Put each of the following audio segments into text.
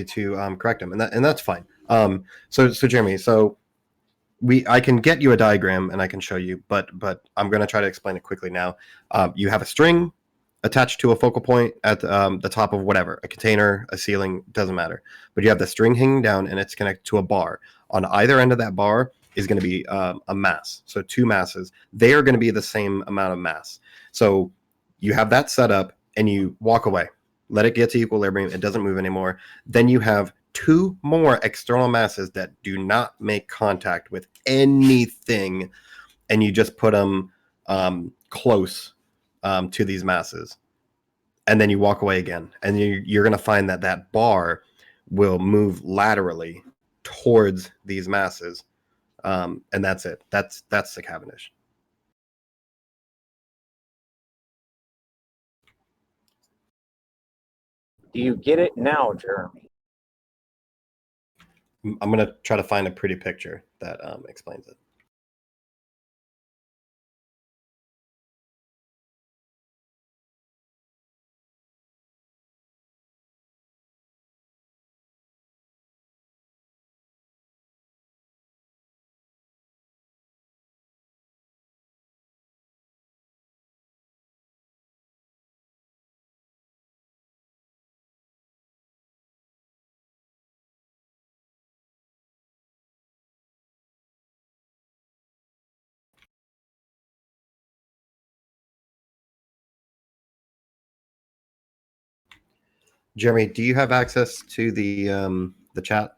to correct them, and that's fine. So Jeremy, I can get you a diagram and I can show you, but I'm going to try to explain it quickly now. You have a string attached to a focal point at the top of whatever, a container, a ceiling, doesn't matter. But you have the string hanging down and it's connected to a bar. On either end of that bar is going to be a mass. So two masses. They are going to be the same amount of mass. So you have that set up and you walk away. Let it get to equilibrium. It doesn't move anymore. Then you have two more external masses that do not make contact with anything, and you just put them close to these masses, and then you walk away again, and you're going to find that that bar will move laterally towards these masses, and that's it. That's the Cavendish. Do you get it now, Jeremy? I'm going to try to find a pretty picture that explains it. Jeremy, do you have access to the chat?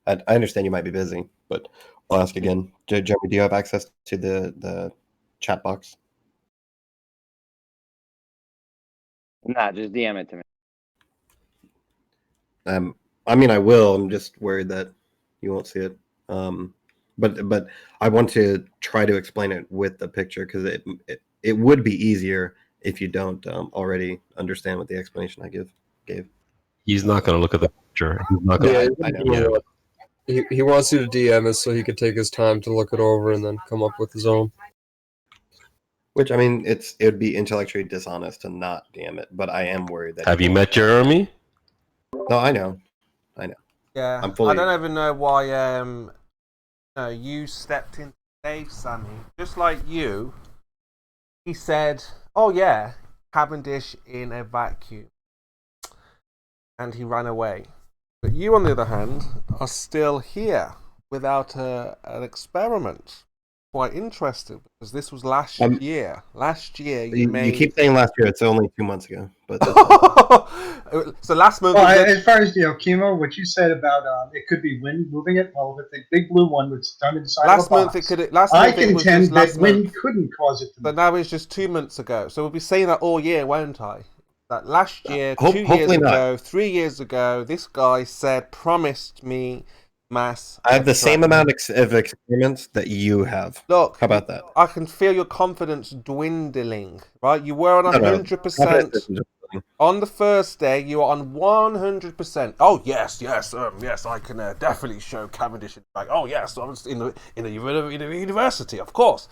I understand you might be busy, but I'll ask again. Jeremy, do you have access to the chat box? Nah, just DM it to me. I mean, I will. I'm just worried that you won't see it. But I want to try to explain it with the picture because it would be easier if you don't already understand what the explanation I gave. He's not going to look at the picture. He's not going I know. He wants you to DM it so he could take his time to look it over and then come up with his own. Which, I mean, it would be intellectually dishonest to not DM it, but I am worried that. Have you met Jeremy? No, I know. Yeah, I'm fully... I don't even know why you stepped into Dave, Sammy. Just like you, he said, "Oh yeah, Cavendish in a vacuum," and he ran away. But you, on the other hand, are still here without an experiment. Quite interested because this was last year. Last year you keep saying last year. It's only 2 months ago. But so last month. Well, as far as Chemo, what you said about it could be wind moving it. Well, with the big blue one was done inside last of a box. month it could. Last I month it was contend just that last wind month. couldn't cause it to move. But now it's just 2 months ago. So we'll be saying that all year, won't I? That last year, 2 years ago, 3 years ago, this guy promised me mass. I have the same amount of experiments that you have. Look, how about that? I can feel your confidence dwindling. Right, you were on 100%. On the first day, you were on 100%. Oh yes, yes, I can definitely show Cavendish. Like, oh yes, I was in the university, of course.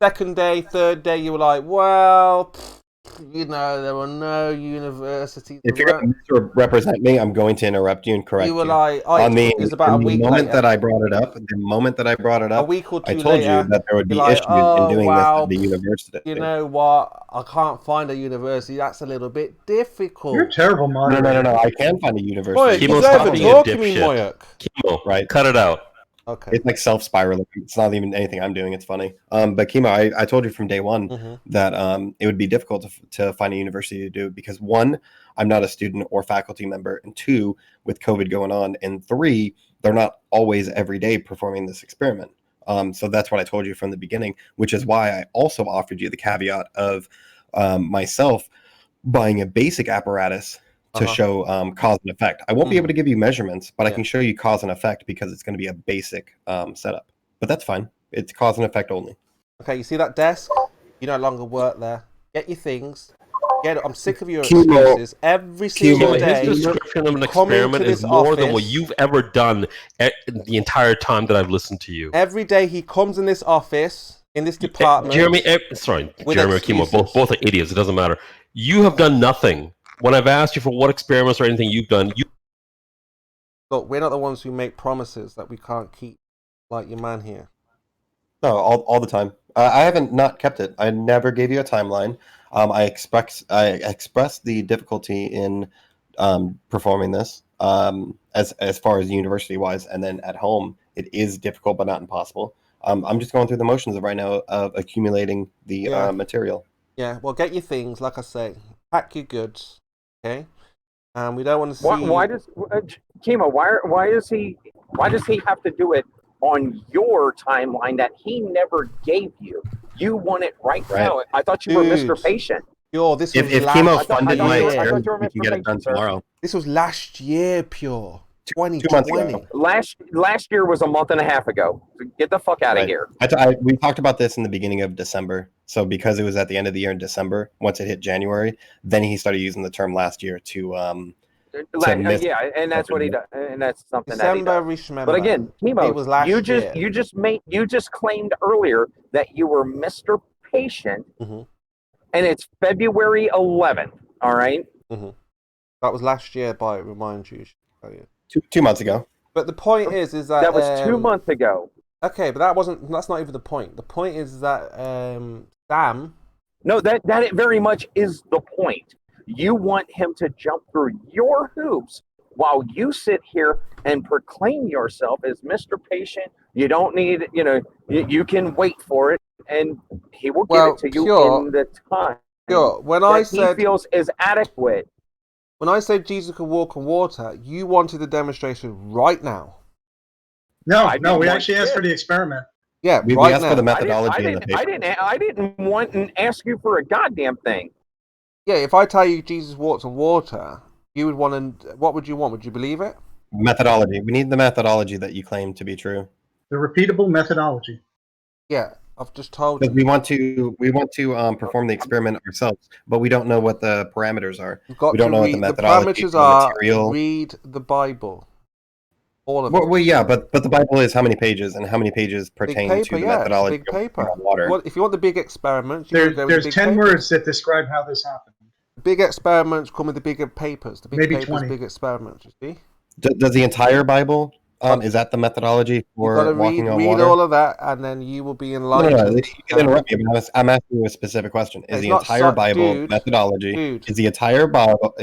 Second day, third day, you were like, well. You know, there were no universities. If you're going to represent me, I'm going to interrupt you and correct you. You were like, it was about a week later. The moment that I brought it up, a week or two I told later, you that there would be issues in doing this at the university. You know what? I can't find a university. That's a little bit difficult. You're terrible, Mark. No. I can find a university. Moyak, you don't even talk to me, Moyak. Chemo, right? Cut it out. Okay. It's like self-spiraling. It's not even anything I'm doing. It's funny. But Chemo, I told you from day one that it would be difficult to find a university to do because 1, I'm not a student or faculty member, and 2, with COVID going on, and 3, they're not always every day performing this experiment. So that's what I told you from the beginning, which is why I also offered you the caveat of myself buying a basic apparatus to show cause and effect. I won't be able to give you measurements, but I can show you cause and effect because it's going to be a basic setup. But that's fine. It's cause and effect only. Okay, you see that desk? You no longer work there. Get your things. I'm sick of your Chemo. excuses. Every single Chemo, day, His description of an you come into experiment is this more than what office. you've ever done the entire time that I've listened to you. every day he comes in this office, in this department. Jeremy, Jeremy or Kimo, excuses. both are idiots. It doesn't matter. You have done nothing. When I've asked you for what experiments or anything you've done, Look, we're not the ones who make promises that we can't keep, like your man here. No, all the time. I haven't not kept it. I never gave you a timeline. I expressed the difficulty in performing this as far as university wise, and then at home it is difficult but not impossible. I'm just going through the motions of right now of accumulating the material. Yeah, well, get your things, like I say, pack your goods, okay? And we don't want to see. Why does Kimo? Why does he have to do it on your timeline that he never gave you? You want it right now. I thought you were Mr. Patient. Pure, this was If last Kimo year. funded my I thought experiment, you were we can Mr. get it done Patient, sir. tomorrow. This was last year, Pure. 2020. 2 months ago. Last year was a month and a half ago. So get the fuck out of Right. here. We talked about this in the beginning of December. So because it was at the end of the year in December, once it hit January, then he started using the term last year to Yeah, and that's what he does, and that's something that he December, does. remember. But again, Kimo, it was last year. you just claimed earlier that you were Mr. Patient, Mhm. and it's February 11th. All right. That was last year, by remind you. Oh, yeah. 2 months ago. But the point is that That was 2 months ago. Okay, but that's not even the point. The point is that Sam. No, that very much is the point. You want him to jump through your hoops while you sit here and proclaim yourself as Mr. Patient. You don't need, you can wait for it, and he will give it to you in the time When that I he said feels is adequate. When I said Jesus could walk on water, you wanted the demonstration right now. No, I no, didn't we want actually asked shit. for the experiment. Yeah, We right asked now. for the methodology in the paper. I didn't want and ask you for a goddamn thing. Yeah, if I tell you Jesus walks on water, you would want to. What would you want? Would you believe it? Methodology. We need the methodology that you claim to be true. The repeatable methodology. Yeah, I've just told Because you. we want to perform the experiment ourselves, but we don't know what the parameters are. You've got We don't to know what read the the methodology, parameters the are. material. Read the Bible. All of it. Well, yeah, but the Bible is how many pages, and how many pages pertain Big to paper, the yeah, methodology big paper. of water. If you want the big experiments, you go with There's the big 10 papers. words that describe how this happened. Big experiments come with the bigger papers. The big Maybe papers, 20. big experiments. You see. Does the entire Bible is that the methodology You've got for to walking on read water? all of that, and then you will be No, enlightened. you can interrupt me. But I'm asking you a specific question. Is It's the not entire Bible dude, methodology? dude. Is the entire Bible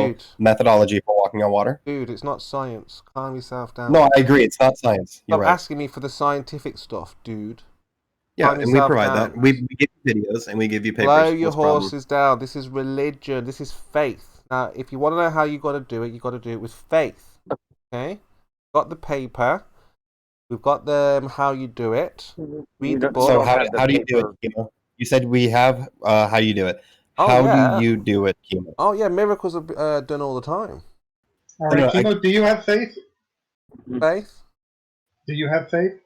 Dude. methodology for walking on water? Dude, it's not science. Calm yourself down. No, I agree. It's not science. You're Stop right. asking me for the scientific stuff, dude. Yeah, Calm and we yourself provide down. that. We give you videos and we give you papers. Blow your What's the problem? horses down. This is religion. This is faith. Now, if you want to know how you got to do it, you got to do it with faith. Okay? Got the paper. We've got the how you do it. Read the book. So how do you do it, Kimo? You said we have how you do it. Oh, How yeah. do you do it, Kimo? Oh yeah, miracles are done all the time. All right, No, Kimo, do you have faith? Faith. Do you have faith?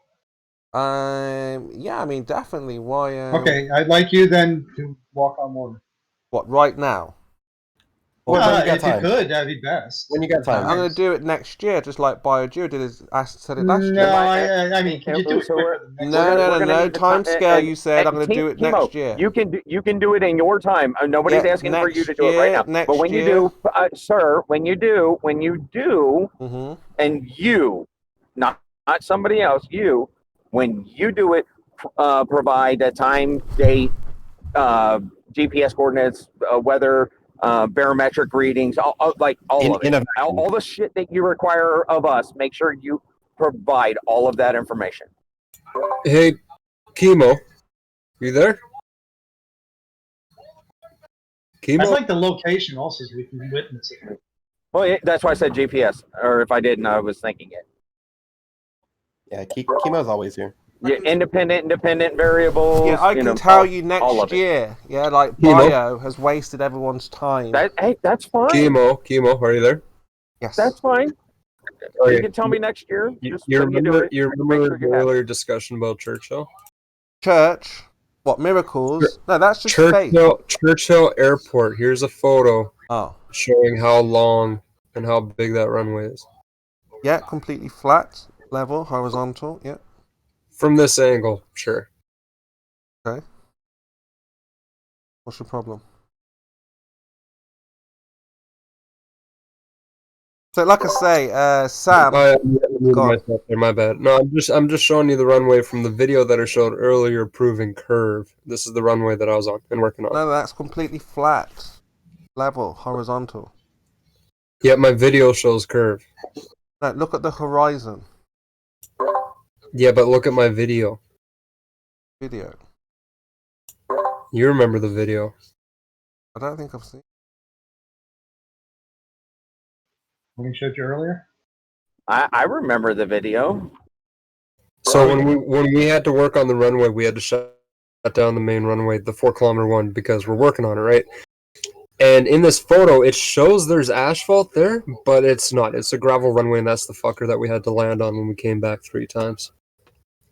Yeah, I mean definitely. Why? Okay, I'd like you then to walk on water. What? Right now? Well, when you got if you time. could, that'd be best. When you got time. I'm going to do it next year, just like BioGeo did. I said it last No, year. I mean, could you do it quicker than next No, year? no, no time scale. You said I'm going to do it Kimo, next year. You can do it in your time. Nobody's Yeah, asking for you next to do it right now. year, But when next you do, sir, when you do, Mm-hmm. and you, not somebody else, you, when you do it, provide a time, date, GPS coordinates, weather, barometric readings, all of it. All the shit that you require of us. Make sure you provide all of that information. Hey, Kimo, you there? Kimo? I'd like the location also so we can witness it. Well, yeah, that's why I said GPS. Or if I didn't, I was thinking it. Yeah, Kimo's always here. Yeah, independent variables. Yeah, I can tell you next year. Yeah, like Kimo? Bio has wasted everyone's time. Hey, that's fine. Kimo, are you there? Yes. That's fine. Okay. You can tell me next year. You Just when you do remember, it, you make remember sure you the have it. earlier discussion about Churchill? Church. What, miracles? No, that's just fake. Churchill Airport. Here's a photo Oh. showing how long and how big that runway is. Yeah, completely flat, level, horizontal, yeah. From this angle, sure. Okay. What's your problem? So, like I say, Sam. I muted go on. myself there, my bad. No, I'm just showing you the runway from the video that I showed earlier proving curve. This is the runway that I was on and working on. No, that's completely flat, level, horizontal. Yeah, my video shows curve. No, look at the horizon Yeah, but look at my video. video. You remember the video. I don't think I've seen. When we showed you earlier. I remember the video. So when we had to work on the runway, we had to shut down the main runway, the 4-kilometer one, because we're working on it, right? And in this photo, it shows there's asphalt there, but it's not. It's a gravel runway, and that's the fucker that we had to land on when we came back 3 times.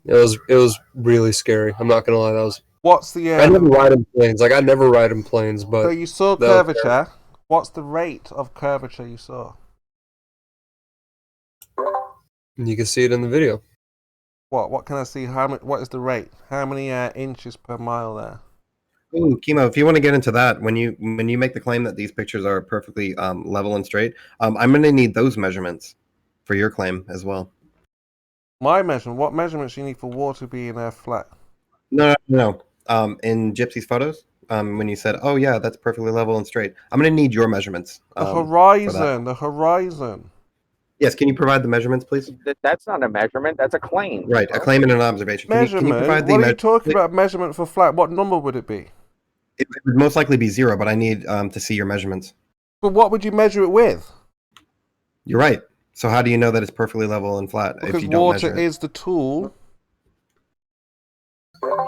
It was really scary. I'm not gonna lie. That was. What's the? I never ride in planes. Like I never ride in planes, but So you saw curvature. What's the rate of curvature you saw? you can see it in the video. What can I see? What is the rate? How many inches per mile there? Ooh, Chemo, if you want to get into that, when you make the claim that these pictures are perfectly level and straight, I'm going to need those measurements for your claim as well. My measurement. What measurements you need for water being flat? No. In Gypsy's photos, when you said, "Oh yeah, that's perfectly level and straight," I'm going to need your measurements. The horizon. The horizon. Yes, can you provide the measurements, please? That's not a measurement. That's a claim. Right, a claim and an observation. Measurement. Can you provide the what are you talking about? Measurement for flat. What number would it be? It would most likely be 0, but I need to see your measurements. But what would you measure it with? You're right. So how do you know that it's perfectly level and flat Because if you don't water measure it? is the tool.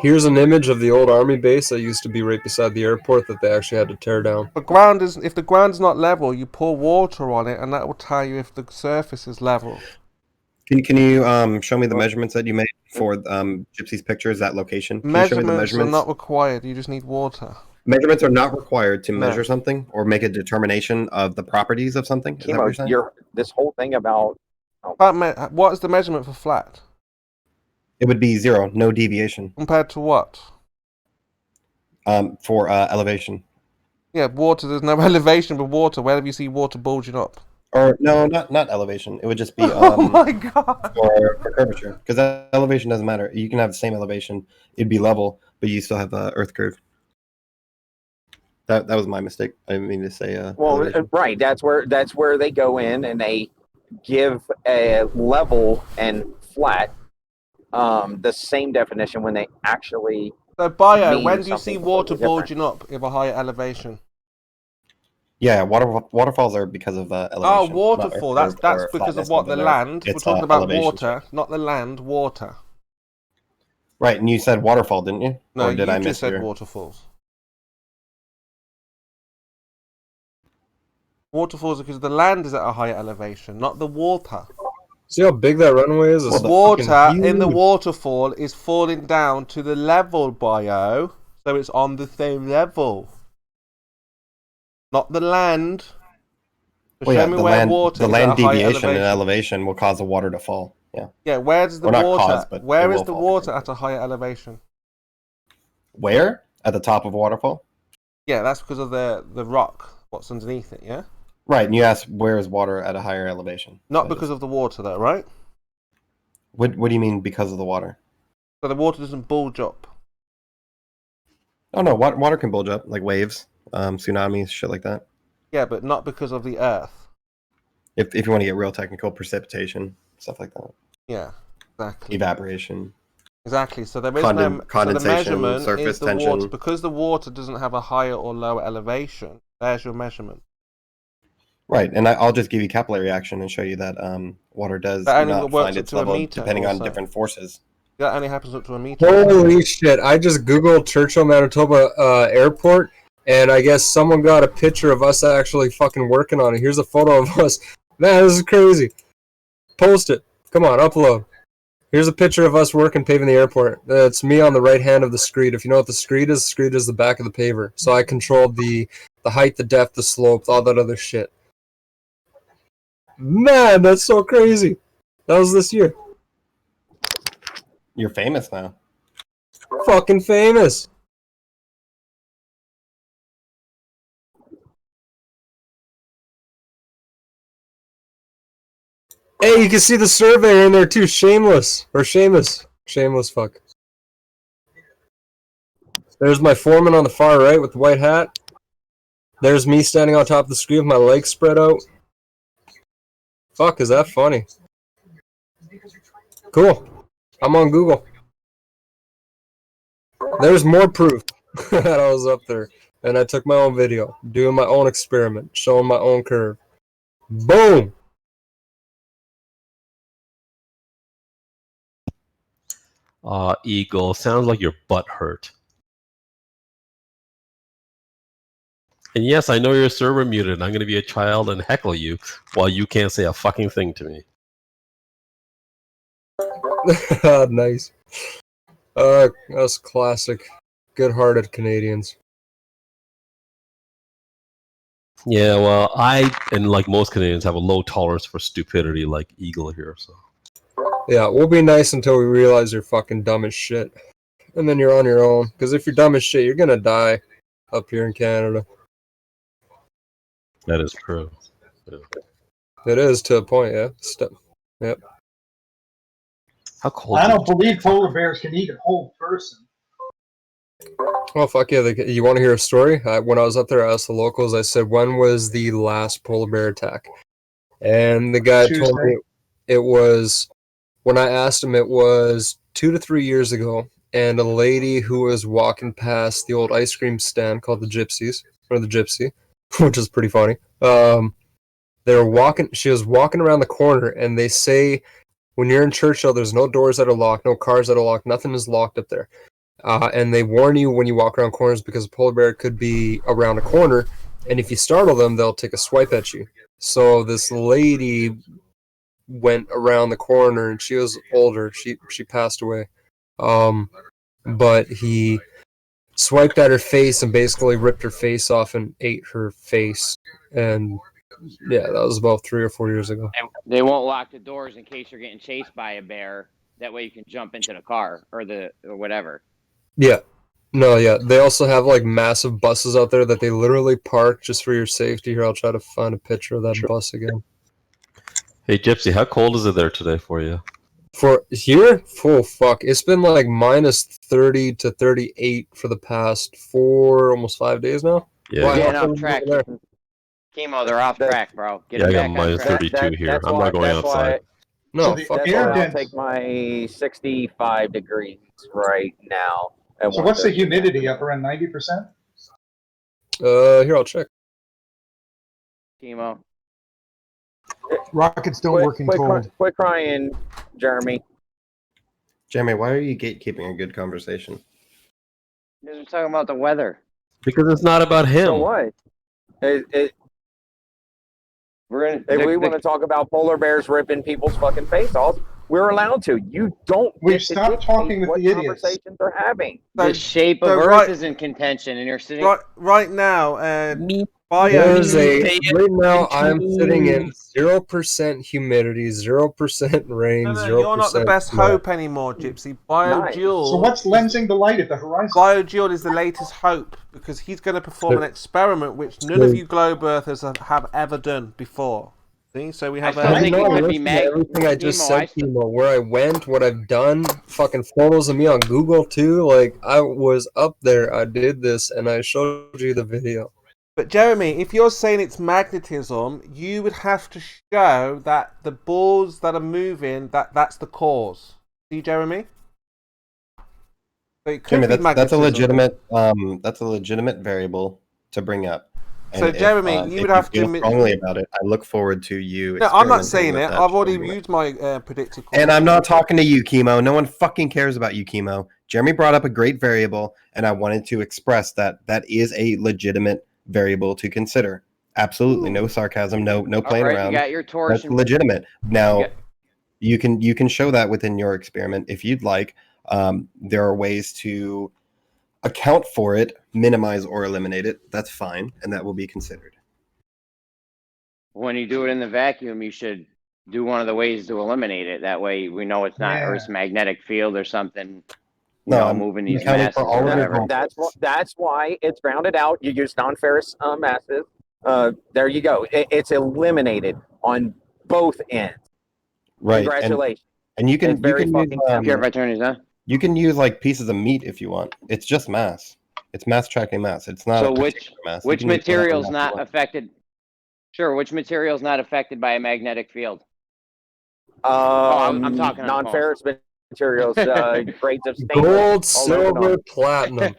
Here's an image of the old army base that used to be right beside the airport that they actually had to tear down. If the ground's not level, you pour water on it, and that will tell you if the surface is level. Can you show me the measurements that you made for Gypsy's pictures, that location? Can you show me the Measurements are not required. You just need water. Measurements are not required to No. measure something or make a determination of the properties of something. Is that what you're saying? This whole thing about What is the measurement for flat? It would be 0, no deviation. Compared to what? For elevation. Yeah, water. There's no elevation with water. Where do you see water bulging up? Or no, not elevation. It would just be Oh my god! for curvature, because elevation doesn't matter. You can have the same elevation; it'd be level, but you still have the Earth curve. That was my mistake. I didn't mean to say. Elevation. right. That's where they go in and they give a level and flat the same definition when they actually. So, Bio, mean when do you something see water completely bulging up with a higher elevation? Yeah, waterfalls are because of elevation. Oh, not waterfall. Earth curve That's or because of flatness what? The the Earth. land. We're It's, talking about elevation water, change. not the land. Water. Right, and you said waterfall, didn't you? No, or did you I just miss said your... waterfalls. Waterfalls are because the land is at a higher elevation, not the water. See how big that runway is? The It's water fucking in the huge. waterfall is falling down to the level, Bio, so it's on the same level. Not the land. So Well, yeah, show me where water the is land at a higher deviation and elevation. elevation will cause the water to fall. Yeah. Yeah, where does the Or not water? cause, but Where it is will the fall water because at a higher elevation? Where? At the top of a waterfall? Yeah, that's because of the rock. What's underneath it? Yeah. Right, and you asked where is water at a higher elevation? Not because of the water, though, right? What do you mean because of the water? So the water doesn't bulge up. Oh no, water can bulge up, like waves, tsunamis, shit like that. Yeah, but not because of the earth. If you want to get real technical, precipitation, stuff like that. Yeah, exactly. Evaporation. Exactly. So there is no condensation, so the measurement surface is the tension. water because the water doesn't have a higher or lower elevation. There's your measurement. Right, and I'll just give you capillary action and show you that water does That only not works find up its to a level meter depending on also. different forces. That only happens up to a meter. Holy shit! I just googled Churchill, Manitoba airport, and I guess someone got a picture of us actually fucking working on it. Here's a photo of us. Man, this is crazy. Post it. Come on, upload. Here's a picture of us working paving the airport. It's me on the right hand of the screed. If you know what the screed is the back of the paver. So I controlled the height, the depth, the slope, all that other shit. Man, that's so crazy. That was this year. You're famous now. Fucking famous. Hey, you can see the surveyor in there too. Shameless. Or Seamus. Shameless fuck. There's my foreman on the far right with the white hat. There's me standing on top of the screen with my legs spread out. Fuck, is that funny? Cool. I'm on Google. There's more proof that I was up there. And I took my own video, doing my own experiment, showing my own curve. Boom! Eagle, sounds like your butt hurt. And yes, I know your server muted. I'm going to be a child and heckle you while you can't say a fucking thing to me. Nice. That's classic. Good-hearted Canadians. Yeah, well, I, and like most Canadians, have a low tolerance for stupidity like Eagle here, so. Yeah, we'll be nice until we realize you're fucking dumb as shit. And then you're on your own. Because if you're dumb as shit, you're gonna die up here in Canada. That is true. Yeah. It is to a point, yeah. Yep. How cold I is don't it? believe polar bears can eat a whole person. Oh, fuck yeah. You want to hear a story? When I was up there, I asked the locals, I said, when was the last polar bear attack? And the guy told me it was, when I asked him, it was 2 to 3 years ago. And a lady who was walking past the old ice cream stand called the Gypsies, or the Gypsy, which is pretty funny. She was walking around the corner, and they say when you're in Churchill, there's no doors that are locked, no cars that are locked, nothing is locked up there. And they warn you when you walk around corners because a polar bear could be around a corner, and if you startle them, they'll take a swipe at you. So this lady went around the corner, and she was older. She passed away. But he swiped at her face and basically ripped her face off and ate her face. And yeah, that was about 3 or 4 years ago. And they won't lock the doors in case you're getting chased by a bear. That way you can jump into the car or whatever. Yeah. No, yeah. They also have like massive buses out there that they literally park just for your safety. Here, I'll try to find a picture of that bus again. Hey, Gypsy, how cold is it there today for you? For here, oh fuck, it's been like minus 30 to 38 for the past 5 days now. Yeah, Why? Getting How off come track. there? Chemo, they're off track, bro. Get yeah, I them got back on minus track. 32 here. I'm not going outside. No, So the fuck That's air why I'll dense- take my 65 degrees right now. So what's the humidity up around 90%? Here, I'll check. Chemo. Rockets don't work in cold. Quit crying, Jeremy. Jeremy, why are you gatekeeping a good conversation? Because we're talking about the weather. Because it's not about him. So what? We're in. If we want to talk about polar bears ripping people's fucking face off, we're allowed to. You don't. We've get to stopped dictate talking with what the idiots. conversations are having. The shape of so Earth right- is in contention, and you're sitting. Right now, There's bio. right now I'm sitting in 0% humidity, 0% rain, No, 0%. you're not the best snow. hope anymore, Gypsy. BioJewel. So what's lensing the light at the horizon? BioJewel is the latest hope because he's going to perform an experiment which none of you globe earthers have ever done before. See, so we have I think it could be everything I just Chemo, said, Chemo, where I went, what I've done, fucking photos of me on Google too. Like I was up there, I did this, and I showed you the video. But Jeremy, if you're saying it's magnetism, you would have to show that the balls that are moving, that's the cause. See, Jeremy? So it could Jeremy, be that's a magnetism. legitimate variable to bring up. So, Jeremy, you would have to feel admit- strongly about it. I look forward to you. No, I'm not experimenting saying with it. that I've already formula. used my predictive. And I'm not talking to you, Chemo. No one fucking cares about you, Chemo. Jeremy brought up a great variable, and I wanted to express that is a legitimate variable to consider. Absolutely, no sarcasm, no playing All right, around. you got your That's torsion. legitimate. Now, You can show that within your experiment if you'd like. There are ways to account for it, minimize or eliminate it. That's fine, and that will be considered. When you do it in the vacuum, you should do one of the ways to eliminate it. That way we know it's not Yeah. Earth's magnetic field or something, No, I'm moving these accounting masses for all or of your whatever. goals. That's why it's grounded out. You use non-ferrous masses. There you go. It's eliminated on both ends. Right. Congratulations. And you can It's very use, fucking Care if I turn these on? you can use like pieces of meat if you want. It's just mass. It's mass tracking mass. It's not So a which particular mass. You which can use whatever material's mass you not want. affected? Sure, which material's not affected by a magnetic field? I'm talking on the phone. Non-ferrous materials, grades of stainless. Gold, aluminum. silver, platinum.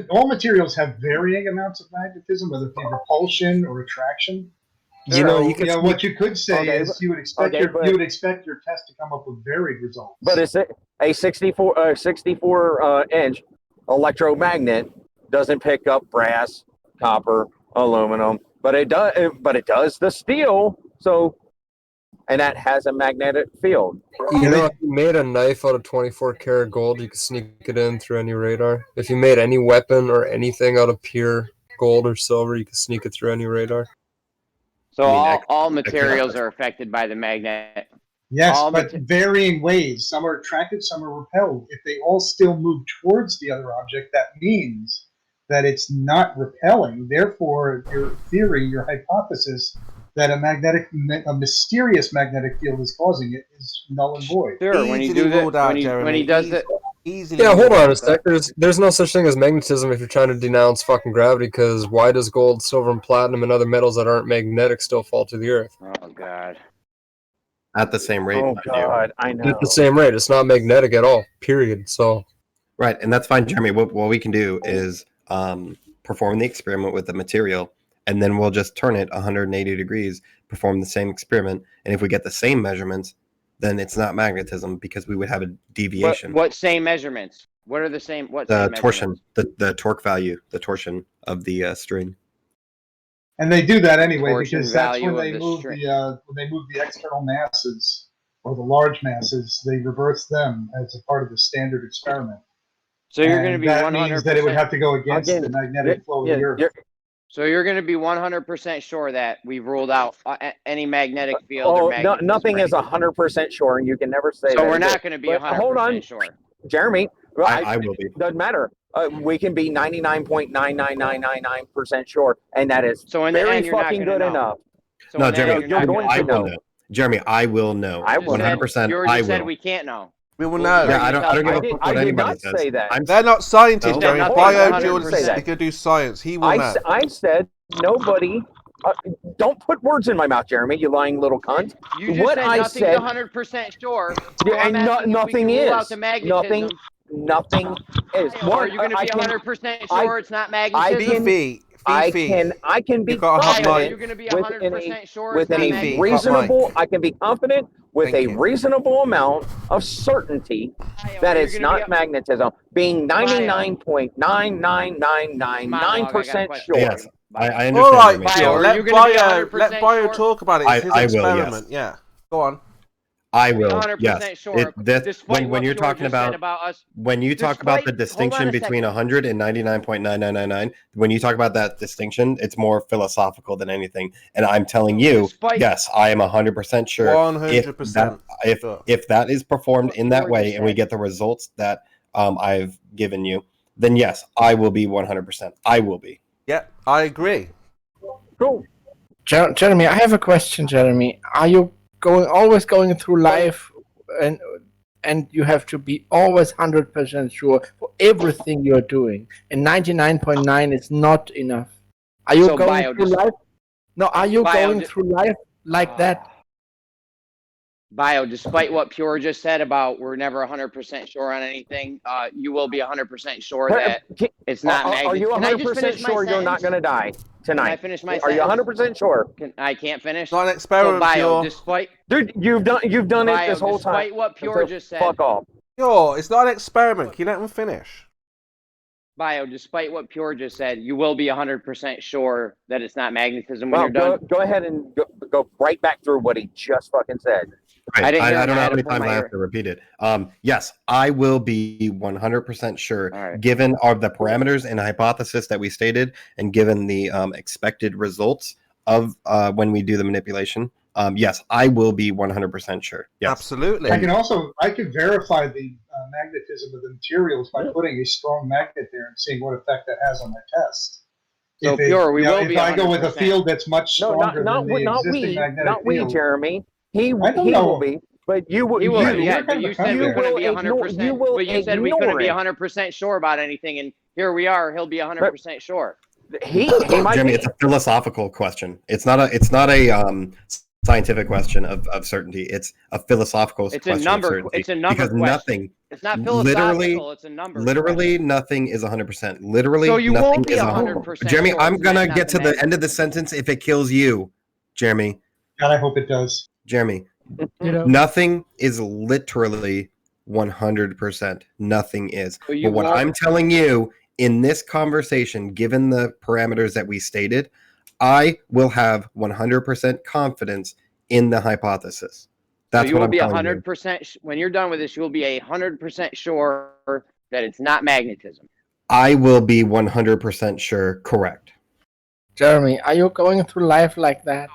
All materials have varying amounts of magnetism, whether it be repulsion or attraction. You know, you So, can sneak- what you could say Okay, is you would expect okay, but- you would expect your test to come up with varied results. But it's a 64 inch electromagnet doesn't pick up brass, copper, aluminum, but it does the steel. So, and that has a magnetic field. You know, if you made a knife out of 24 karat gold, you could sneak it in through any radar. If you made any weapon or anything out of pure gold or silver, you could sneak it through any radar. So I mean, all materials are affected by the magnet. Yes, all but varying ways. Some are attracted, some are repelled. If they all still move towards the other object, that means that it's not repelling. Therefore, your theory, your hypothesis that a mysterious magnetic field is causing it is null and void. Sure, when you Easily do that, ruled out, when he Jeremy. does it, Easily. Yeah, hold ruled on out. a sec. There's no such thing as magnetism if you're trying to denounce fucking gravity, because why does gold, silver, and platinum and other metals that aren't magnetic still fall to the earth? oh god, At the same rate. Oh mind you. God, I know. At the same rate. It's not magnetic at all, period. So, Right, and that's fine, Jeremy. What we can do is perform the experiment with the material, and then we'll just turn it 180 degrees, perform the same experiment, and if we get the same measurements, then it's not magnetism because we would have a deviation. what same measurements? What are the same? What The same torsion, measurements? the torque value, the torsion of the string. And they do that anyway Torsion because that's value when of they the move string. when they move the external masses or the large masses, they reverse them as a part of the standard experiment. So you're And going to be that 100%. means that it would have to go against Again, the magnetic flow of the Earth. So you're going to be 100% sure that we've ruled out any magnetic field or Oh, magnetism. nothing is 100% sure, and you can never say that. So we're not going to be But 100% hold on. sure. Jeremy. I will be. Doesn't matter. We can be 99.99999% sure, and that is So in the very end, you're not fucking going to good know. enough. So No, in the end, Jeremy, you're not going gonna I to will know. know. Jeremy, I will know. I will. 100%. You I already will. said we can't know. We will Well, know. Yeah, I don't give a I fuck did, what I did anybody not says. say that. I'm They're not scientists, No, Jeremy. no, Biogeologists, no, they can do science. He will know. I said nobody. Don't put words in my mouth, Jeremy. You lying little cunt. You just What said I nothing's said- 100% sure. Yeah, So I'm and asking if we nothing can rule out is. the magnetism. Nothing is. Or are you going to be 100% sure it's not magnetism? Fifi. I can be You got a hot Kyle, are mic. you going to be confident 100% sure with it's not a Fifi, hot magnetism? reasonable. I can be confident with Thank a you. reasonable amount of certainty Kyle, that are you it's gonna not be- magnetism. Being Kyle. 99.99999% sure. Yes, I understand. All right, Jeremy. Bio, Phil. are Let you gonna be Bio, 100% let Bio sure? talk about it. It's his I will, yes. experiment. Yeah. Go on. I Be will. 100% Yes. sure. Despite When what you're George talking just said about us, when you talk about the Despite- hold on distinction a between second. 100 and 99.9999, when you talk about that distinction, it's more philosophical than anything. And I'm telling you, Despite- yes, I am 100% sure. 100%. If that is performed What in that George way just and we said. get the results that I've given you, then yes, I will be 100%. I will be. Yeah, I agree. Cool. Jeremy, I have a question, Jeremy. Are you always going through life and you have to be always 100% sure for everything you're doing, and 99.9 is not enough? Are you So going Bio, through just- life? No, are you Bio, going just- through life like that? Bio, despite what Pure just said about we're never 100% sure on anything, you will be 100% sure that it's not Are magnetism. you Can I just 100% finish my sure you're not sentence? going to die Can I tonight? finish my Are you sentence? 100% sure? I can't finish. It's not an So experiment, Bio, Pure. despite Dude, you've done it Bio, this whole time. despite what Pure So just said, fuck off. Pure, it's not an experiment. Can you let him finish? Bio, despite what Pure just said, you will be 100% sure that it's not magnetism when Well, you're done. go ahead and go right back through what he just fucking said. Right. I didn't hear I him. don't know I how had to many pull times my I have ear. to repeat it. Yes, I will be 100% sure, All right. given the parameters and hypothesis that we stated, and given the expected results of when we do the manipulation. Yes, I will be 100% sure. Yes. Absolutely. I could verify the magnetism of the materials by putting a strong magnet there and seeing what effect that has on my test. So Pure, we will be if I go with a 100%. field that's much No, stronger not than the not existing we, magnetic not we, field. Jeremy. He I don't he know. will be, but you will. He will You- be, you're yeah, kind but of you a said we cunt couldn't will be ignore- 100%. you will But you said we couldn't ignore be it. 100% sure about anything, and here we are. He'll be 100% sure. He might Jeremy, be. it's a philosophical question. It's not a scientific question of certainty. It's a philosophical It's a question number. of certainty. It's a number because question. nothing, It's not literally, philosophical. It's a number. literally nothing is 100%. Literally, So you nothing won't be is 100% Jeremy, sure I'm it's gonna not get to the end of the magnetism. sentence if it kills you, Jeremy. God, I hope it does. Jeremy, You know, nothing is literally 100%. Nothing is. So you But what won't- I'm telling you in this conversation, given the parameters that we stated, I will have 100% confidence in the hypothesis. That's so you what will I'm be telling you. 100%. When you're done with this, you will be 100% sure that it's not magnetism. I will be 100% sure. Correct. Jeremy, are you going through life like that?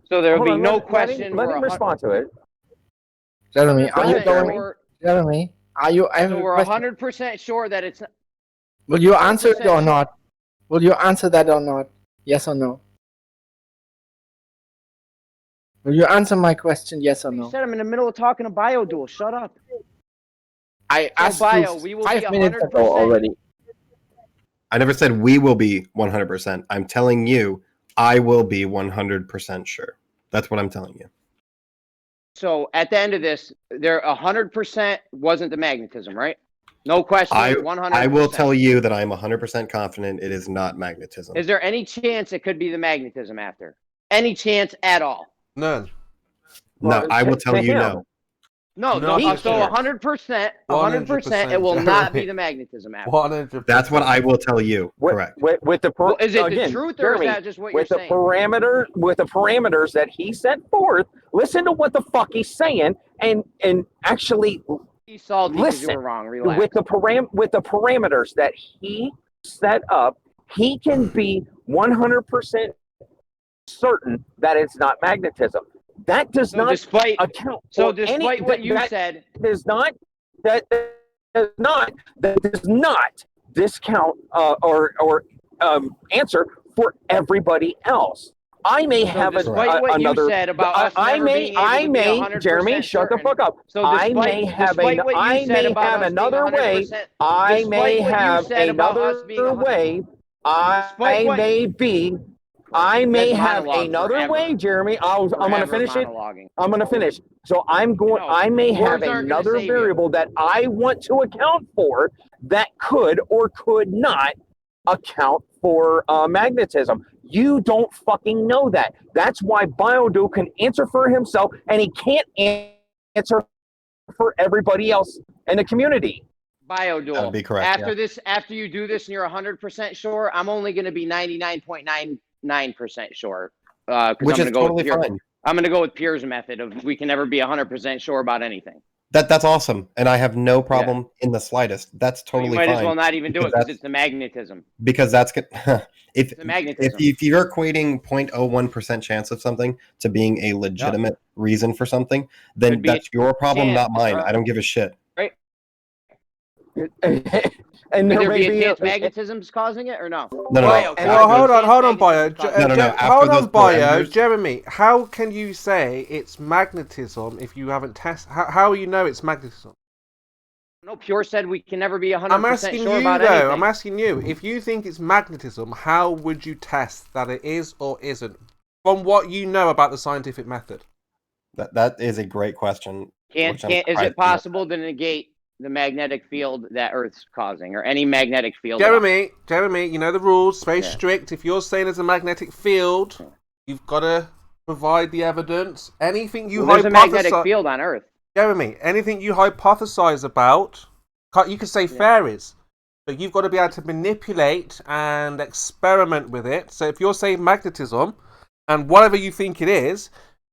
So there will Hold be on, no let question. him we're respond to it. Jeremy, are you 100% going? sure. Jeremy, are you? I have So a we're question. 100% sure that it's not. Will you answer it 100% or sure. not? Will you answer that or not? Yes or no? Will you answer my question? Yes or You no? said I'm in the middle of talking to Biodual. Shut up. I asked Bio, you we will 5 be minutes ago 100%. already. I never said we will be 100%. I'm telling you, I will be 100% sure. That's what I'm telling you. So at the end of this, there 100% wasn't the magnetism, right? No question. 100%. I will tell you that I'm 100% confident it is not magnetism. Is there any chance it could be the magnetism after? Any chance at all? None. No, I will tell you him. no. No, Not no. a So chance. 100%, 100%, it will not be the magnetism after. 100%. That's what I will tell you. With, Correct. with the Well, is it again, the truth or Jeremy, is that just what you're with the saying? with the parameters that he set forth? Listen to what the fuck he's saying, and actually He's salty because you listen. were wrong. Relax. With the parameters that he set up, he can be 100% certain that it's not magnetism. That does So not despite account. so for any, despite what you that said, does not that does not discount or answer for everybody else. I may so have despite what another. you said about us never being able to be 100% Jeremy, shut the certain, fuck up. So I despite, may have despite what you I said may about have us being another way. 100%, I may despite what you have said about us another being 100%, way. I despite what may be. I you may guys have monologue another forever. way, Jeremy. I'm going to Forever finish it. monologuing. I'm going to finish. So I'm going. No, I may have words aren't gonna another save you. variable that I want to account for that could or could not account for magnetism. You don't fucking know that. That's why Biodual can answer for himself, and he can't answer for everybody else in the community. Biodual. That would be correct. After this, after you do this and you're 100% sure, I'm only going to be 99.99% sure. Which is totally fine. I'm going to go with Pierre's method of we can never be 100% sure about anything. That's awesome, and I have no problem in the slightest. That's So totally you might fine. as well not even do it because because it's the magnetism. Because that's if The magnetism. if you're equating 0.01% chance of something to being a legitimate reason for something, then Could be that's your problem, chance, not mine. right? I don't give a shit. And Could there there may be a chance be magnetism's causing it or no? No, Bio, no. Well, hold on, Bio. magnetism's causing No, no, no, it. after Hold those on, Bio. parameters- Jeremy, how can you say it's magnetism if you haven't tested? How you know it's magnetism? No, Pure said we can never be 100% I'm asking sure you, about though. anything. I'm asking you. If you think it's magnetism, how would you test that it is or isn't? From what you know about the scientific method. That is a great question. Is which I'm it surprised possible to negate the magnetic field that Earth's causing, or any magnetic field? at all? Jeremy, you know the rules. It's very Yeah. strict. If you're saying there's a magnetic field, you've got to provide the evidence. Anything you Well, there's a magnetic hypothesize, field on Earth. Jeremy, anything you hypothesize about, you can say fairies, but you've got to be able to manipulate and experiment with it. So if you're saying magnetism, and whatever you think it is,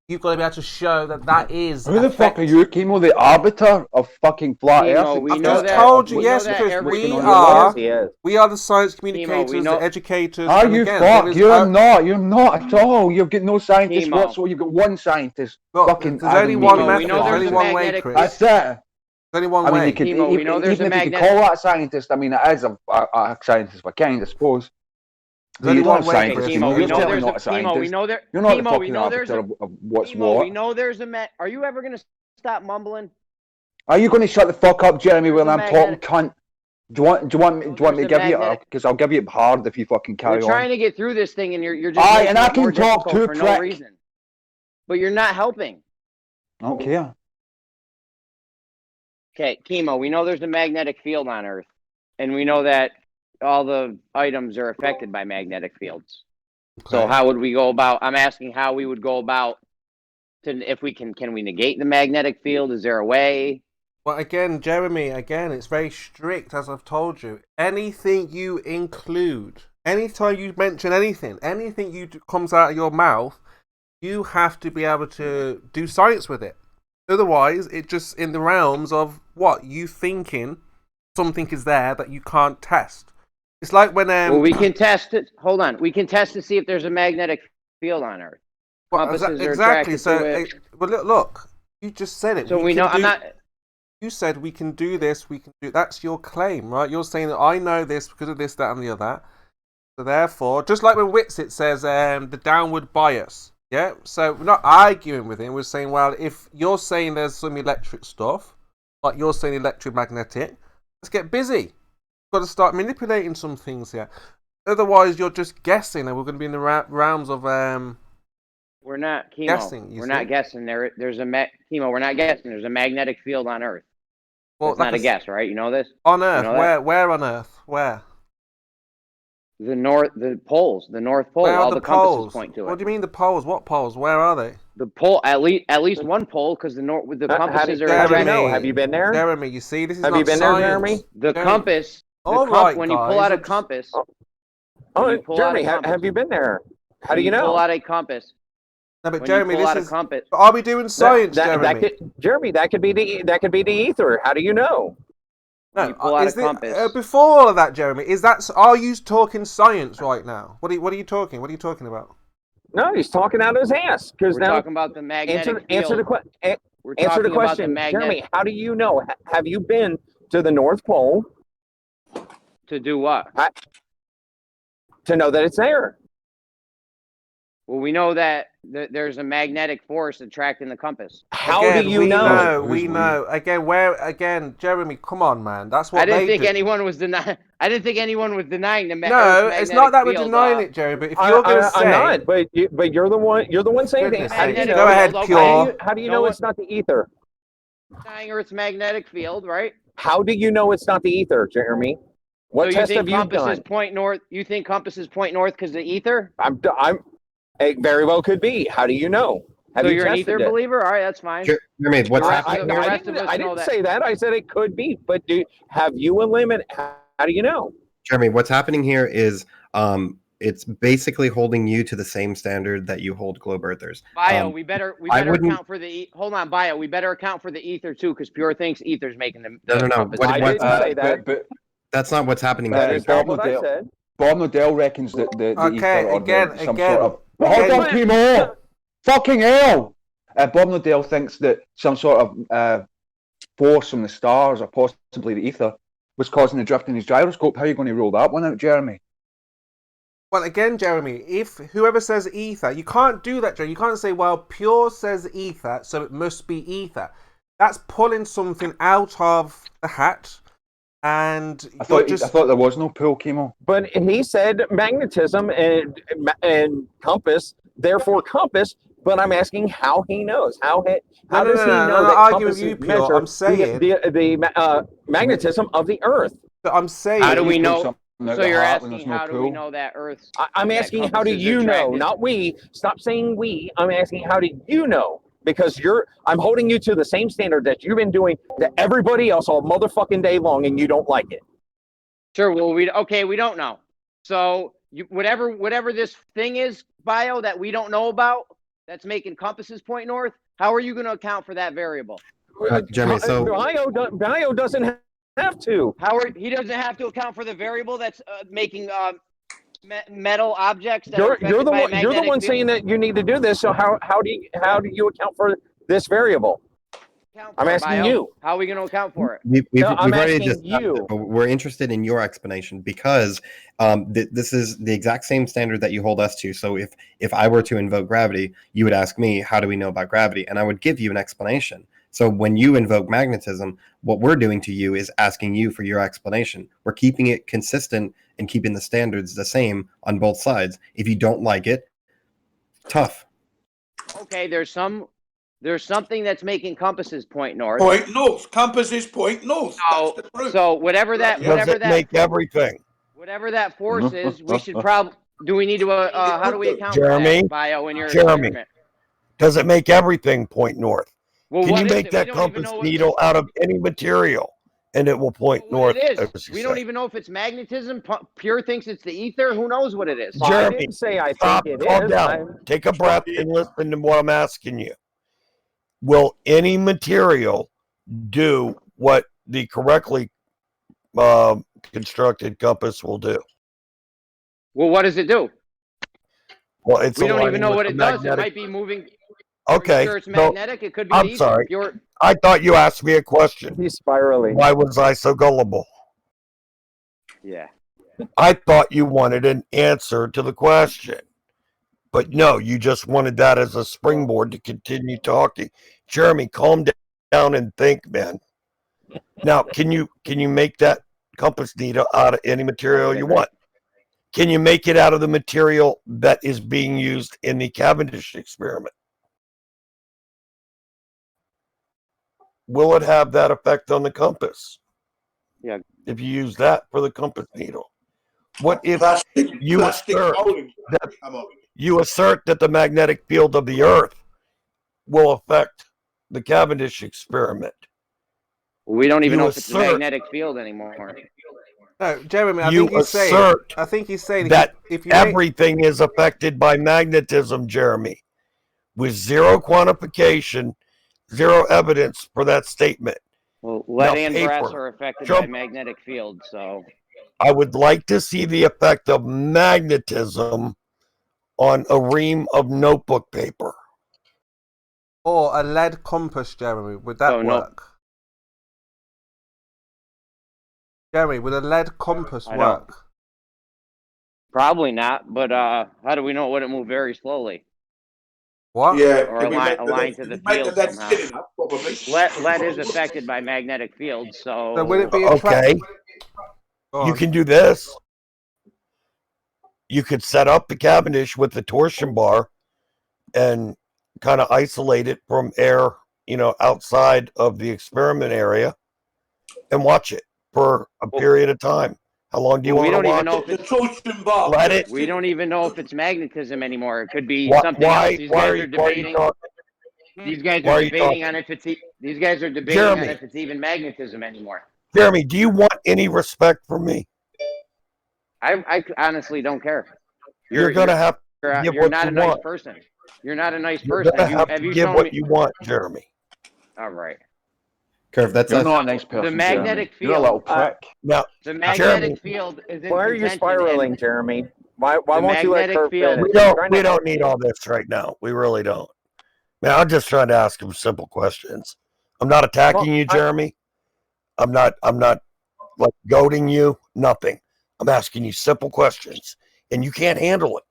you've got to be able to show that that is. Who the fuck are you, Chemo? The arbiter of fucking flat Chemo, Earth? we I've know just that- told you, we know yes, that Chris. every- We on are. Yes, he is. We are the science communicators, we know- the educators. Are and you again, there fuck? is You're not. You're not at all. You've got no scientists Chemo. whatsoever. You've got one scientist. Look, fucking there's only Adam one Mead. Chemo, we method. know There's there's only a one way, magnetic- Chris. That's it. There's only one I mean, way. you could, Chemo, we know there's even a if you could magnetic- call that a scientist, I mean, it is a scientist of a kind, I suppose. There's only You're one not a way, scientist. Chris. Chemo, we You're know certainly there's not a Chemo, we scientist. know there. You're not the Chemo, we fucking know there's arbiter of what's Chemo, what. we know there's a Are you ever gonna stop mumbling? Are you going to shut the fuck up, Jeremy, when There's I'm a talking, magnetic- cunt? Do you want me There's to a give you? magnetic- Because I'll give you it hard if you fucking carry We're on. trying to get through this thing, and you're just Aye, making and I it more can talk difficult too for no quick. reason. But you're not helping. I don't care. Okay, Chemo, we know there's a magnetic field on Earth, and we know that all the items are affected by magnetic fields. So Okay. how would we go about? I'm asking how we would go about if we can we negate the magnetic field? Is there a way? Well, again, Jeremy, it's very strict, as I've told you. Anything you include, anytime you mention anything comes out of your mouth, you have to be able to do science with it. Otherwise, it's just in the realms of what you thinking something is there that you can't test. It's like when Well, we can test it. Hold on, we can test to see if there's a magnetic field on Earth. well, compasses are exactly. attracted So, to it. well, look, you just said it. So we know. can I'm do- not. You said we can do this, we can do. That's your claim, right? You're saying that I know this because of this, that, and the other. So therefore, just like when Whitsitt says the downward bias, yeah. So we're not arguing with him. We're saying, well, if you're saying there's some electric stuff, like you're saying electromagnetic, let's get busy. Got to start manipulating some things here. Otherwise, you're just guessing, and we're going to be in the realms of We're not Chemo. guessing, you We're see? not guessing. There's a Chemo. We're not guessing. There's a magnetic field on Earth. well, It's not a guess, right? You know this? On Earth, know that? where on Earth, where? The poles, the North Pole. Where are All the the compasses poles? point to it. What do you mean the poles? What poles? Where are they? The pole, at least one pole, because the compasses are How do you Jeremy. know? Have you been there? Jeremy, you see, this is Have not you been there, science. Jeremy? the Jeremy. compass. All right, When you pull guys, out a I'm just- compass, Oh, When you pull out Jeremy, a compass. have you been there? How do when you know? pull out a compass. No, but When Jeremy, you pull out this a is. compass. Are we doing science, Jeremy? Jeremy, that could be the ether. How do you know? When you pull out is a compass. before all of that, Jeremy, are you talking science right now? What are you talking? What are you talking about? No, he's talking out of his ass. Because We're now talking about the magnetic answer the field. We're answer the talking about question, magnetic Jeremy. How do you know? Have you been to the North Pole to do what? to know that it's there? Well, we know that there's a magnetic force attracting the compass. How Again, do you we know? We Who's know. Again, Jeremy, come on, man. That's what I didn't they think do. anyone was denying. I didn't think anyone was denying the No, Earth's it's not that we're magnetic denying field, it, Jeremy. But if you're going to say, I'm not. But you're the one. You're the one saying Goodness things. How do you sake. know? Go ahead, Okay. Pure. How do you No know one- it's not the ether? denying Earth's magnetic field, right? How do you know it's not the ether, Jeremy? What so you test think have you compasses done? point north? You think compasses point north because the ether? It very well could be. How do you know? Have So you you're an tested ether it? believer? All right, that's fine. Jeremy, what's The happening? rest of us I know didn't that. say that. I said it could be. But have you eliminated? How do you know? Jeremy, what's happening here is it's basically holding you to the same standard that you hold globe earthers. Bio, we better I wouldn't- account for the hold on, Bio. We better account for the ether too, because Pure thinks ether's making the No. compass. What- I what- didn't say that. But That's not what's happening. That here. is not Bob what I Nodell- said. Bob Nodell reckons that the Okay, ether or again. some sort of. Hold on, Chemo! Fucking hell! Bob Nodell thinks that some sort of force from the stars, or possibly the ether, was causing the drift in his gyroscope. How are you going to rule that one out, Jeremy? Well, again, Jeremy, if whoever says ether, you can't do that, Jeremy. You can't say, well, Pure says ether, so it must be ether. That's pulling something out of the hat, and I thought there was no pool, Chemo. But he said magnetism and compass, therefore compass. But I'm asking how he knows. How does he know I'm not that arguing compass with you, is Pure. measure I'm saying- the magnetism of the Earth? but I'm saying, How do we He's know? got something out So the you're heart when asking, there's no how do we pool. know that Earth's? I'm that asking how do compass is you know, attracted? not we. Stop saying we. I'm asking how do you know? Because I'm holding you to the same standard that you've been doing to everybody else all motherfucking day long, and you don't like it. Sure. Well, we don't know. So whatever this thing is, Bio, that we don't know about, that's making compasses point north, how are you going to account for that variable? Jeremy, so Bio doesn't have to. He doesn't have to account for the variable that's making metal objects that You're are affected by a magnetic the one field? saying that you need to do this. So how do you account for this variable? I'm asking you. How are we going to account for it? we've I'm already asking discussed you. it, but we're interested in your explanation because this is the exact same standard that you hold us to. So if I were to invoke gravity, you would ask me, how do we know about gravity? And I would give you an explanation. So when you invoke magnetism, what we're doing to you is asking you for your explanation. We're keeping it consistent and keeping the standards the same on both sides. If you don't like it, tough. Okay, there's something that's making compasses point north. Point north. Compasses point north. So, That's the proof. so whatever that make everything. whatever that force is, we should probably. Do we need to? How do we account for Jeremy? that, Bio, in your Jeremy. experiment? Does it make everything point north? Well, Can what you is make it? that We don't even compass know what- needle out of any material and it will point what north? it as is. you We don't say? even know if it's magnetism. Pure thinks it's the ether. Who knows what it is? I Jeremy, didn't say I Stop, think it calm is. down. Take a breath and listen to what I'm asking you. Will any material do what the correctly constructed compass will do? Well, what does it do? Well, it's We don't even aligning know with what the it does. It magnetic- might be moving. Are Okay, you sure it's so magnetic? It could be. I'm the ether. sorry. You're, I thought you asked me a question. He's spiraling. Why was I so gullible? yeah. I thought you wanted an answer to the question. But no, you just wanted that as a springboard to continue talking. Jeremy, calm down and think, man. Now, can you make that compass needle out of any material you want? Can you make it out of the material that is being used in the Cavendish experiment? Will it have that effect on the compass? Yeah. If you use that for the compass needle. What if Plastic assert molding. that Come on. you assert that the magnetic field of the Earth will affect the Cavendish experiment? We don't even You know if it's a assert- magnetic field anymore. No, Jeremy, I You think he's saying. assert I think he's saying that if you make, everything is affected by magnetism, Jeremy, with zero quantification, zero evidence for that statement. Well, lead Now, and brass paper. are affected Trump- by magnetic fields, so I would like to see the effect of magnetism on a ream of notebook paper. or a lead compass, Jeremy, would that Oh, no. work? Jeremy, would a lead compass I don't- work? probably not. But how do we know it wouldn't move very slowly? What? Yeah. Or if we make the align lead- to the if we make field lead somehow. thin enough, probably. Lead is affected by magnetic fields, so. So would it be Okay, Go you on. can do this. You could set up the Cavendish with the torsion bar and kind of isolate it from air, outside of the experiment area and watch it for a period of time. How long do you Well, we want to don't even watch know it? if The torsion bar. Let it. We don't even know if it's magnetism anymore. It could be Why- something why- else. These why guys are are you- why are you debating. talking- These guys why are are you debating talking? on if it's. These guys are debating Jeremy. on if it's even magnetism anymore. Jeremy, do you want any respect from me? I honestly don't care. You're going to have to give You're what not you a nice want. person. You're not a nice You're person. going to have Have to you give shown what me? you want, Jeremy. All right. Curve, that's You're us. not a nice person. The magnetic Jeremy. You're a little field. prick. Now, The Jeremy. magnetic field is in Why are you contention, spiraling, and Jeremy? Why The won't you let magnetic Kurt field- finish? we don't need all this right now. We really don't. Man, I'm just trying to ask him simple questions. I'm not attacking you, Jeremy. I'm not like goading you. Nothing. I'm asking you simple questions, and you can't handle it.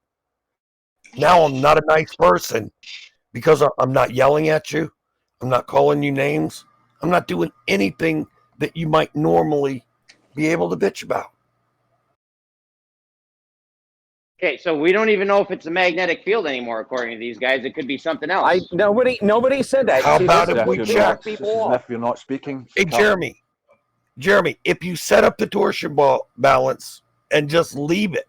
Now I'm not a nice person because I'm not yelling at you. I'm not calling you names. I'm not doing anything that you might normally be able to bitch about. Okay, so we don't even know if it's a magnetic field anymore, according to these guys. It could be something else. Nobody said that. How See, about this if is we what check? pisses This is people as off. if you're not speaking. Hey, Jeremy, if you set up the torsion balance and just leave it,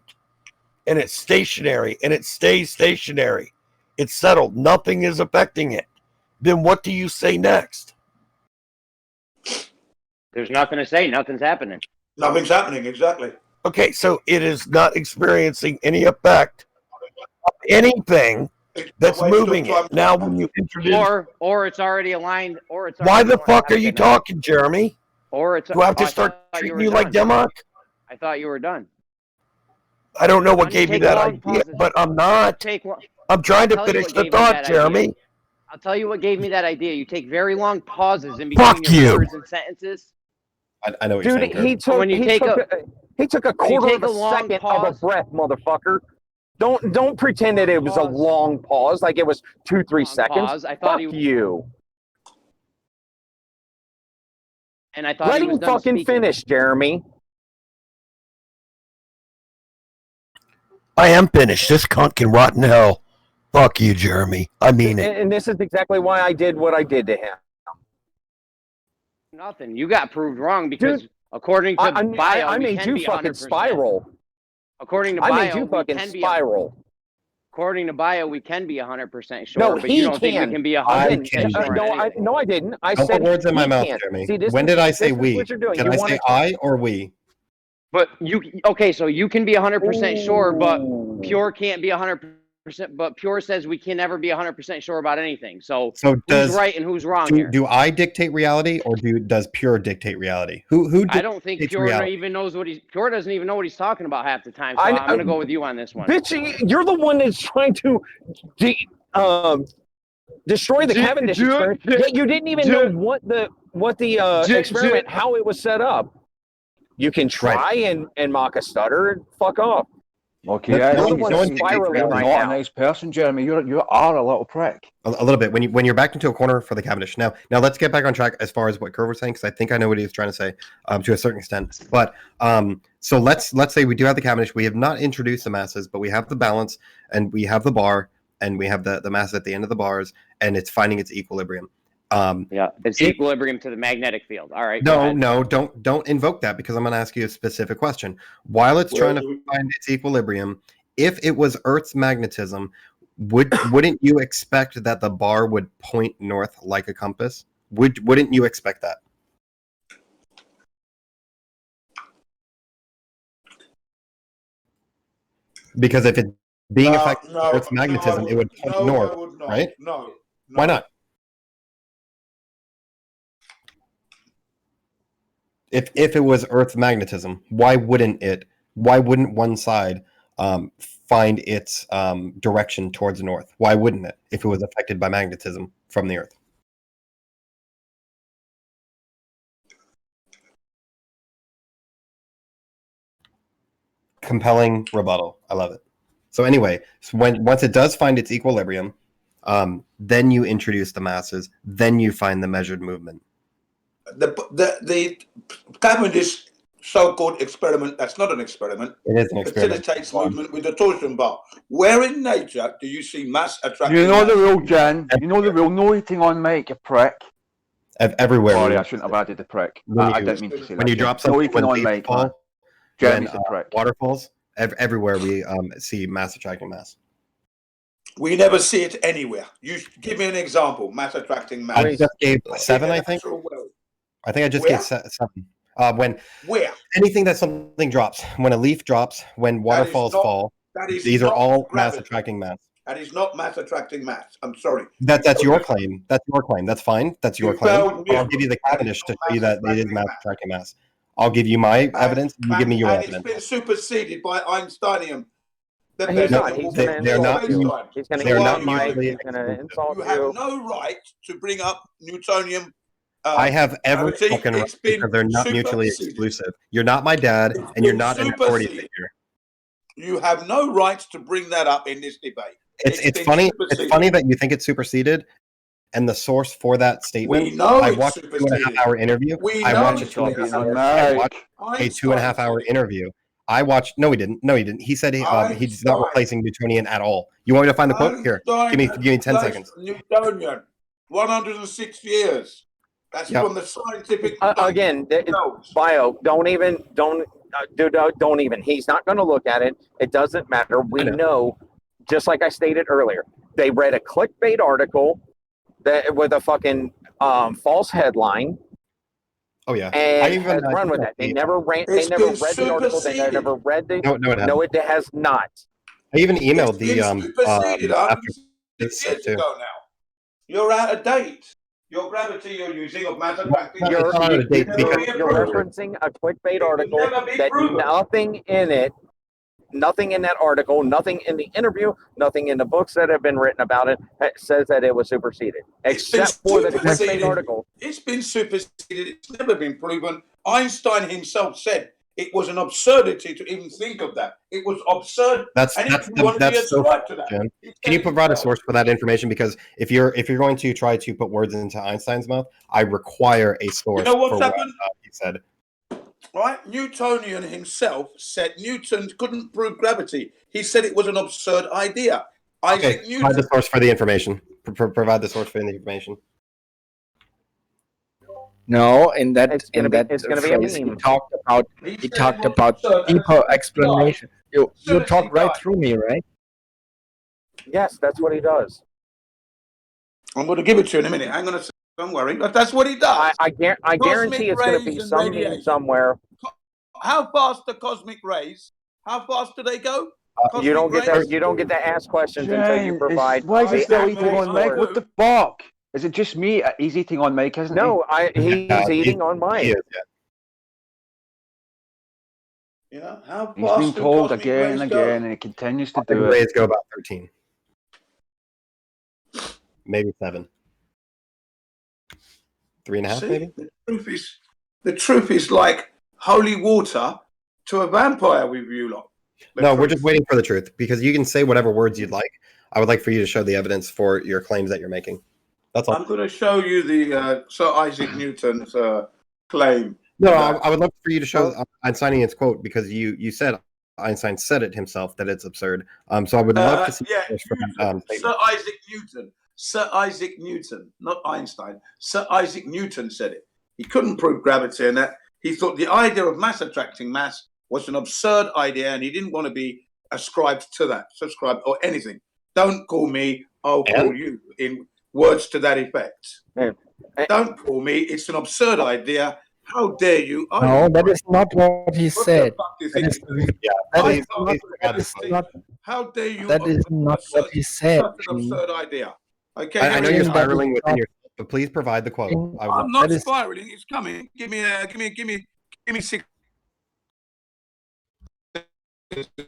and it's stationary, and it stays stationary, it's settled, nothing is affecting it, then what do you say next? There's nothing to say. Nothing's happening. Nothing's happening, exactly. Okay, so it is not experiencing any effect of anything It's a that's waste of moving time. it. Now, when you introduce, Or it's already aligned, or it's why already the going fuck are ahead you of the- talking, Jeremy? Or it's. Do I have to I start thought treating were you like done. Denmark? I thought you were done. I don't know what Don't you gave you take that long idea, pauses? but I'm not. Take one. I'm trying to I'll tell you finish what the gave me thought, that idea. Jeremy. I'll tell you what gave me that idea. You take very long pauses in between Fuck your you. words and sentences. I know what you're Dude, saying, Kurt. he took a when you quarter take of a a long second of a pause- breath, motherfucker. Don't pretend that it was a Pause. long pause, like it was 2-3 Long seconds. pause. I thought Fuck he. you. And I thought Let he was him done fucking speaking. finish, Jeremy. I am finished. This cunt can rot in hell. Fuck you, Jeremy. I mean it. And this is exactly why I did what I did to him. Nothing. You got proved wrong because according to bio, I we made can you be fucking 100%. spiral. According to I bio, made you we fucking can be. spiral. According to bio, we can be 100% sure, No, but he you don't think we can. can be Again, 100% sure on anything. no, I didn't. I Don't said put words in my he mouth, can. Jeremy. See, When did I say this is we? what you're doing. Did You I wanna say I or we? But you okay? So you can be 100% sure, but Ooh. Pure can't be 100%. But Pure says we can never be 100% sure about anything. So So who's right and who's wrong here? do I dictate reality or does Pure dictate reality? Who I don't think dictates Pure reality? even knows what he's. Pure doesn't even know what he's talking about half the time. So I'm going to go with you on this one. Bitch, you're the one that's trying to destroy the Cavendish experiment. Yet you didn't even know what the experiment, how it was set up. You can try and mock a stutter and fuck off. Okay, But yeah, no You're the one- one no one spiraling dictates right not now. a nice person, Jeremy. You are a little prick. A little bit when you're backed into a corner for the Cavendish. Now let's get back on track as far as what Kurt was saying, because I think I know what he was trying to say to a certain extent. But so let's say we do have the Cavendish. We have not introduced the masses, but we have the balance and we have the bar and we have the mass at the end of the bars, and it's finding its equilibrium. Yeah, it's equilibrium to the magnetic field. All right. No, don't invoke that, because I'm going to ask you a specific question. While it's trying to find its equilibrium, if it was Earth's magnetism, wouldn't you expect that the bar would point north like a compass? Wouldn't you expect that? Because if it being affected by Earth's magnetism, it would point north, right? No. Why not? If it was Earth's magnetism, why wouldn't one side find its direction towards north? Why wouldn't it, if it was affected by magnetism from the Earth? Compelling rebuttal. I love it. So anyway, once it does find its equilibrium, then you introduce the masses, then you find the measured movement. The Cavendish so-called experiment, that's not an experiment, It is an experiment. facilitates movement with the torsion bar. Where in nature do you see mass attracting You know mass? the rule, Jen. You know the rule. No eating on mic, you prick. Everywhere. Sorry, I shouldn't have added the prick. I didn't mean to say that. When you drop No something, eating when on leaves mic, fall, man. Jeremy's a prick. Waterfalls, everywhere we see mass attracting mass. We never see it anywhere. You give me an example. Mass attracting mass. I just gave 7, I think. I think I just gave 7. Where anything that something drops, when a leaf drops, when waterfalls fall, these are all mass attracting mass. That is not mass attracting mass. I'm sorry. That's your claim. That's your claim. That's fine. That's your claim. I'll give you the Cavendish to show you that it is mass attracting mass. I'll give you my evidence. You give me your and evidence. it's been superseded by Einsteinium. He's not. He's going mutually to insult you have no right to bring up Newtonium. I have every fucking right, because they're not mutually exclusive. You're not my dad, and you're not an authority figure. You have no right to bring that up in this debate. It's funny. It's funny that you think it's superseded, and the source for that statement. We know I it's watched a 2.5-hour interview. I watched a 2.5-hour interview. I watched. No, he didn't. No, he didn't. He said he's not replacing Newtonian at all. You want me to find the quote? Here, give me 10 seconds. Newtonian, 106 years. That's from the scientific. Again, bio. Don't even. He's not going to look at it. It doesn't matter. We know. Just like I stated earlier, they read a clickbait article with a fucking false headline. Oh yeah, and has run with that. They never read the article. They never read the. No, it hasn't. No, it has not. I even emailed the after It's years too. ago now. You're out of date. Your gravity you're using of matter attracting It's not out of date because You're referencing a clickbait article never be that proven. nothing in it, nothing in that article, nothing in the interview, nothing in the books that have been written about it says that it was superseded, except for the clickbait article. It's been superseded. It's never been proven. Einstein himself said it was an absurdity to even think of that. It was absurd. that's and that's if you want to be so ascribed to that, Jim. Can you provide a source for that information? Because if you're going to try to put words into Einstein's mouth, I require a source. You know what's for happened? What he said. Right? Newtonian himself said Newton couldn't prove gravity. He said it was an absurd idea. Isaac Newton. Provide the source for the information. Provide the source for the information. No, in that It's gonna be a phrase, meme. he talked about deeper explanation. You talked right through me, right? Yes, that's what he does. I'm going to give it to you in a minute. Hang on a second. Don't worry. But that's what he does. I guarantee it's going to be some meme somewhere. How fast are cosmic rays? How fast do they go? You don't get to ask questions until you provide. Why is he the still actual eating on mic? source. What the fuck? Is it just me? He's eating on mic, isn't No, he? he's eating on mic. He is, You know, how He's fast been do told cosmic again rays and go? again, and he continues to The do it. rays go about 13, maybe 7, 3.5, See, maybe. the truth is like holy water to a vampire with you lot. No, we're just waiting for the truth because you can say whatever words you'd like. I would like for you to show the evidence for your claims that you're making. That's all. I'm going to show you the Sir Isaac Newton's claim. No, I would love for you to show Einsteinian's quote because you said Einstein said it himself that it's absurd. So I would love to see Sir Isaac Newton. Sir Isaac Newton, not Einstein. Sir Isaac Newton said it. He couldn't prove gravity and that. He thought the idea of mass attracting mass was an absurd idea and he didn't want to be ascribed to that, subscribed or anything. Don't call me, I'll call you, in words to that effect. Don't call me, it's an absurd idea. How dare you? No, that is not what he said. How dare you? That is not what he said. Such an absurd idea. Okay, I know you're spiraling within yourself, but please provide the quote. I'm not spiraling. It's coming. Give me 6.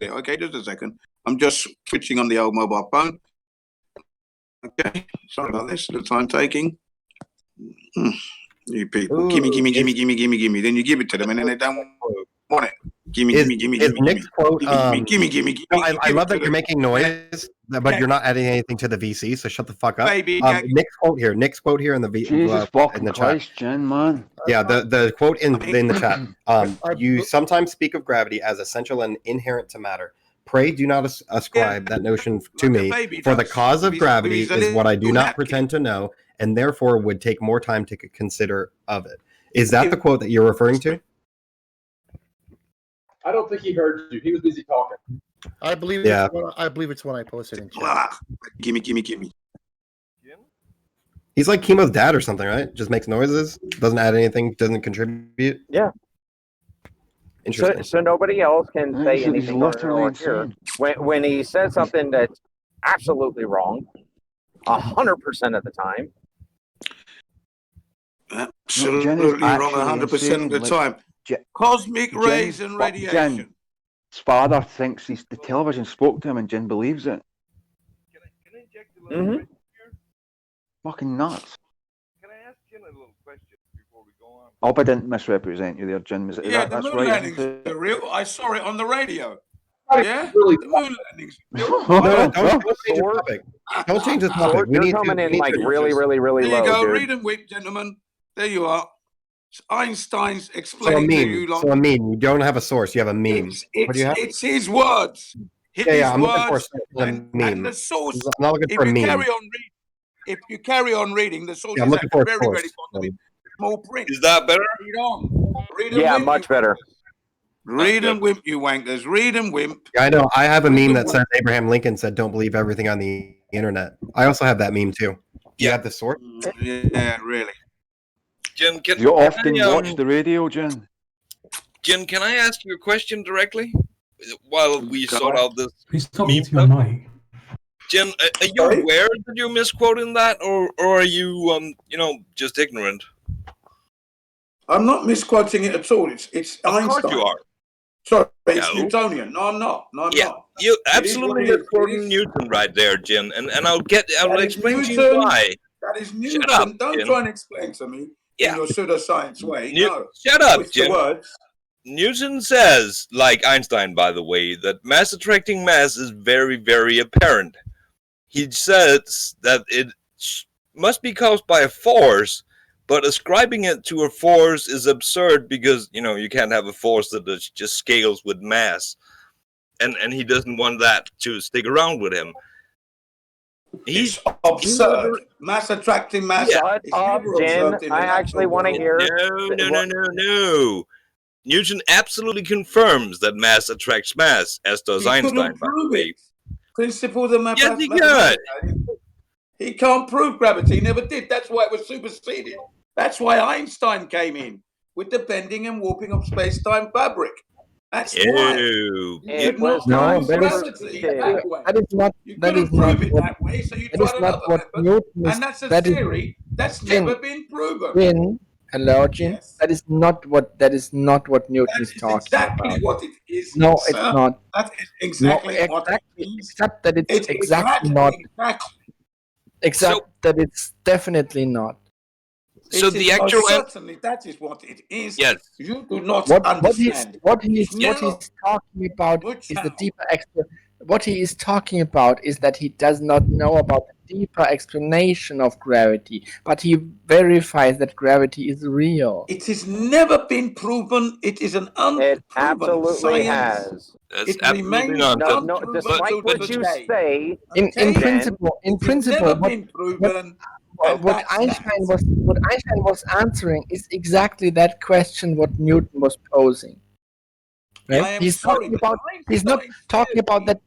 Okay, just a second. I'm just switching on the old mobile phone. Okay, sorry about this. The time taking. You people, gimme. Then you give it to them, and then they don't want it. Gimme. Nick's quote. Gimme. I love that you're making noise, but you're not adding anything to the VC. So shut the fuck up. Nick's quote here. Nick's quote here in the Jesus in the Christ, chat. Jen, man. Yeah, the quote in the chat. You sometimes speak of gravity as essential and inherent to matter. Pray do not ascribe that notion to me, for the cause of gravity is what I do not pretend to know, and therefore would take more time to consider of it. Is that the quote that you're referring to? I don't think he heard you. He was busy talking. I believe. Yeah. I believe it's when I posted in chat. Gimme. He's like Chemo's dad or something, right? Just makes noises, doesn't add anything, doesn't contribute. Yeah. Interesting. So nobody else can say He's anything literally or here. insane. When he says something that's absolutely wrong, 100% of the time. Absolutely wrong 100% of the time. Cosmic rays and radiation. Jen's father thinks the television spoke to him and Jen believes it. Mm-hmm. Fucking nuts. I hope I didn't misrepresent you there, Jen. That's the moon right. landings are real. I saw it on the radio. Yeah? Really? The moon landings. Don't change the topic. Don't change the topic. You're coming in like really There low, you go. dude. Read and weep, gentlemen. There you are. Einstein's So a explaining to you. meme. So a meme. You don't have a source. You have a meme. What do you have? It's his words. I'm looking for a meme. And the source. I'm not looking for a meme. If you carry on reading, the source I'm is looking for a very, source. very possibly small print. Is that better? Read on. Read and Yeah, wimp, much you better. Read and wimp, you wankers. Read and wimp. I know. I have a meme that says Abraham Lincoln said, "Don't believe everything on the internet." I also have that meme too. Do you have the source? Yeah, really. Jen, You often watch the radio, Jen. Jen, can I ask you a question directly while we sort out this? Please stop muting your mic. Jen, are you aware that you're misquoting that, or are you, just ignorant? I'm not misquoting it at all. It's Of Einstein. course you are. Sorry, it's No. Newtonian. No, I'm not. No, I'm Yeah, not. you It is what absolutely it is. misquoting Newton right there, Jen, and I'll That is explain to you Newton. why. That is Shut Newton. up, Don't Jen. try and explain to me in your pseudoscience way. No. Shut up, Twist the Jen. words. Newton says, like Einstein, by the way, that mass attracting mass is very, very apparent. He says that it must be caused by a force, but ascribing it to a force is absurd because, you can't have a force that just scales with mass. And he doesn't want that to stick around with him. It's absurd. Mass attracting mass. Shut is up, never Jen. observed in the I actually natural want to world. hear. No. Newton absolutely confirms that mass attracts mass, as does He Einstein, couldn't by the prove way. it. Principles of Yes, he mathematics. He can't prove gravity. He never did. That's why it was superseded. That's why Einstein came in with the bending and warping of space-time fabric. That's why. You could not prove gravity that way. That is not. You That couldn't is not. prove it What, that way, so you that is tried not another what method, Newton is. and that's a That is theory that's Jin, never been proven. Jin, hello, Jin. That is not what. That is not what Newton is talking Exactly about. what it is. No, sir. it's not. That is exactly No, what it is. except that it's exactly not. Except that it's definitely not. So It the is actual certainly that is what it is. Yes. You do not What understand. he's talking about is the deeper what he is talking about is that he does not know about the deeper explanation of gravity, but he verifies that gravity is real. It has never been proven. It is an unproven absolutely science. has. That's It absolutely remains nonsense. unproven despite till what you today. say, In Okay? principle, It has never been proven. and what that's Einstein was answering is exactly that question what Newton was posing. Right? I am He's sorry, talking but about. He's not Einstein's talking about that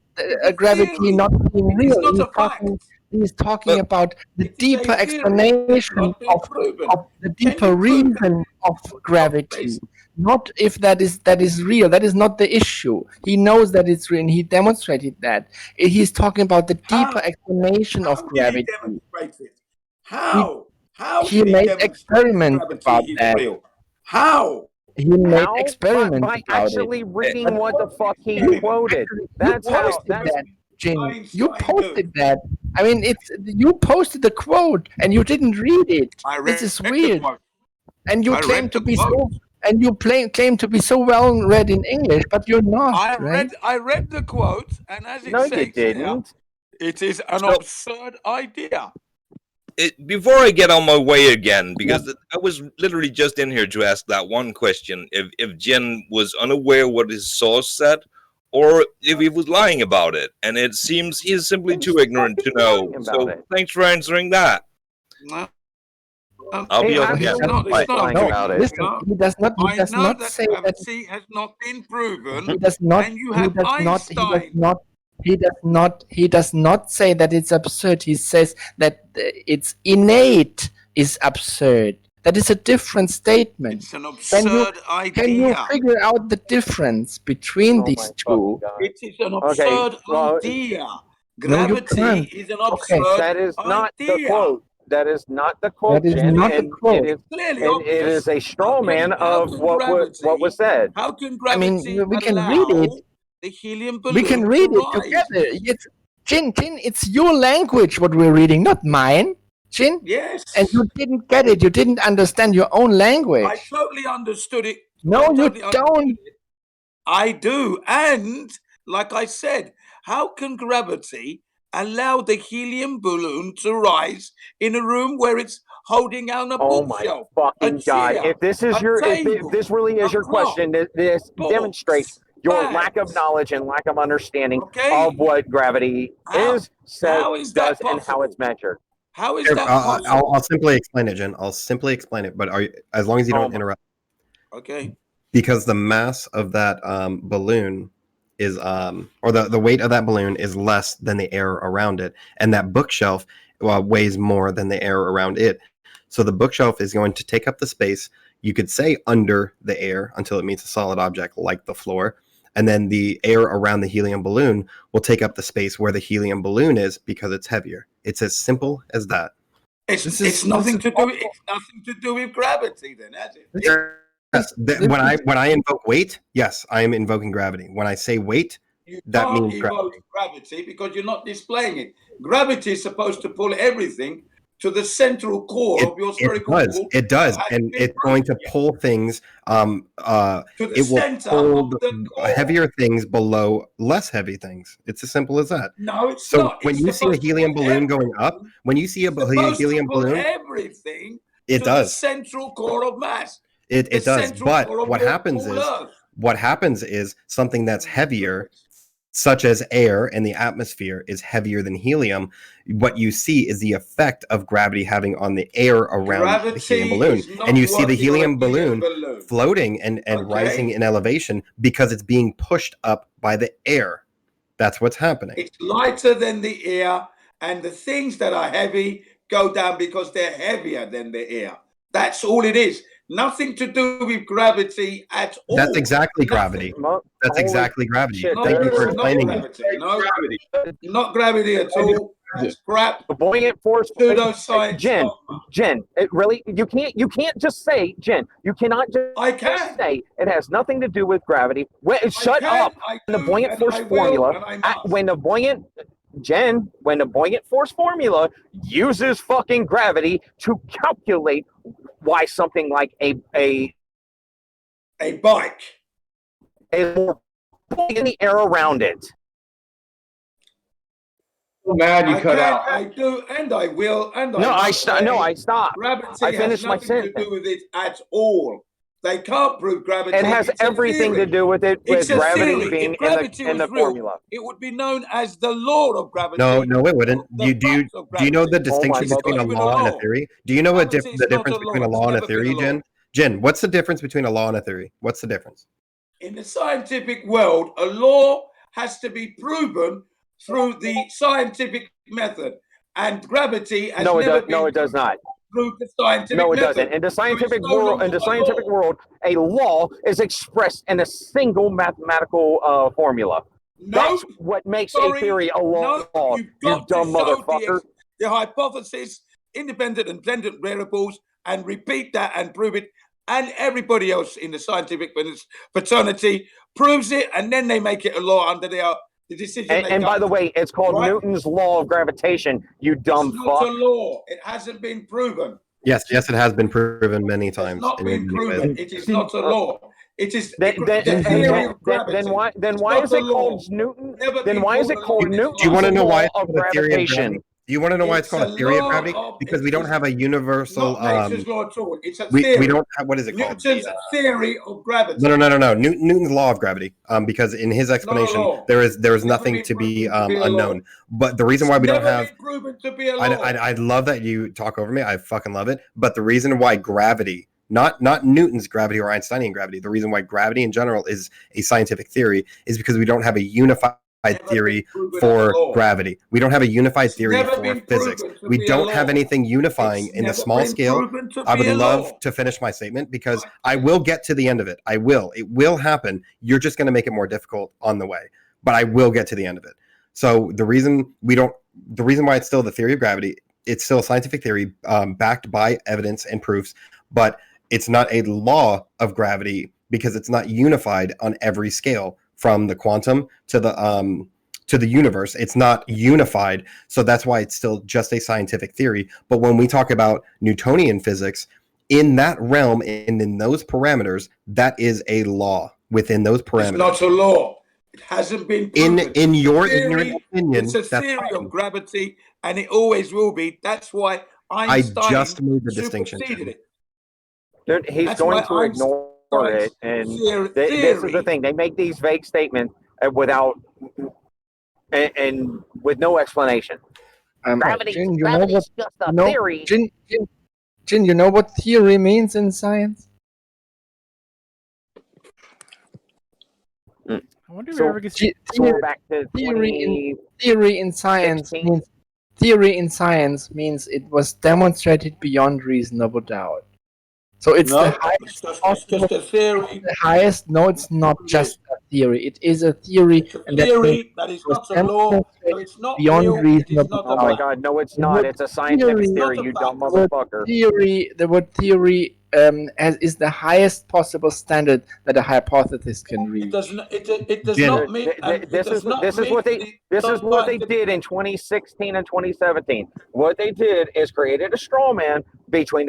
a gravity theory. not being It is real. not a fact. He's talking about the It is a deeper theory. It has explanation not been proven. of the Can deeper you prove it? reason of gravity. Not if that is real. That is not the issue. He knows that it's real, and he demonstrated that. He's talking about the deeper explanation of How did he gravity. demonstrate it? How? How He did he made demonstrate experiments gravity about is that. real? How? He made How? experiments By about actually it. reading what the fuck he quoted. That's you how. posted That's that, Jin. You posted that. I mean, you posted the quote and you didn't read it. This is weird. And you claim to be so. And you claim to be so well read in English, but you're not, right? I read the quote, and as it No, you says didn't. there, it is an absurd idea. Before I get on my way again, because I was literally just in here to ask that one question: if Jen was unaware what his source said, or if he was lying about it, and it seems he is simply too ignorant to know. So thanks for answering that. No. I'll be on again. Listen, he does not. He does not say that gravity has not been proven. he does not. And you He have does not. He does Einstein. not. He does not. He does not say that it's absurd. He says that it's innate is absurd. That is a different statement. It's an absurd idea. Can you figure out the difference between these two? It is an absurd idea. No, you Gravity can't. is an absurd That is not the idea. quote. That is not the quote, That is Jen, not the and quote. it is a straw man of what was said. How can I mean, gravity we can allow read it. the helium balloon We can read to it rise? together. It's Jin. It's your language what we're reading, not mine. Jin. Yes. And you didn't get it. You didn't understand your own language. I totally understood it. No, you totally understood don't. it. I do. And like I said, how can gravity allow the helium balloon to rise in a room where it's holding on a Oh my bookshelf? fucking god! chair, If this is a if table, this really is a your clock, question, this books, demonstrates your bags. lack of knowledge and lack of understanding Okay. of what gravity is, says, how is that does, and how it's measured. How is Here, that possible? I'll simply explain it, Jen. I'll simply explain it, but as long as you don't interrupt. Okay. Because the mass of that balloon is or the weight of that balloon is less than the air around it, and that bookshelf weighs more than the air around it. So the bookshelf is going to take up the space, you could say, under the air until it meets a solid object like the floor, and then the air around the helium balloon will take up the space where the helium balloon is because it's heavier. It's as simple as that. It's nothing to do with gravity, then, has it? Yes. When I invoke weight, yes, I am invoking gravity. When I say weight, You that can't means evoke gravity. gravity because you're not displaying it. Gravity is supposed to pull everything to the central core of your spherical ball. It does, that and hasn't been it's going to proven yet. pull things. To the It will center pull of the core. heavier things below less heavy things. It's as simple as that. No, it's So not. when It's you see a supposed to helium pull balloon going up, everything. when you see a It's supposed to helium pull balloon, everything it to the does. central core of mass. It The does. central But core of what happens Earth. is something that's heavier, such as air and the atmosphere, is heavier than helium. What you see is the effect of gravity having on the air around the helium balloon. And you see the helium balloon floating and rising in elevation because it's being pushed up by the air. That's what's happening. It's lighter than the air, and the things that are heavy go down because they're heavier than the air. That's all it is. Nothing to do with gravity at all. That's exactly gravity. That's exactly gravity. Thank you for explaining it. No, not gravity at all. That's crap. The buoyant force. Pseudoscience. Jen, it really, you can't just say, Jen, you cannot just say it has nothing to do with gravity. Shut up. The buoyant force formula, when the buoyant force formula uses fucking gravity to calculate why something like a bike is more in the air around it. Oh man, you cut out. I do, and I will, and I stopped. Gravity I finished has my nothing sentence. to do with it at all. They can't prove gravity. It has It's a everything to theory. do with it, with It's a gravity theory. being If gravity in the was real, formula. it would be known as the law of gravity. No, it wouldn't. Do you know the distinction between a law and a theory? Do you know the difference between a law and a theory, Jen? Jen, what's the difference between a law and a theory? What's the difference? In the scientific world, a law has to be proven through the scientific method, and gravity has never been No, it does not. Through the scientific No, it method. doesn't. In the scientific world, a law is expressed in a single mathematical formula. That's what makes a theory a law. You've got dumb to show motherfucker. the hypothesis, independent and dependent variables, and repeat that and prove it. And everybody else in the scientific fraternity proves it, and then they make it a law under the decision. And by the way, it's called Newton's Law of Gravitation, you dumb fuck. It's fuck. not a law. It hasn't been proven. Yes, it has been proven many times. It's not been proven. It is not a law. It is Then why is it called Newton? Then why is it called Newton? Do you want to know why it's of called a theory of gravitation? gravity? Do you want to know why it's called a theory of gravity? Because we don't have a universal. Nature's law at all. It's a theory. We don't have, what is it called? Newton's theory of gravity. No. Newton's law of gravity. Because in his explanation, there is nothing to be unknown. But the reason why we don't have, proven to be a law. I love that you talk over me. I fucking love it. But the reason why gravity, not Newton's gravity or Einsteinian gravity, the reason why gravity in general is a scientific theory is because we don't have a unified theory for gravity. We don't have a unified theory for physics. We don't have anything unifying in the small scale. I would love to finish my statement because I will get to the end of it. I will. It will happen. You're just going to make it more difficult on the way, but I will get to the end of it. So the reason why it's still the theory of gravity, it's still a scientific theory backed by evidence and proofs, but it's not a law of gravity because it's not unified on every scale. From the quantum to the universe, it's not unified, so that's why it's still just a scientific theory. But when we talk about Newtonian physics, in that realm and in those parameters, that is a law within those parameters. It's not a law. It hasn't been proven. In your ignorant opinion, it's a theory of gravity, and it always will be. That's why Einstein I just made the distinction. Dude, he's going to ignore it, and this is the thing. They make these vague statements without and with no explanation. Gravity, Jin, gravity's just a theory. Jin, you know what theory means in science? I wonder if we ever get back to theory in science means it was demonstrated beyond reasonable doubt. So it's No, the highest it's just a theory. The highest? No, it's not just a theory. It is a theory, It's a and that theory that is not a law, so it's not real. It is not a Oh my fact. God, no, it's The not. word It's a scientific theory- theory, you dumb The word motherfucker. the word theory is the highest possible standard that a hypothesis can reach. It does not. It does Jin. not mean. This is what they did in 2016 and 2017. What they did is created a straw man between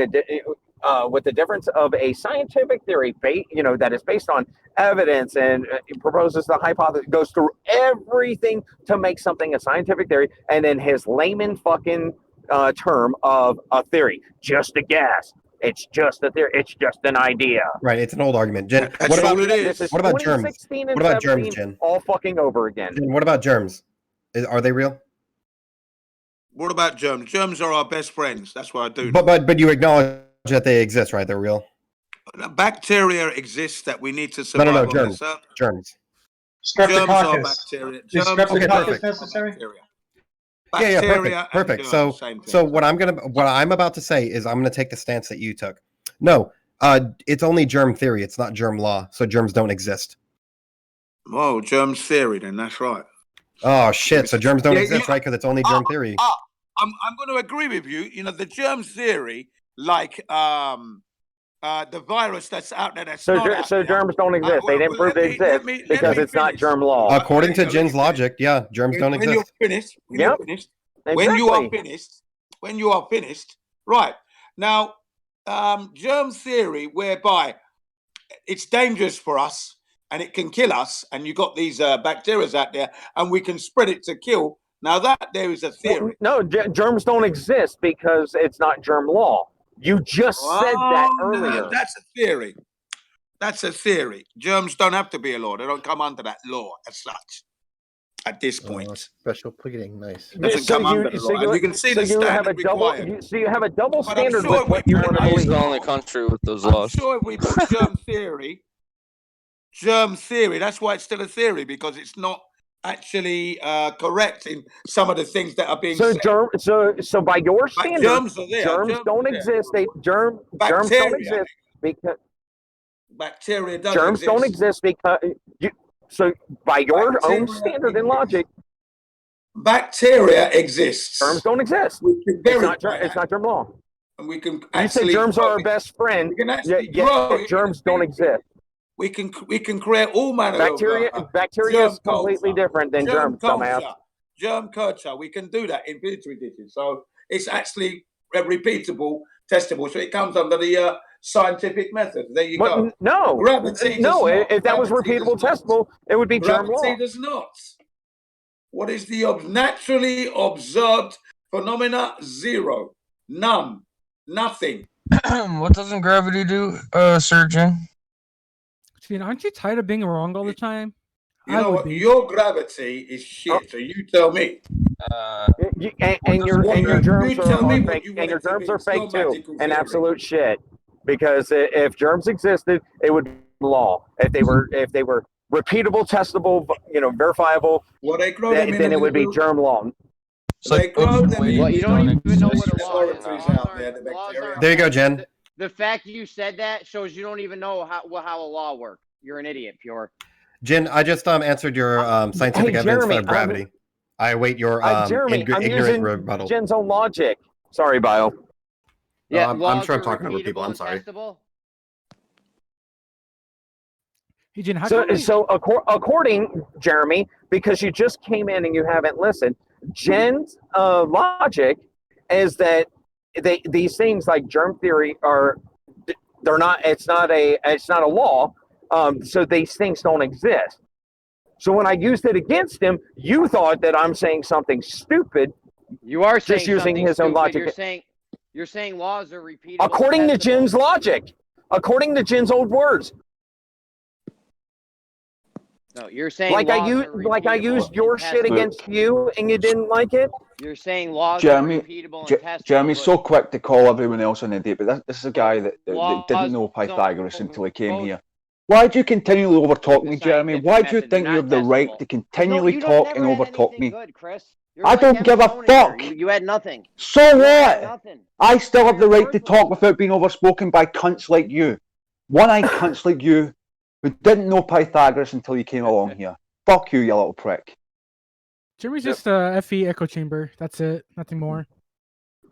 with the difference of a scientific theory, that is based on evidence and proposes the hypothesis, goes through everything to make something a scientific theory, and then his layman fucking term of a theory, just a guess. It's just a theory. It's just an idea. Right, it's an old argument. Jen, That's what about all it is. This is what about germs? 2016 and What about 17 germs, Jen? all fucking over again. Jen, what about germs? Are they real? What about germs? Germs are our best friends. That's what I do. But you acknowledge that they exist, right? They're real. Bacteria exists that we need to No, survive no, on germs. this earth. Germs. Germs are Streptococcus. bacteria. Is Germs streptococcus are necessary? bacteria. Yeah, Bacteria and perfect. germs, So, same thing. so what I'm about to say is I'm gonna take the stance that you took. No, it's only germ theory. It's not germ law. So germs don't exist. Whoa, germs theory. Then that's right. Oh shit! So germs don't Yeah, exist, yeah. right? Because it's only germ theory. I'm going to agree with you. You know, the germ theory, like the virus that's out there. That's So, not out so there. germs don't exist. They didn't prove they exist because it's not germ law. According to Jin's logic, yeah, germs don't When exist. you're finished, when you're finished, when you are finished, right now, germ theory, whereby it's dangerous for us and it can kill us, and you got these bacteria out there, and we can spread it to kill. Now that there is a theory. No, germs don't exist because it's not germ law. You just said that earlier. No, that's a theory. That's a theory. Germs don't have to be a law. They don't come under that law as such. At this point, special pleading, nice. doesn't come under the law. And you can see the standard required. So you have a double But I'm standard sure with what you want to believe. the only country with those I'm laws. sure if we put germ theory, that's why it's still a theory, because it's not actually correct in some of the things that are being said. So by your standard, germs are there. Germs don't exist. Germs don't exist because bacteria does germs exist. don't exist because so by your own standard and logic, bacteria exists. Germs don't exist. It's not germ law. And we can You actually say germs are our best friend. We can actually yet grow it. germs don't exist. We can create all manner Bacteria of bacteria is completely different than germs, dumbass. Germ culture. We can do that in petri dishes. So it's actually repeatable, testable. So it comes under the scientific method. There you go. No, Gravity no. does not. If that was Gravity repeatable, does not. testable, it would be germ law. Gravity does not. What is the naturally observed phenomena? Zero. None. Nothing. What doesn't gravity do, Surgeon? Gene, aren't you tired of being wrong all the time? You know what? Your gravity is shit. So you tell me. And your germs are fake. And your germs are fake too. And absolute shit. Because if germs existed, it would be law. If they were repeatable, testable, verifiable, well, they grow then it would be germ law. So they grow them in you don't even know what a law is. out there, the bacteria. There you go, Jen. The fact you said that shows you don't even know how a law works. You're an idiot, Pure. Jen, I just answered your scientific evidence Jeremy, for gravity. I await your Jeremy, I'm ignorant using rebuttal. Jen's own logic. Sorry, Bio. Yeah, I'm sure I'm talking over people. I'm sorry. Hey, Jen, According, Jeremy, because you just came in and you haven't listened, Jen's logic is that these things like germ theory it's not a law. So these things don't exist. So when I used it against him, you thought that I'm saying something stupid. You are saying just using his own logic. You're saying laws are repeatable. According to Jin's logic, according to Jin's old words. No, you're saying I used your shit against you and you didn't like it. You're saying laws Jeremy, are repeatable and testable. Jeremy's so quick to call everyone else an idiot, but this is a guy that didn't know Pythagoras until he came here. Why do you continually overtalk me, The Jeremy? scientific Why do you method, think they're you not have the right testable. to continually You talk never and had overtalk anything me? good, Chris. You're I like don't give a Emma Stoner. fuck. You had nothing. So You had what? nothing. I still have the Your right to words talk were- without being overspoken by cunts like you. One-eyed cunts like you who didn't know Pythagoras until you came along here. Fuck you, you little prick. Jimmy's just a FE echo chamber. That's it. Nothing more.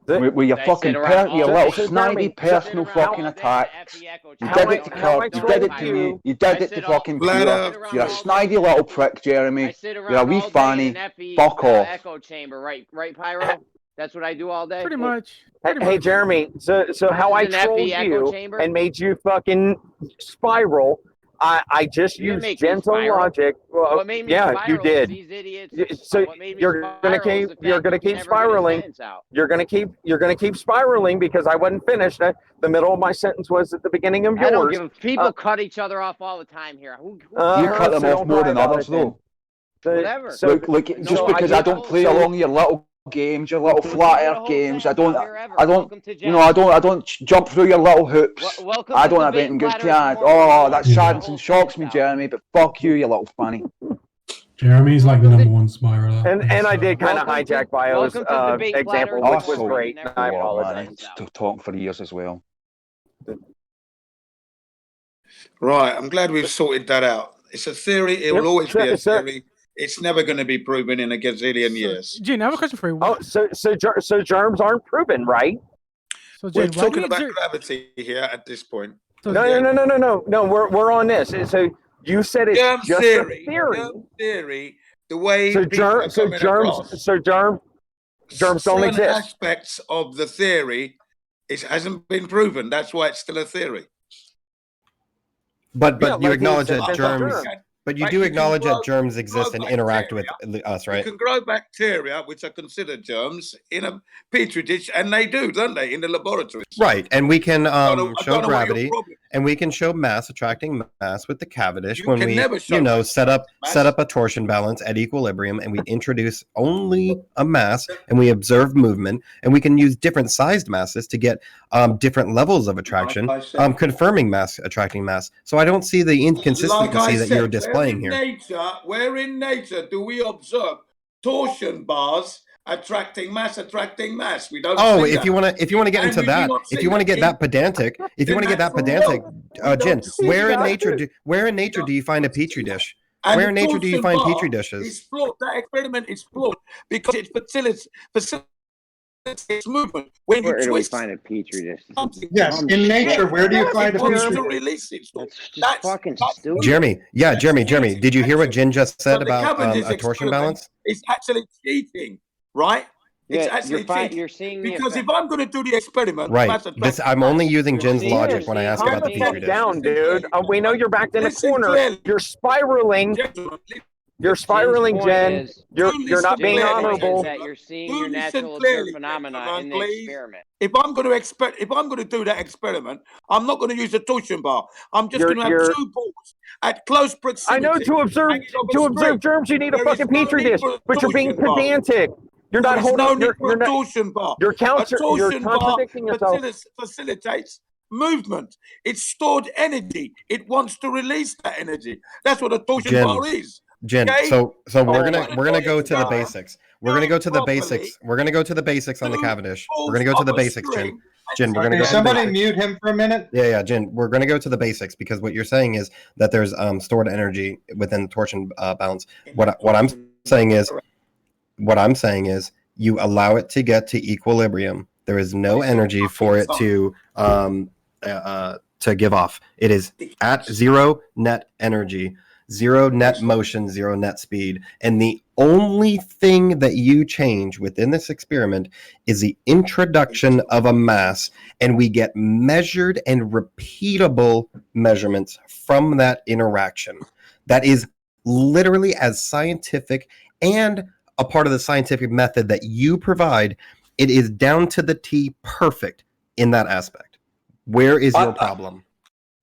With your I fucking sit around your all little day. snidey I sit personal around fucking all day in attacks. the FE echo You chamber. did it to Kurt, you did it to me, you did it to fucking Peter. Ladder. You're a snidey little prick, I Jeremy. sit You're a around wee all day fanny. in an FE Fuck off. echo chamber, right, Pyro? That's what I do all day. Pretty much. Hey, Jeremy. So how I This is an trolled FE echo you chamber? and made you fucking spiral. I just You didn't used make me gentle spiral. logic. Well, What made me yeah, you spiral is did. these idiots. So What made me you're gonna spiral keep is the fact you're gonna that you keep never get a spiraling. sentence out. You're gonna keep spiraling because I wasn't finished. The middle of my sentence was at the beginning of yours. I don't give a people cut each other off all the time here. Who You cut them so off don't more cry than about others, it then. though. Whatever. Look, just so because I don't play along your little games, your little flat earth games, I don't, you know, I don't jump through your little hoops. Welcome I to don't have debate anything good flat to earth add. more Oh, than that one. saddens and shocks me, Jeremy, but fuck you, you little fanny. Jeremy's like the number one spiraler. And I did kind of Welcome to- hijack Bio's welcome to debate flat example, earth which was more. great. Never I get a apologize. sentence out. To talk for years as well. Right, I'm glad we've sorted that out. It's a theory. It will always be a so- theory. It's never going to be proven in a gazillion years. Gene, I have a question for you. Oh, so germs aren't proven, right? So We're Jane, why do talking you about exert- gravity here at this point. No. We're on this. So you said it's Germ just theory. a theory. Germ theory. The way So people are coming across germs don't certain exist. aspects of the theory, it hasn't been proven. That's why it's still a theory. But Yeah, you like acknowledge he that said, germs. But you Like do you can acknowledge grow- that germs exist and grow interact with bacteria. us, You right? can grow bacteria, which are considered germs, in a petri dish, and they do, don't they, in the laboratory? Right, and we can I don't show know what your gravity, problem and we can show mass attracting mass with the Cavendish You when can we, never show mass set up a torsion balance at equilibrium, and we introduce only a mass, and we observe movement, and we can use different sized masses to get different levels of attraction, Like I said. confirming mass attracting mass. So I don't see the inconsistency that you're displaying here. Where in nature do we observe torsion bars attracting mass? We don't. Oh, see if you that. want to get And into we do that, not if see you want to get in that pedantic, Jen, see where in that. nature do you find a petri dish? And Where in the nature do you torsion find bar petri dishes? is flawed. That experiment is flawed because it facilitates movement. When Where you do we twist find a petri dish? Yes, in nature, where do you find a wants petri to dish? release it. That's just fucking stupid. Jeremy, did you hear what Jen just said So the about Cavendish a torsion experiment balance? is actually cheating, right? It's Yeah, actually cheating. you're seeing the Because effect. if I'm going to do the experiment, Right. mass attraction I'm only using Jen's seeing- logic you're when I seeing- ask Calm about the the petri fuck dish. down, dude. We know you're backed in a Listen corner. clearly. You're spiraling. Gentlemen, You're spiraling, point Jen. is- You're not being clearly. honorable. That you're seeing Do your listen natural clearly, observed phenomena gentlemen, in the please. experiment. if I'm going to do that experiment, I'm not going to use the torsion bar. I'm just You're- going to have you're- two balls at close I proximity. know to observe hanging off a string. germs, you need a There is fucking no petri need dish, for a but you're being torsion bar. pedantic. You're There not is holding. no need for You're a not. torsion bar. You're A you're torsion bar contradicting yourself. facilitates movement. It's stored energy. It wants to release that energy. That's what a torsion Jen, bar is. Jen, Okay? so we're gonna Everybody go to the start basics. We're gonna go to the properly. basics. We're gonna go to the basics on the Cavendish. We're balls gonna go to of the a basics, Jen. string. Jen, we're gonna Okay, go to the somebody basics. mute him for a minute. Yeah, Jen, we're going to go to the basics because what you're saying is that there's stored energy within the torsion balance. What I'm saying is you allow it to get to equilibrium. There is no energy for it to give off. It is at zero net energy, zero net motion, zero net speed, and the only thing that you change within this experiment is the introduction of a mass, and we get measured and repeatable measurements from that interaction. That is literally as scientific and a part of the scientific method that you provide. It is down to the T perfect in that aspect. Where is your problem?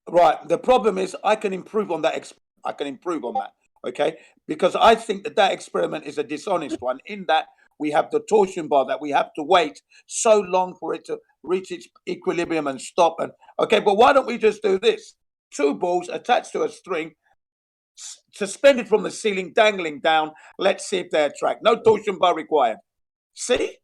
Right. The problem is I can improve on that. Okay. Because I think that experiment is a dishonest one in that we have the torsion bar that we have to wait so long for it to reach its equilibrium and stop. And okay, but why don't we just do this? two balls attached to a string, suspended from the ceiling, dangling down. Let's see if they attract. No torsion bar required. See?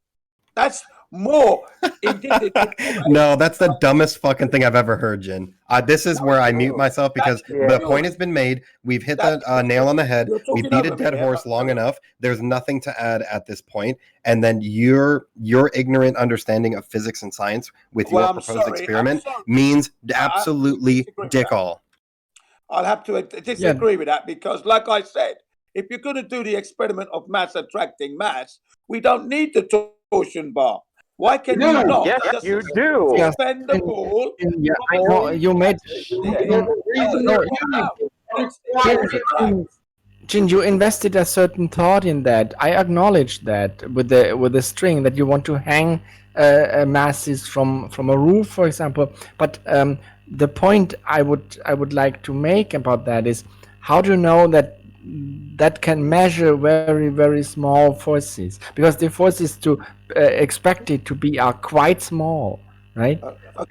That's more indicative. No, that's the dumbest fucking thing I've ever heard, Jin. This is where I mute myself because the point has been made. We've hit the nail on the head. We beat a dead horse long enough. There's nothing to add at this point. And then your ignorant understanding of physics and science with your proposed experiment means absolutely dick all. I'll have to disagree with that because, like I said, if you're going to do the experiment of mass attracting mass, we don't need the torsion bar. Why can you not? Yes, you do. Suspend the ball. Yeah, I know you made. Jin, you invested a certain thought in that. I acknowledge that with the string that you want to hang masses from a roof, for example. But the point I would like to make about that is, how do you know that can measure very, very small forces? Because the forces to expected to be are quite small, right?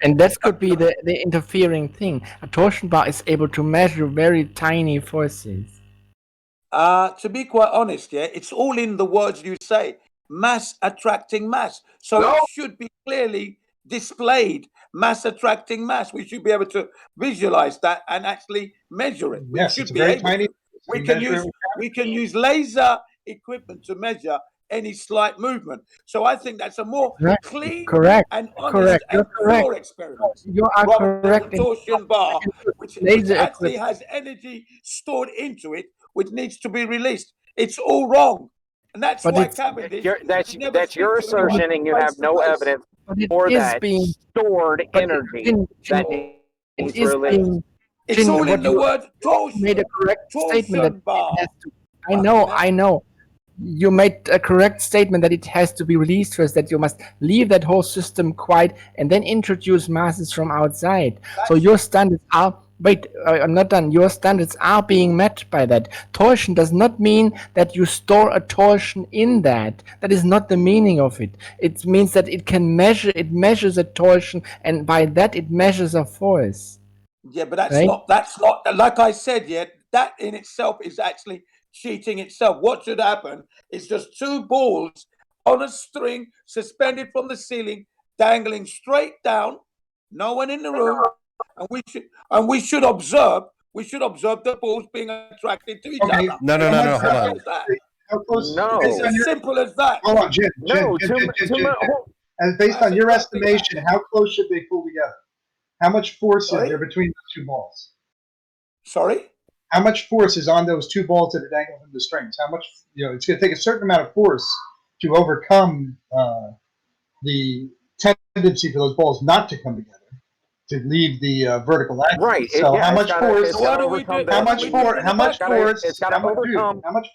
And that could be the interfering thing. A torsion bar is able to measure very tiny forces. To be quite honest, it's all in the words you say. Mass attracting mass. So it should be clearly displayed. Mass attracting mass. We should be able to visualize that and actually measure it. Yes, it's very tiny. We can use laser equipment to measure any slight movement. So I think that's a more clean and honest and pure experiment. You are correct. The torsion bar, which actually has energy stored into it, which needs to be released. It's all wrong. And that's why Cavendish... That's your assertion, and you have no evidence for that stored energy that is released. It's all in the word torsion. Made a correct statement that I know. You made a correct statement that it has to be released first, that you must leave that whole system quiet and then introduce masses from outside. So your standards are... Wait, I'm not done. Your standards are being met by that. Torsion does not mean that you store a torsion in that. That is not the meaning of it. It means that it measures a torsion, and by that it measures a force. Yeah, but that's not, like I said, that in itself is actually cheating itself. What should happen is just two balls on a string suspended from the ceiling, dangling straight down, no one in the room, and we should observe the balls being attracted to each other. No, hold on. How close? No, it's as simple as that. Hold on, Jim. And based on your estimation, how close should they pull together? How much force is there between those two balls? Sorry? How much force is on those two balls that are dangling from the strings? How much, it's going to take a certain amount of force to overcome the tendency for those balls not to come together, to leave the vertical axis. Right. So how much force? How much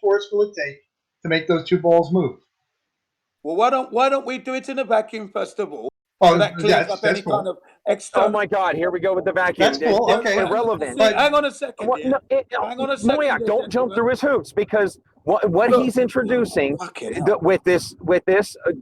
force will it take to make those two balls move? Well, why don't we do it in a vacuum first of all? Oh, so that clears up any kind of external. Oh my God! Here we go with the vacuum. That's cool. Okay. Irrelevant. Hang on a second. Hang on a second. Don't jump through his hoops, because what he's introducing with this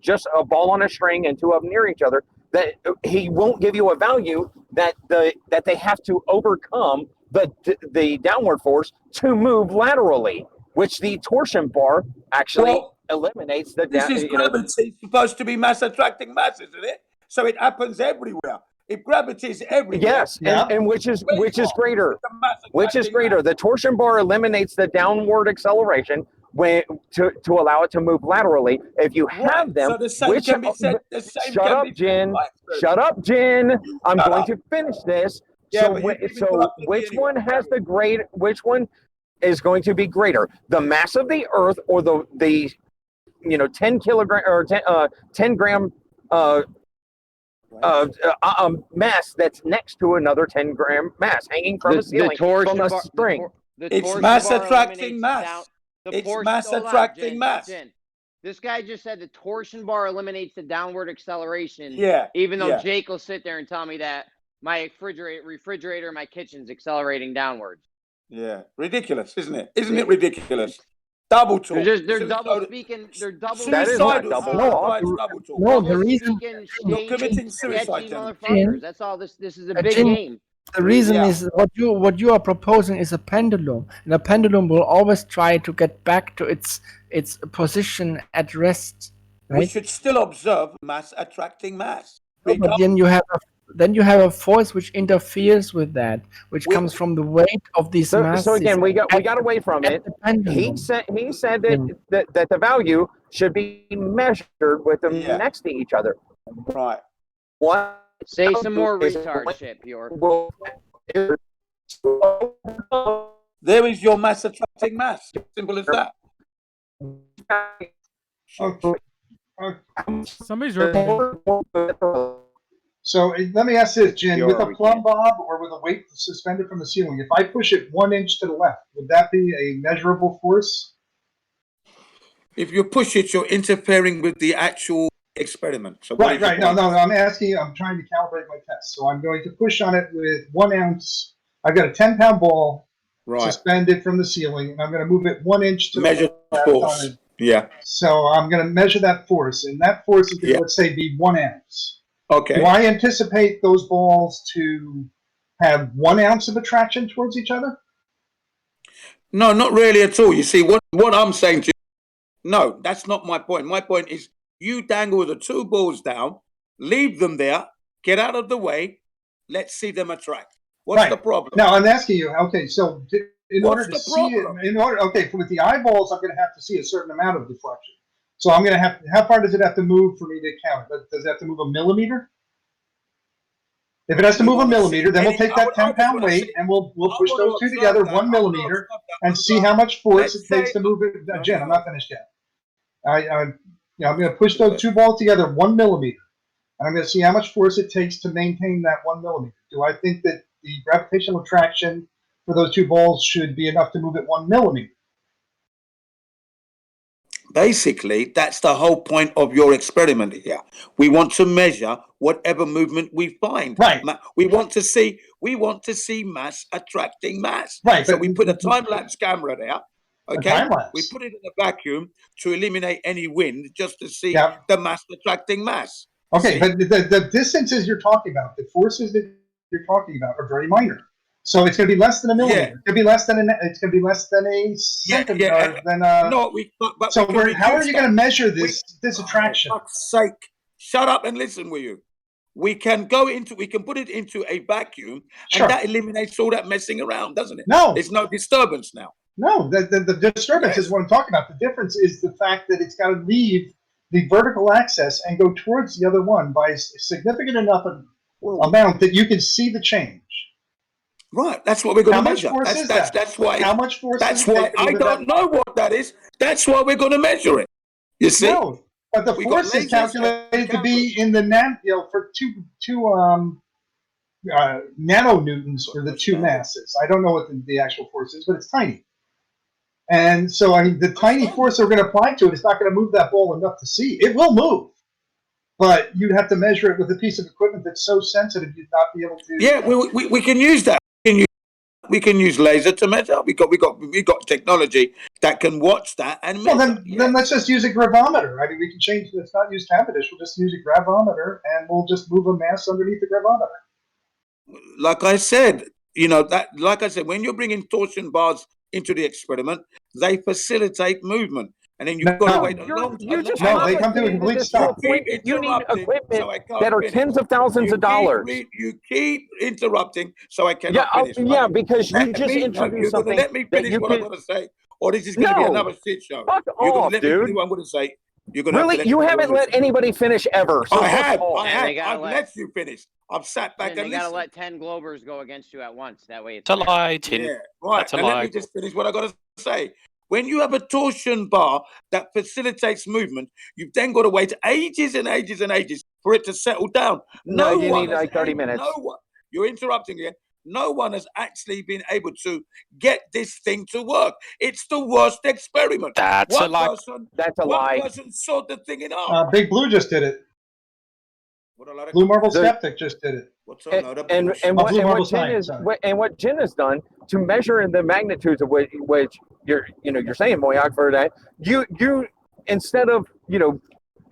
just a ball on a string and two of them near each other, that he won't give you a value that they have to overcome the downward force to move laterally, which the torsion bar actually eliminates. This is gravity supposed to be mass attracting mass, isn't it? So it happens everywhere. If gravity is everywhere, yes, and which is greater? Which is greater? The torsion bar eliminates the downward acceleration to allow it to move laterally. If you have them, so the same can be said. Shut up, Jin. Shut up, Jin. I'm going to finish this. So which one has the great? Which one is going to be greater? The mass of the Earth, or the 10 kilogram or 10 gram mass that's next to another 10 gram mass hanging from a ceiling from a string. It's mass attracting mass. It's mass attracting mass. This guy just said the torsion bar eliminates the downward acceleration. Yeah. Even though Jake will sit there and tell me that my refrigerator in my kitchen's accelerating downwards. Yeah. Ridiculous, isn't it? Isn't it ridiculous? Double talk. They're double speaking. They're double. That is not double talk. No, the reason you're committing suicide. Motherfuckers. That's all. This is a big game. The reason Yeah. is what you are proposing is a pendulum, and a pendulum will always try to get back to its position at rest. We Right? should still observe mass attracting mass. No, but then you have a force which interferes with that, which comes from the weight of these masses. So again, we got away from it. He said that the value should be measured with them next to each other. Right. What? Say some more retard shit, Pure. There is your mass attracting mass. Simple as that. Somebody's So let me ask this, Jen, with a plumb bob or with a weight suspended from the ceiling, if I push it 1 inch to the left, would that be a measurable force? If you push it, you're interfering with the actual experiment. So Right. No, I'm trying to calibrate my test. So I'm going to push on it with 1 ounce. I've got a 10-pound ball suspended from the ceiling, and I'm going to move it 1 inch to measure the left force. on it. Yeah. So I'm going to measure that force, and that force is going to, let's say, be 1 ounce. Okay. Do I anticipate those balls to have 1 ounce of attraction towards each other? No, not really at all. You see, what I'm saying to you, no, that's not my point. My point is you dangle the two balls down, leave them there, get out of the way, let's see them attract. What's the problem? Now, I'm asking you, okay, so in order to see it, with the eyeballs, I'm going to have to see a certain amount of deflection. So I'm going to have, how far does it have to move for me to count it? Does it have to move a millimeter? If it has to move a millimeter, then we'll take that 10-pound weight and well push those two together 1 millimeter and see how much force it takes to move it. Jen, I'm not finished yet. I'm going to push those two balls together 1 millimeter. And I'm going to see how much force it takes to maintain that 1 millimeter. Do I think that the gravitational attraction for those two balls should be enough to move it 1 millimeter? Basically, that's the whole point of your experiment here. We want to measure whatever movement we find. Right. We want to see mass attracting mass. Right. So we put a time-lapse camera there. Okay. time-lapse. We put it in a vacuum to eliminate any wind, just to see the mass attracting mass. Okay, but the distances you're talking about, the forces that you're talking about, are very minor. So it's going to be less than a millimeter. Yeah. It's going to be less than a second. No, we. But so we how are you going to measure this attraction? For fuck's sake! Shut up and listen, will you? We can put it into a vacuum, and that eliminates all that messing around, doesn't it? No, there's no disturbance now. No, the disturbance is what I'm talking about. The difference is the fact that it's got to leave the vertical axis and go towards the other one by a significant enough amount that you can see the change. Right, that's what we're going to measure. How much force is that? That's why. How much force? That's why I don't know what that is. That's why we're going to measure it. You see? No, but the force is calculated to be in the for two nanonewtons for the two masses. I don't know what the actual force is, but it's tiny. And so, I mean, the tiny force that we're going to apply to it is not going to move that ball enough to see. It will move, but you'd have to measure it with a piece of equipment that's so sensitive you'd not be able to. Yeah, we can use that. We can use laser to measure. We got technology that can watch that and measure. Well, then let's just use a gravimeter. I mean, we can change. Let's not use Cavendish. We'll just use a gravimeter, and we'll just move a mass underneath the gravimeter. Like I said, when you're bringing torsion bars into the experiment, they facilitate movement, and then you've got to wait a long time. No, they come to a complete stop. You need equipment that are tens of thousands of dollars. You keep interrupting, so I cannot finish. Because you just introduced something. Let me finish what I'm going to say, or this is going to be another shit show. Fuck off, dude. What I'm going to say. Really, you haven't let anybody finish ever. So I have. I've let you finish. I've sat back and you got to listened. let 10 Globers go against you at once. That way it's a lie, Tim. Yeah, right. That's a Now lie. let me just finish what I got to say. When you have a torsion bar that facilitates movement, you've then got to wait ages and ages and ages for it to settle down. No, you need like 30 minutes. You're interrupting again. No one has actually been able to get this thing to work. It's the worst experiment. That's a lie. One person sawed the thing in half. Big Blue just did it. Blue Marble Skeptic just did it. What Jen has done to measure in the magnitudes of which you're saying, Moyak, for that, you instead of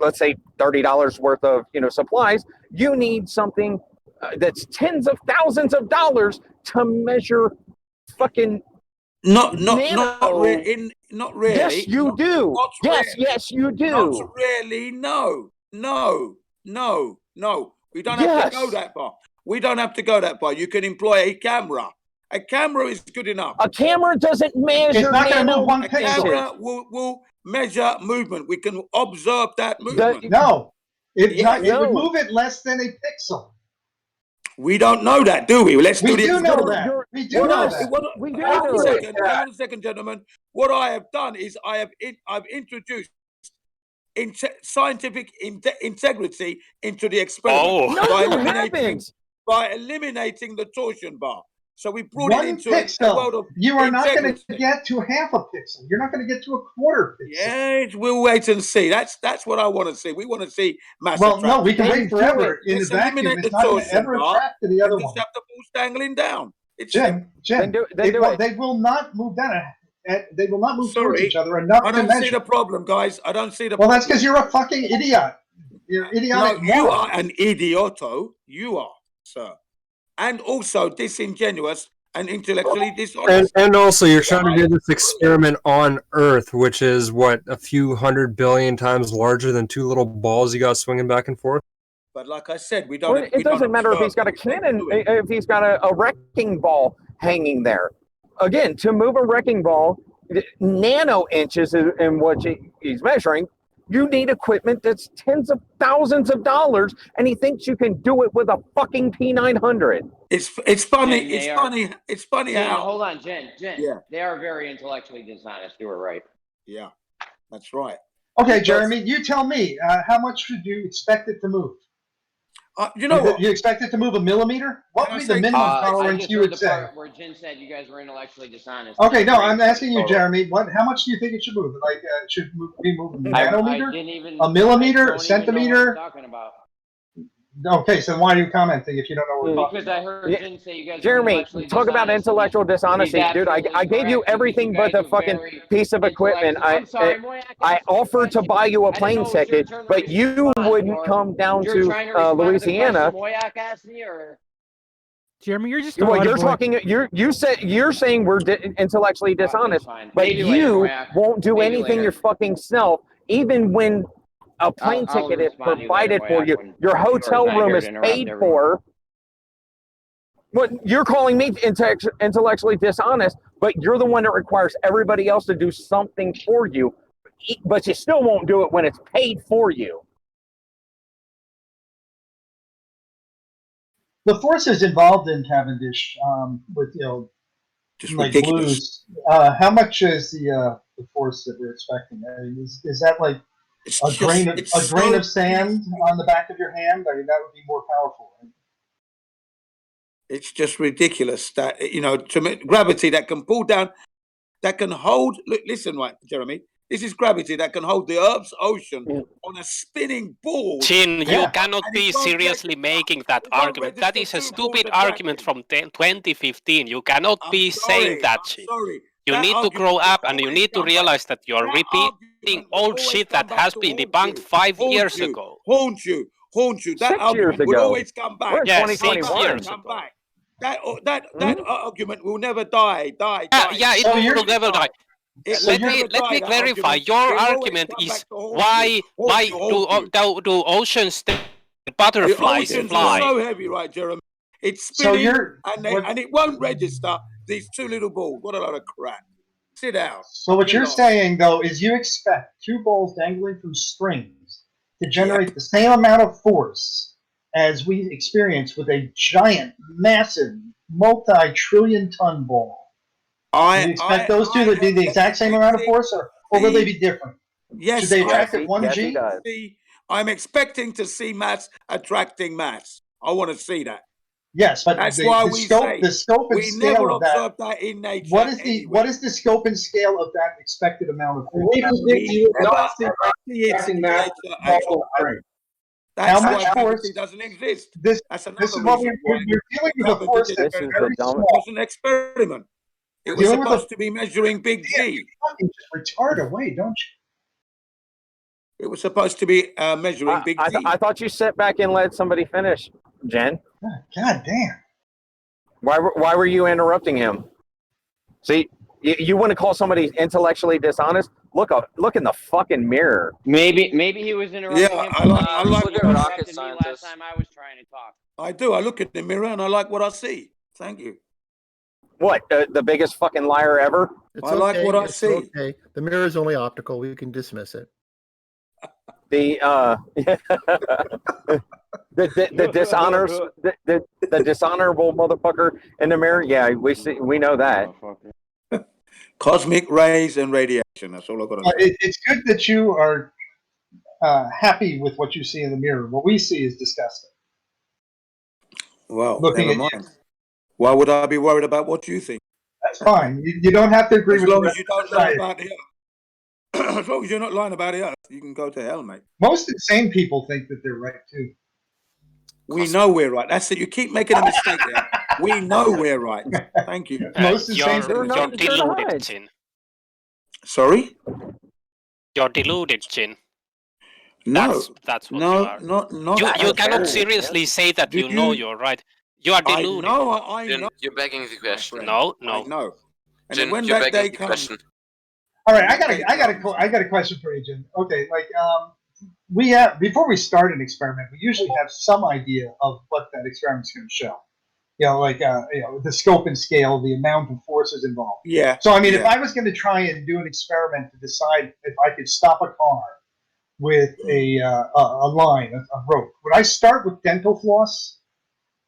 let's say $30 worth of supplies, you need something that's tens of thousands of dollars to measure fucking Not nano. really. Yes, you Not, do. Not Yes, really. yes, you do. Not really. No. We don't have to go that far. We don't have to go that far. You can employ a camera. A camera is good enough. A camera doesn't measure. It's not going to move one A pixel. camera will measure movement. We can observe that movement. No, it Yes. would move it less than a pixel. We don't know that, do we? Let's We do do this. know that. We do know that. We do Hang on know a second. that. Hang on a second, gentlemen. What I have done is I've introduced scientific integrity into the experiment by eliminating the torsion bar. So we brought it into a world of you are not going integrity. to get to half a pixel. You're not going to get to a quarter pixel. Yeah, we'll wait and see. That's what I want to see. We want to see mass Well, attraction. no, we can wait forever. In the Let's vacuum, eliminate it's the not going to torsion ever bar attract to the other and one. just have the balls dangling down. It's Jim, they will not move down. They will not move towards each other enough I to don't measure. see the problem, guys. I don't see the Well, problem. that's because you're a fucking idiot. You're idiotic. No, you are an idioto. You are, sir. And also disingenuous and intellectually dishonest. And also, you're trying to do this experiment on Earth, which is, what, a few 100 billion times larger than two little balls you got swinging back and forth? But like I said, we don't. Well, it doesn't matter if he's got a cannon, if he's got a wrecking ball hanging there. Again, to move a wrecking ball, nano inches in what he's measuring, you need equipment that's tens of thousands of dollars, and he thinks you can do it with a fucking P900. It's funny. Jen, It's funny Jen, how. hold on, Jen. Yeah. They are very intellectually dishonest. You were right. Yeah, that's right. Okay, Jeremy, you tell me, how much should you expect it to move? You know what? You expect it to move a millimeter? What would be the minimum I tolerance just you heard would the say? part where Jen said you guys were intellectually dishonest. Okay, no, I'm asking you, Total. Jeremy. How much do you think it should move? Like, should be moved a I nanometer, didn't even, a millimeter, I a don't even know what centimeter? you're talking about. Okay, so why are you commenting if you don't know what we're talking Because I heard Jen say you guys were Jeremy, intellectually talk about dishonest. intellectual dishonesty, He's dude. I absolutely gave you correct, because everything you but guys the are fucking very piece of equipment. I'm sorry, Moyak, I offered to buy you a plane it's your ticket, turn to but you respond, wouldn't come down You're to trying to respond Louisiana. to the question Moyak asked me, or Jeremy, you're just Well, a you're boy. talking. You're saying we're intellectually dishonest, fine. but Maybe you later, Moyak. won't do Maybe anything later. your fucking self, even when a plane I'll ticket is respond to you provided later, for Moyak, you. when Your hotel George's not room here is to interrupt paid everyone. for. But you're calling me intellectually dishonest, but you're the one that requires everybody else to do something for you, but you still won't do it when it's paid for you. The forces involved in Cavendish, with Just like ridiculous. blues. How much is the force that we're expecting? I mean, is that like a grain of sand on the back of your hand? I mean, that would be more powerful. Right? It's just ridiculous that gravity that can pull down, that can hold. Look, listen, right, Jeremy. This is gravity that can hold the Earth's ocean on a spinning ball. Chin, you cannot be seriously making that argument. That is a stupid argument from 2015. You cannot be saying that shit. You need to grow up and you need to realize that you're repeating old shit that has been debunked 5 years ago. Haunt you. That 6 years argument will ago. always come back. We're in Yes, 6 2021. years Come ago. back. That argument will never die. Yeah, it will never die. Let me clarify. Your argument is why do oceans stay butterflies the oceans fly? are so heavy, right, Jeremy? It's spinning and it won't register these two little balls. What a lot of crap. Sit down. So what you're saying, though, is you expect two balls dangling from strings to generate the same amount of force as we experience with a giant, massive, multi-trillion-ton ball. Do you expect those two to be the exact same amount of force, or will they be different? Yes, Should they attract at 1G? I'm expecting to see mass attracting mass. I want to see that. Yes, but that's why the we scope, say the scope and we scale never of that. observe that in nature. What is the scope and scale of that expected amount of force? That's How why much gravity force doesn't exist. This That's is another what reason we're dealing with a force that's very small. It was an experiment. It was Dealing with supposed to be measuring big G. You fucking just retard away, don't you? It was supposed to be measuring big G. I thought you sat back and let somebody finish. Jen? God damn. Why were you interrupting him? See, you want to call somebody intellectually dishonest? Look in the fucking mirror. Maybe he was interrupting him. I like He what I interrupted me last time I was trying to talk. I do. I look in the mirror and I like what I see. Thank you. What? The biggest fucking liar ever? It's I like what I it's see. Okay. The mirror is only optical. We can dismiss it. The the dishonors the dishonorable motherfucker in the mirror. Yeah, we know that. Cosmic rays and radiation. That's all I've got to say. It's good that you are happy with what you see in the mirror. What we see is disgusting. Well, Looking never at mind. Why would I be worried about what you think? That's fine. You don't have to agree As with long the as you don't lie about the earth. As long as you're not lying about the earth, you can go to hell, mate. Most insane people think that they're right too. We know we're right. That's it. You keep making a mistake there. We know we're right. Thank you. You're deluded, Jin. Sorry? You're deluded, Jin. No. That's what no, you are. not You at cannot all. seriously say that you know you're right. You are deluded. I know. You're begging the question. No. I know. And Jin, when you're that begging day the comes, question. All right, I got a question for you, Jim. Okay, like we have before we start an experiment, we usually have some idea of what that experiment's going to show. You know, like the scope and scale, the amount of forces involved. Yeah. So I mean, if I was going to try and do an experiment to decide if I could stop a car with a line, a rope, would I start with dental floss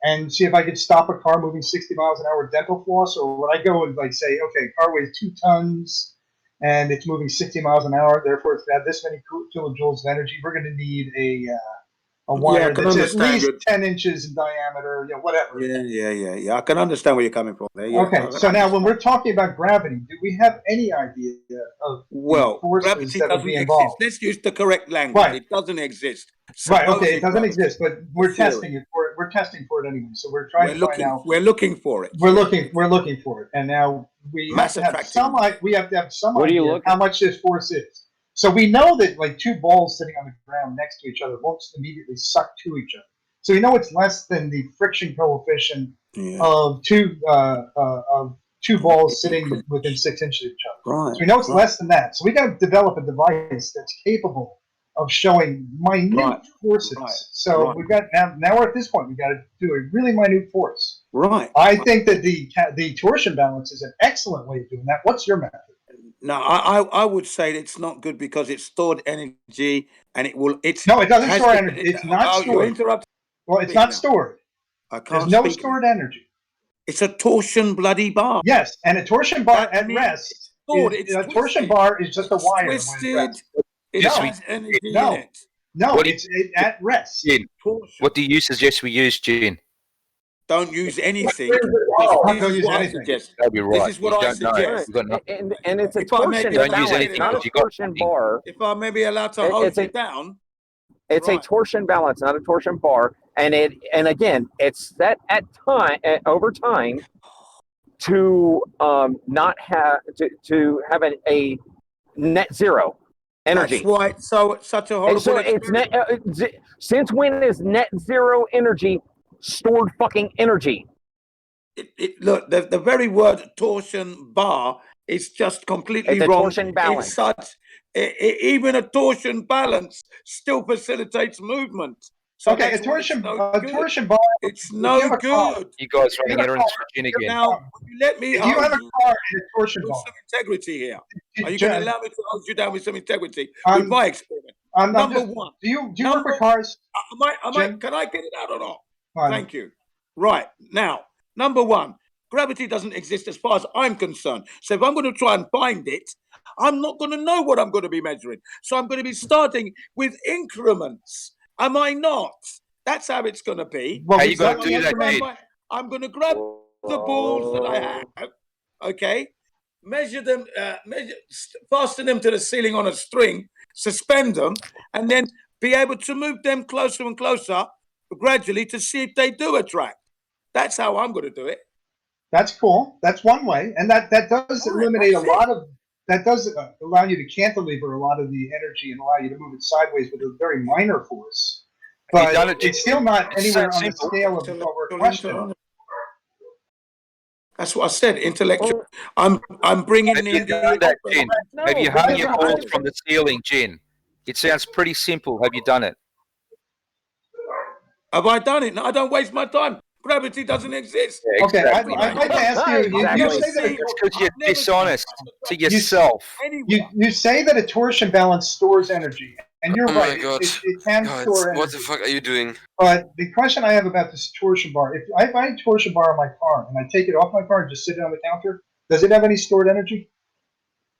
and see if I could stop a car moving 60 miles an hour with dental floss, or would I go and like say, okay, car weighs 2 tons and it's moving 60 miles an hour, therefore it's got this many kilojoules of energy. We're going to need a wire that's at least 10 inches in diameter, you know, whatever. Yeah. I can understand where you're coming from there. Yeah, okay, so now when we're talking about gravity, do we have any idea of the forces gravity that would doesn't be exist. involved? Let's use the correct language. Right. It doesn't exist. Right. Okay. It Supposing doesn't gravity. exist, but we're Theory. testing it for it. We're testing for it anyway. So we're trying to find out. We're looking for it. We're looking for it, and now we have to have some. We have to have some idea of how much this force is. So we know that like two balls sitting on the ground next to each other won't immediately suck to each other. So we know it's less than the friction coefficient of two balls sitting within 6 inches of each other. Right. So we know it's less than that. So we got to develop a device that's capable of showing minute forces. So we've got now we're at this point. We've got to do a really minute force. Right. I think that the torsion balance is an excellent way of doing that. What's your method? No, I would say it's not good because it's stored energy and it will. No, it doesn't store energy. It's not stored. You're interrupting. Well, it's not stored. I can't. There's no stored energy. It's a torsion bloody bar. Yes, and a torsion bar at rest. A torsion bar is just a wire. Twisted. It No. has energy No. in it. No, What do it's at rest. Gene, what do you suggest we use, Gene? Don't use anything. Don't use anything. That'd be right. This is what I suggest. And it's a If I may torsion be Don't allowed use balance, anything not a because you got torsion bar. If I may be allowed to hold you down. It's a torsion balance, not a torsion bar, and again, it's set at time over time to not have to have a net zero energy. That's why it's such a horrible. So it's net. Since when is net zero energy stored fucking energy? Look, the very word torsion bar is just completely It's a wrong. torsion balance. It's such even a torsion balance still facilitates movement. So Okay, a that's why it's torsion no bar. It's no good. You guys running errands for Gene again. Now, let me If you have a argue car and a torsion with bar, some integrity here. Are you Jen, going to allow me to hold you down with some integrity I'm- with my experiment? I'm not Number just- one. Do you work with cars? Can I get it out or not? Fine. Thank you. Right. Now, number one, gravity doesn't exist as far as I'm concerned. So if I'm going to try and find it, I'm not going to know what I'm going to be measuring. So I'm going to be starting with increments. Am I not? That's how it's going to be. How you going to do that, Gene? I'm going to grab the balls that I have, okay, measure them, fasten them to the ceiling on a string, suspend them, and then be able to move them closer and closer gradually to see if they do attract. That's how I'm going to do it. That's cool. That's one way, and that does eliminate a lot of. That does allow you to cantilever a lot of the energy and allow you to move it sideways with a very minor force. But done it, it's still not It's anywhere that on the simple. scale of what we're questioning. That's what I said. Intellectual. I'm bringing Have you in done that, Jen? Have you hung your I- balls from the ceiling, Jen? It sounds pretty simple. Have you done it? Have I done it? No, I don't waste my time. Gravity doesn't exist. Yeah, Okay, exactly, I'd like to ask you. You say that It's because you're dishonest to yourself. you say that a torsion balance stores energy, and you're Oh my right. god. It can Guys, store energy. what the fuck are you doing? But the question I have about this torsion bar: if I buy a torsion bar on my car and I take it off my car and just sit it on the counter, does it have any stored energy?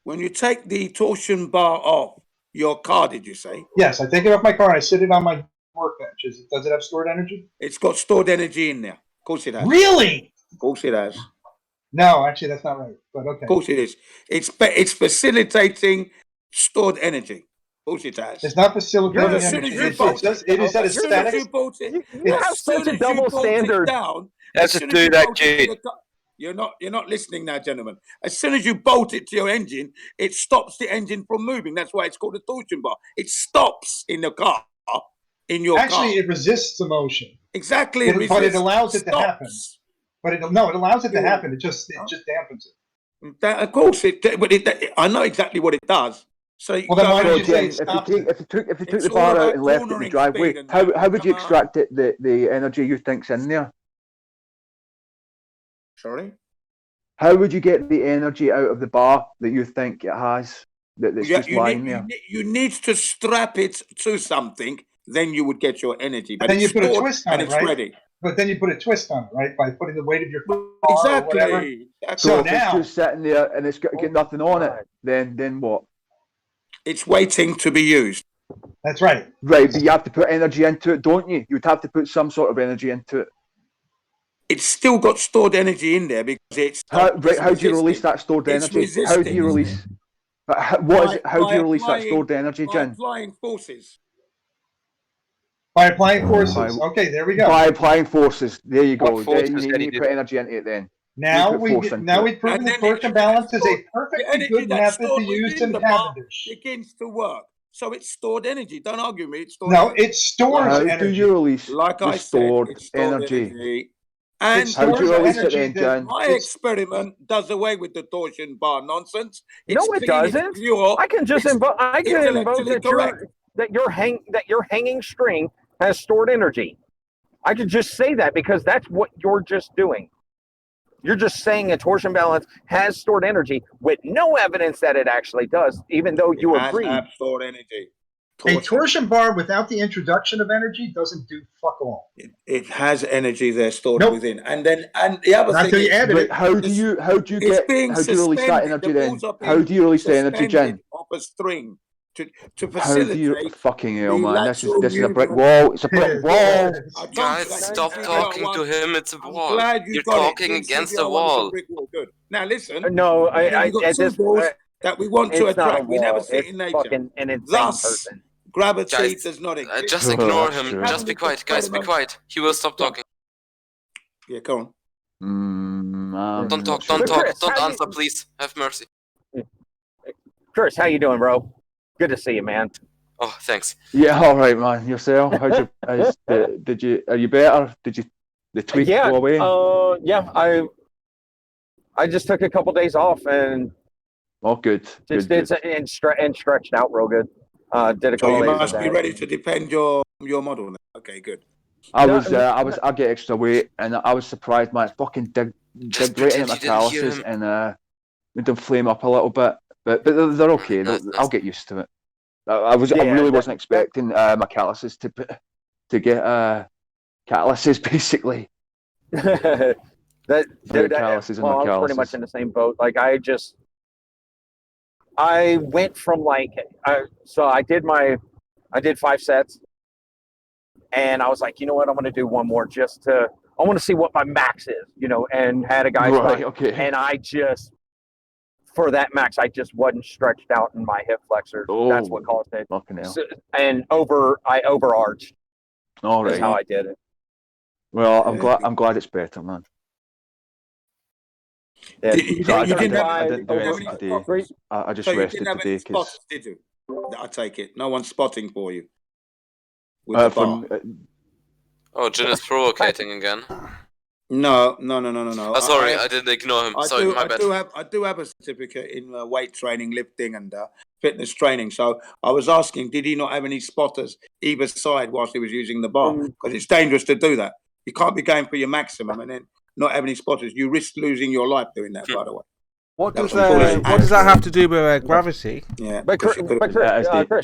When you take the torsion bar off your car, did you say? Yes, I take it off my car and I sit it on my workbench. Does it have stored energy? It's got stored energy in there. Of course it has. Really? Of course it has. No, actually, that's not right. But okay. Of course it is. It's facilitating stored energy. Of course it has. It's not facilitating As soon energy. as you It bought says it, it is at a as soon as static. you bought it, You have as soon such a as you double bought it standard. down, Let's as soon as do you that, bolt it to Jen. the car- You're not listening now, gentlemen. As soon as you bolt it to your engine, it stops the engine from moving. That's why it's called a torsion bar. It stops in the car, in your Actually, car. it resists the motion. Exactly, But it allows it to happen. stops. But it allows it to happen. It just dampens it. Of course, I know exactly what it does. So Well, then why So, did you say Jen, it if you stops take it? if you took It's the all bar out about and left it in the cornering driveway, speed and how would you come out. extract the energy you think's in there? Sorry? How would you get the energy out of the bar that you think it has that's just lying there? You need to strap it to something, then you would get your energy. But And then it's you put a stored twist on and it, it's right? ready. But then you put a twist on it, right? By putting the weight of your car or whatever. Exactly. So if it's now, just sitting there and it's got nothing on it, then what? It's waiting to be used. That's right. Right, but you have to put energy into it, don't you? You'd have to put some sort of energy into it. It's still got stored energy in there because it's How do you release that stored It's energy? How do you resisting. release? How do you release that stored energy, By Jen? applying forces. by applying forces. Okay, there we go. By applying forces. There you go. What There forces you did he need to do? put energy into it then. Now You put force into it. we've proven And that then torsion balance is a perfectly energy good that's method to stored use within in the bar Cavendish. begins to work. So it's stored energy. Don't argue with me. It's stored No, energy. it stores How energy. do you release Like the I said, stored it's stored energy? And How do you release it then, Jen? my experiment does away with the torsion bar nonsense. No, It's it clean, it's doesn't. pure, I can just it's invoke. I can invoke intellectually that correct. your hanging string has stored energy. I could just say that because that's what you're just doing. You're just saying a torsion balance has stored energy with no evidence that it actually does, even though you It has agree. have stored energy. A torsion bar without the introduction of energy doesn't do fuck all. It has energy there stored Nope. within, and the other Not thing till you is, added Right, it. how do you release that energy then? How do you release the energy, Jen? Off a string to How do you facilitate fucking hell, the man? This lateral is a brick movement. wall. It's a brick wall. Guys, stop talking to him. It's a wall. Glad you You're got talking it. against CBR the one is a wall. brick wall. Good. Now listen. No, We've got two balls that we want to it's not a attract. We never wall. see it It's in nature. fucking an insane Thus, person. gravity Guys, does not exist. just ignore him. Cavendish Just be quiet. Guys, be experiment- quiet. He will stop talking. Yeah, go on. I'm Don't not talk. Don't But talk. Chris, Don't how answer, you- please. Have mercy. Chris, how you doing, bro? Good to see you, man. Oh, thanks. Yeah, all right, man. Yourself? Did you? Are you better? Did you? The tweak Yeah. go away? Yeah. I just took a couple days off and Oh, good. just Good. did and stretched out real good. Did a So couple you days must of be that. ready to defend your model now. Okay, good. I get extra weight, and I was surprised, man. It's fucking dig right pretend into my you didn't hear calluses, him. and made them flame up a little bit. But they're okay. I'll get used to it. I really wasn't expecting my calluses to get calluses basically. Dude, calluses in well, my I was pretty calluses. much in the same boat. Like I went from so I did 5 sets, and I was like, you know what, I'm gonna do one more I want to see what my max is, and had a guy Right, start, okay. and for that max, I just wasn't stretched out in my hip flexors. That's what caused it. Fucking hell. And I overarched. All That's right. how I did it. Well, I'm glad it's better, man. Yeah. I didn't do anything today. I just So you rested didn't have today any because spots, did you? I take it. No one's spotting for you. with the from bar. Oh, Jin is provocating again. No. Oh, sorry, I didn't ignore him. Sorry, my bad. I do have a certificate in weight training, lifting, and fitness training. So I was asking, did he not have any spotters either side whilst he was using the bar? Because it's dangerous to do that. You can't be going for your maximum and then not have any spotters. You risk losing your life doing that, by the way. What does that have to do with gravity? Yeah, but Chris,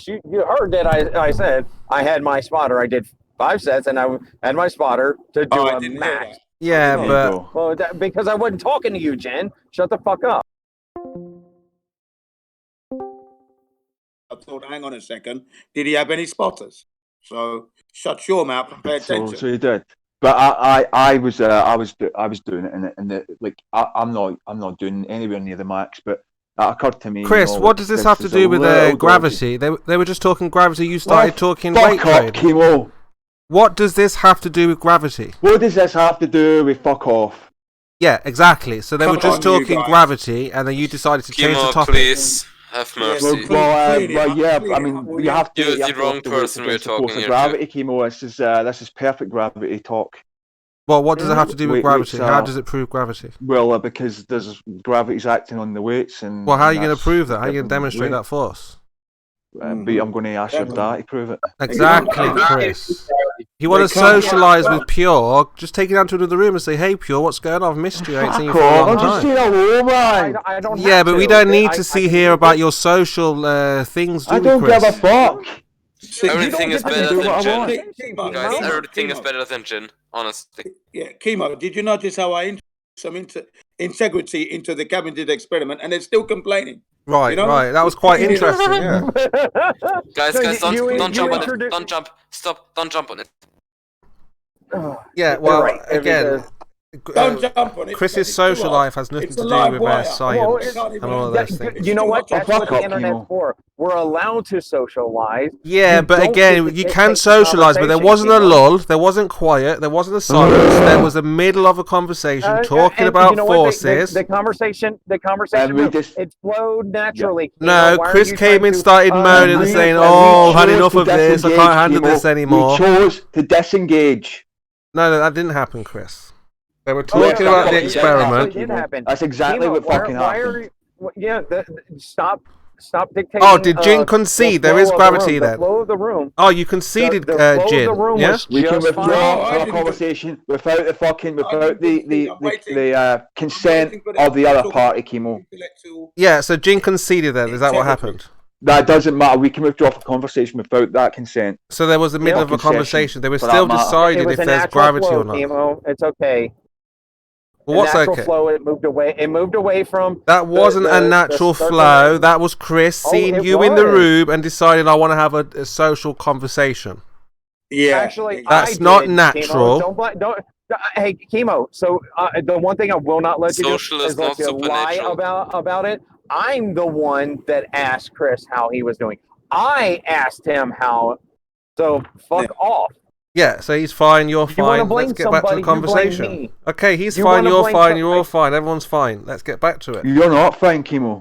you heard that I said I had my spotter. I did 5 sets, and I had my spotter to do a max. Yeah, but well, because I wasn't talking to you, Jen. Shut the fuck up. I thought, hang on a second. Did he have any spotters? So shut your mouth and pay attention. So he did. But I was doing it, and like I'm not doing anywhere near the max. But that occurred to me. Chris, what does this have to do with gravity? They were just talking gravity. You started talking weight training. Chemo. What does this have to do with gravity? What does this have to do with fuck off? Yeah, exactly. So they were just talking gravity, and then you decided to change the topic. Please have mercy. Well, yeah. I mean, you have to. You're the wrong person we're talking here. Gravity, chemo. This is perfect gravity talk. Well, what does it have to do with gravity? How does it prove gravity? Well, because gravity's acting on the weights, and. Well, how are you going to prove that? How are you going to demonstrate that force? But I'm going to ask your dad to prove it. Exactly, Chris. You want to socialise with Pure? Just take it down to another room and say, "Hey, Pure, what's going on? I've missed you. I ain't seen you for a long time." Yeah, but we don't need to hear about your social things, do we, Chris? I don't give a fuck. Everything is better than Jin. Guys, everything is better than Jin, honestly. Yeah, Chemo, did you notice how I introduced some integrity into the Cavendish experiment, and they're still complaining? Right, you know? right. That was quite interesting, yeah. Guys, don't jump on it. Don't jump. Stop. Don't jump on it. Yeah, well, right. again, Don't jump on it. Chris's social life has nothing to do with their science and all of those things. You know what? That's what the internet's for. We're allowed to socialize. Yeah, but again, you can socialize, but there wasn't a lull, there wasn't quiet, there wasn't a silence, there was a middle of a conversation talking about forces. The conversation it flowed naturally. No, Chris came in, started moaning and saying, "Oh, I've had enough of this, I can't handle this anymore." We chose to disengage. No, that didn't happen, Chris. They were talking about the experiment. That's exactly what fucking happened. Stop dictating. Oh, did Jin concede? There is gravity then. The flow of the room. Oh, you conceded, Jin. Yeah. We can withdraw our conversation without the consent of the other party, Chemo. Yeah. So Jin conceded then. Is that what happened? That doesn't matter. We can withdraw the conversation without that consent. So there was the middle of a conversation. They were still deciding if there's gravity or not. Chemo. It's okay. Well, what's natural okay? Flow, it moved away from. That wasn't a natural flow. That was Chris seeing you in the room and deciding I want to have a social conversation. Yeah, actually, that's not natural. Chemo. Don't. Hey, Chemo. So the one thing I will not let you do is let you lie about it. I'm the one that asked Chris how he was doing. I asked him how. So fuck off. Yeah, so he's fine, you're fine. Let's get back to the conversation. Okay, he's fine, you're fine, you're all fine, everyone's fine. Let's get back to it. You're not fine, Chemo.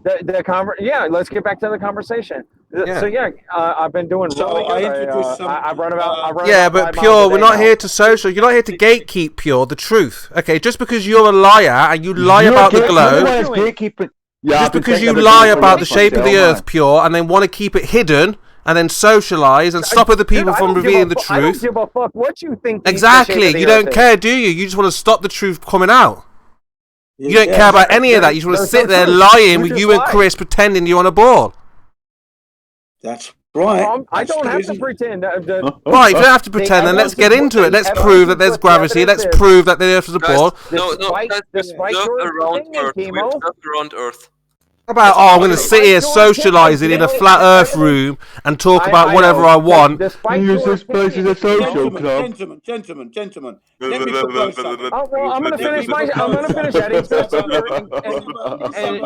Yeah, let's get back to the conversation. So yeah, I've been doing really good. I've run about. Yeah, but Pure, we're not here to social. You're not here to gatekeep Pure the truth. Okay, just because you're a liar and you lie about the globe. Just because you lie about the shape of the Earth, Pure, and then want to keep it hidden. And then socialize and stop other people from revealing the truth. I don't give a fuck what you think. Exactly. You don't care, do you? You just want to stop the truth coming out. You don't care about any of that. You just want to sit there lying with you and Chris pretending you're on a ball. That's right. I don't have to pretend. Right, you don't have to pretend. Then let's get into it. Let's prove that there's gravity. Let's prove that the Earth is a ball. Despite your opinion, around Earth. About, I'm going to sit here socialising in a flat Earth room and talk about whatever I want. Use this place as a social club. Gentlemen. Let me propose something. I'm going to finish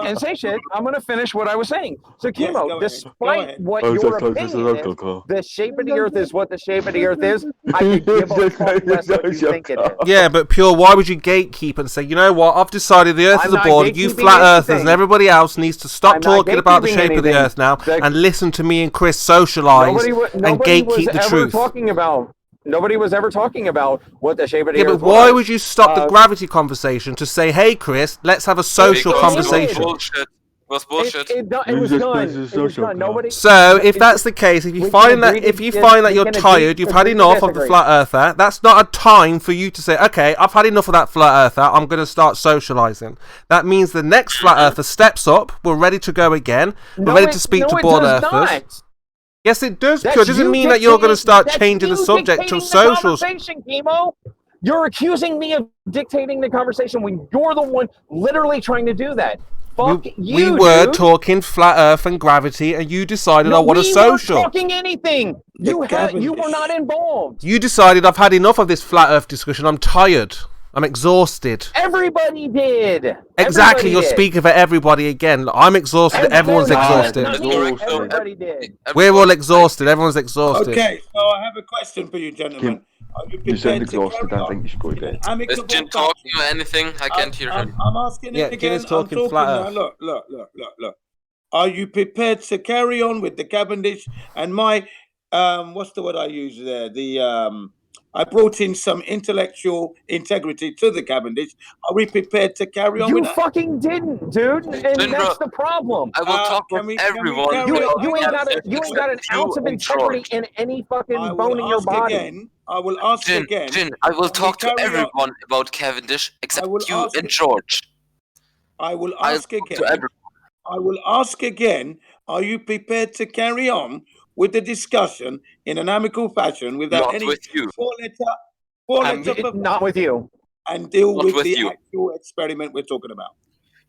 and say shit. I'm going to finish what I was saying. So, Chemo, despite what your opinion is, the shape of the Earth is what the shape of the Earth is. I could give a fuck less what you think it is. Yeah, but Pure, why would you gatekeep and say, you know what, I've decided the Earth is a ball, you flat Earthers and everybody else need needs to stop I'm not talking about the gatekeeping shape of the anything. Earth now and listen to me and Chris socialize and Nobody was gatekeep the ever truth. talking about. Nobody was ever talking about what the shape of the Yeah, Earth but why was. would you stop the gravity conversation to say, "Hey, Chris, let's have a social Because conversation"? It was bullshit. It was done. It was done. Nobody. So, if that's the case, if you we find can that agree to you're agree tired, you've had to enough of the disagree. flat earther, that's not a time for you to say, "Okay, I've had enough of that flat earther. I'm going to start socializing." That means the next flat earther steps up. We're ready to go again. We're ready to speak to board earthers. Not. Yes, it does. That's It doesn't you mean that you're going to start that's changing the you subject to dictating the socials. conversation, Chemo. You're accusing me of dictating the conversation when you're the one literally trying to do that. Fuck We you, were dude. talking flat Earth and gravity, and you decided I want a we social. weren't talking anything. You were not involved. You decided I've had enough of this flat Earth discussion. I'm tired. I'm exhausted. Everybody did. Exactly. You're Everybody did. speaking for everybody again. I'm exhausted. Everyone's exhausted. Everybody did. We're all exhausted. Everyone's exhausted. Okay, so I have a question for you, gentlemen. Are you You sound prepared to exhausted. carry I on think you should go to bed. Is Jin talking or anything? I can't hear him. I'm asking Yeah, it Jin again. is talking I'm flat talking now. Earth. Look. Are you prepared to carry on with the Cavendish and my what's the word I use there? I brought in some intellectual integrity to the Cavendish. Are we prepared to carry on You with that? fucking didn't, dude, and that's the problem. I will talk with everyone. You ain't got an ounce of integrity in any fucking bone in your body. Again, I will ask again. Jin, I will talk to carry on? everyone about Cavendish except will you ask and it- George. I will I'll ask talk to again. everyone. I will ask again. Are you prepared to carry on with the discussion in an amicable fashion without Not any with you. four-letter Not with you. and deal Not with with the you. actual experiment we're talking about?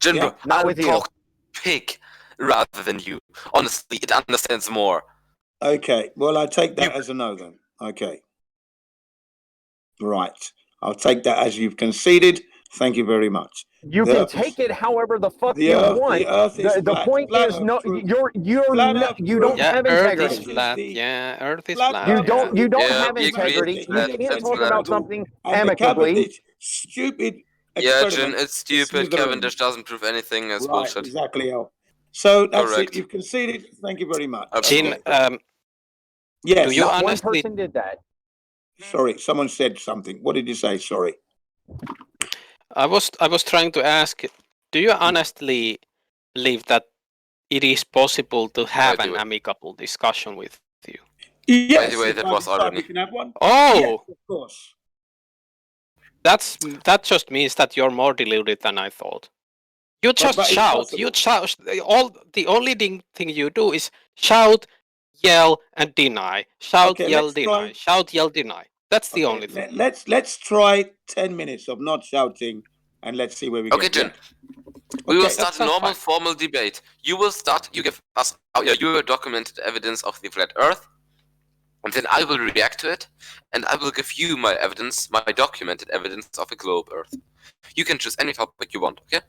Jin, Yeah? Not I'll with you. talk pig rather than you. Honestly, it understands more. Okay. Well, I take that as a no then. Okay. Right. I'll take that as you've conceded. Thank you very much. You The can Earth is- take it however the fuck the you Earth- want. the Earth is The flat. point Flat is Earth no. truth. You're Flat no, Earth you don't truth. have Earth integrity. is flat. Yeah, Earth is Flat flat. Earth Yeah. You don't Yeah, have we agree. integrity. You Flat, can't it's talk flat. about something And the amicably. Cavendish stupid Yeah, experiment. Jin, it's stupid. Slytherin. Cavendish doesn't prove anything. It's Right, bullshit. exactly. Al. So that's Correct. it. You've conceded. Thank you very much. Jin, Okay. Yes. do you Not one honestly? person did that. Sorry, someone said something. What did you say? Sorry. I was trying to ask. Do you honestly believe that it is possible to have an amicable discussion with you? Yes. By the way, if that I was decide already. we can have one. Oh, Yes, of course. that just means that you're more deluded than I thought. You just but it's shout. possible. You shout. The only thing you do is shout, yell, and deny. Shout, Okay, yell, let's deny. try- Shout, yell, deny. That's the only thing. Let's try 10 minutes of not shouting, and let's see where we Okay, get. Jin. Yeah? We will Okay. start a normal, formal debate. You will start. You give us your documented evidence of the flat Earth, and then I will react to it, and I will give you my evidence, my documented evidence of a globe Earth. You can choose any topic you want. Okay?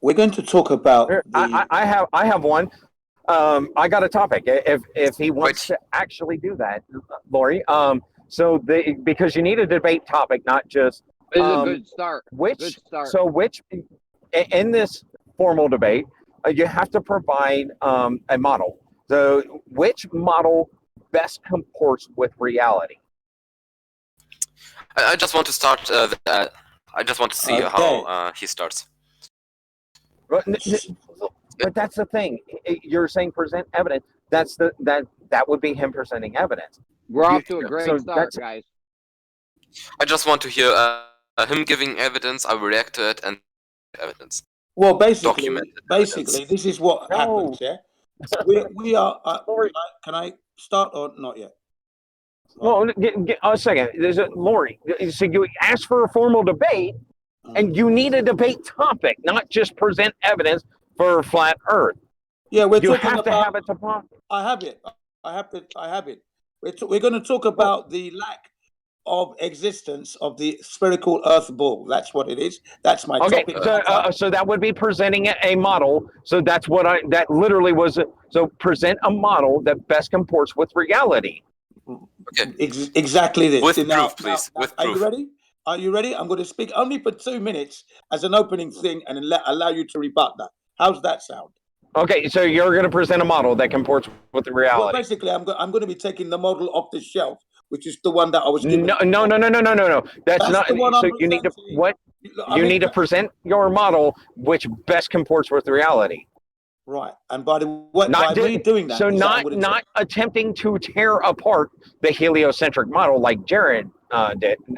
We're going to talk about. I have one. I got a topic. If he wants to actually do that, Lori. Because you need a debate topic, not just. This is a good start. Good start. In this formal debate, you have to provide a model. So which model best comports with reality? I just want to start. I just want to see how he starts. But that's the thing. You're saying present evidence. That would be him presenting evidence. We're off to a great start, guys. I just want to hear him giving evidence. I will react to it and evidence. Well, basically, evidence. this is what happens. Yeah, we are. Can I start or not yet? Well, a second. There's Lori. So you ask for a formal debate, and you need a debate topic, not just present evidence for flat Earth. Yeah, we're you talking have to about. have a topic. I have it. I have it. We're going to talk about the lack of existence of the spherical Earth ball. That's what it is. That's my Okay, topic. so that would be presenting a model. So that's what that literally was. So present a model that best comports with reality. Okay. Exactly this. With Now, proof, please. With are proof. you ready? Are you ready? I'm going to speak only for 2 minutes as an opening thing and then allow you to rebut that. How's that sound? Okay, so you're going to present a model that comports with the reality. Well, basically, I'm going to be taking the model off the shelf, which is the one that I was given. No. That's not. The one So I'm you need to presenting. what? I You mean, need to present your model which best comports with reality. Right, and by me doing that, so is that I'm not gonna not attempting to tear apart the heliocentric model like Jared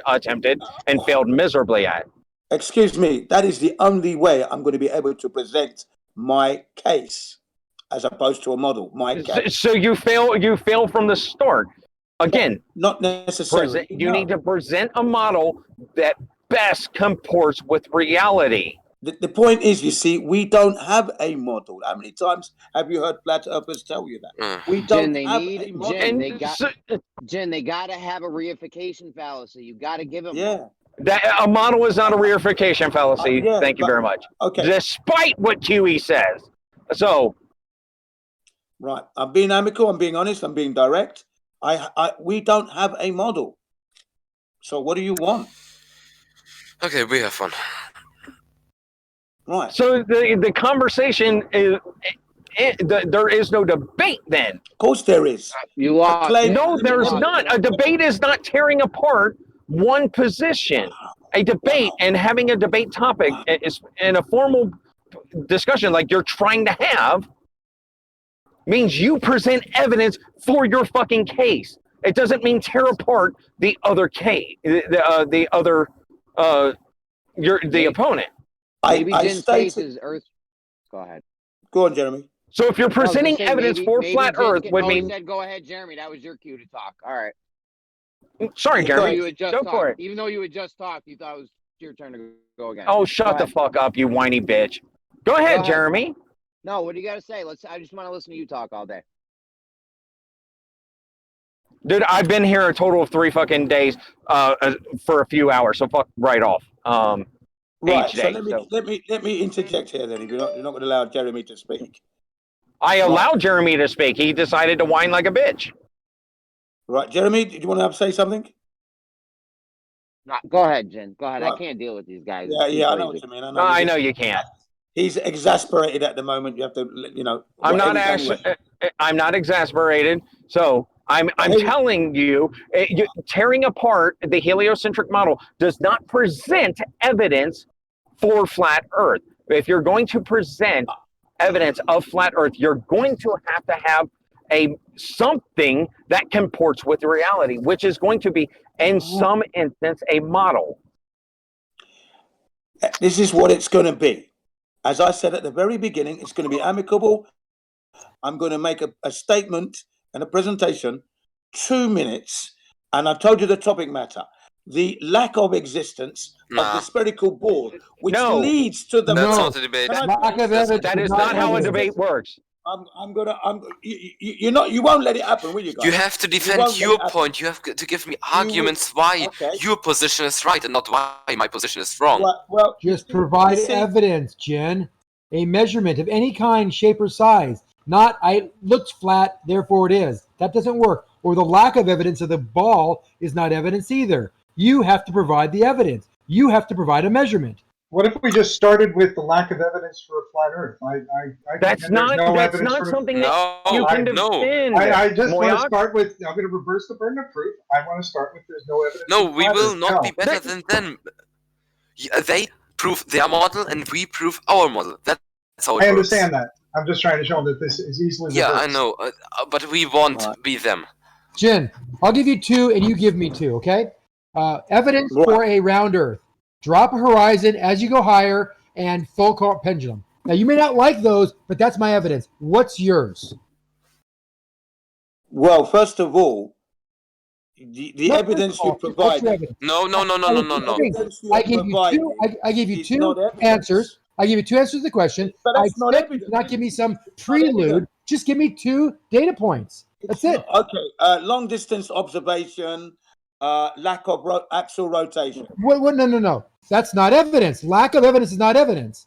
attempted and failed miserably at. Excuse me, that is the only way I'm going to be able to present my case, as opposed to a model. My case. So you fail from the start. Again, not necessarily. You need to present a model that best comports with reality. The point is, you see, we don't have a model. How many times have you heard flat earthers tell you that? We don't have a model. Jen, they got to have a reification fallacy. You got to give them. Yeah. That a model is not a reification fallacy. Thank you very much. Okay. Despite what QE says. So. Right. I'm being amicable. I'm being honest. I'm being direct. We don't have a model. So what do you want? Okay, we have fun. Right. So the conversation is. There is no debate then. Of course there is. You are. No, there's not. A debate is not tearing apart one position. A debate and having a debate topic is in a formal discussion like you're trying to have means you present evidence for your fucking case. It doesn't mean tear apart the other case, the opponent. Maybe Jen's case is Earth. Go ahead. Go on, Jeremy. So if you're presenting evidence for flat Earth, would mean. He said, "Go ahead, Jeremy. That was your cue to talk." All right. Sorry, Jeremy. Go for it. Even though you had just talked, you thought it was your turn to go again. Oh, shut the fuck up, you whiny bitch. Go ahead, Jeremy. No, what do you got to say? I just want to listen to you talk all day. Dude, I've been here a total of 3 fucking days for a few hours, so fuck right off. Right. Each day, so let me interject here then. If you're not going to allow Jeremy to speak. I allowed Jeremy to speak. He decided to whine like a bitch. Right, Jeremy, do you want to say something? No, go ahead, Jen. Go ahead. Right. I can't deal with these guys. Yeah, I know what you mean. I know you can't. He's exasperated at the moment. You have to, I'm not exasperated. So I'm telling you, tearing apart the heliocentric model does not present evidence for flat Earth. If you're going to present evidence of flat Earth, you're going to have something that comports with reality, which is going to be, in some instance, a model. This is what it's going to be. As I said at the very beginning, it's going to be amicable. I'm going to make a statement and a presentation, 2 minutes, and I told you the topic matter. The lack of existence of the spherical ball, which leads to the... That's not a debate. That is not how a debate works. You won't let it happen, will you guys? You have to defend your point. You have to give me arguments why your position is right and not why my position is wrong. Well, just provide evidence, Jen. A measurement of any kind, shape, or size. Not, I looked flat, therefore it is. That doesn't work. Or the lack of evidence of the ball is not evidence either. You have to provide the evidence. You have to provide a measurement. What if we just started with the lack of evidence for a flat Earth? That's not something that you can defend. I just want to start with. I'm going to reverse the burden of proof. I want to start with there's no evidence. No, we will not be better than them. They prove their model, and we prove our model. That's how it works. I understand that. I'm just trying to show them that this is easily. Yeah, reversed. I know, but we won't be them. Jen, I'll give you 2, and you give me 2. Okay. Evidence for a round Earth. Drop a horizon as you go higher, and full current pendulum. Now, you may not like those, but that's my evidence. What's yours? Well, first of all, the evidence you provide. No. I gave you 2 answers. I give you 2 answers to the question. But that's not evidence. Do not give me some prelude. Just give me 2 data points. That's it. Okay. Long distance observation. Lack of axial rotation. What? No. That's not evidence. Lack of evidence is not evidence.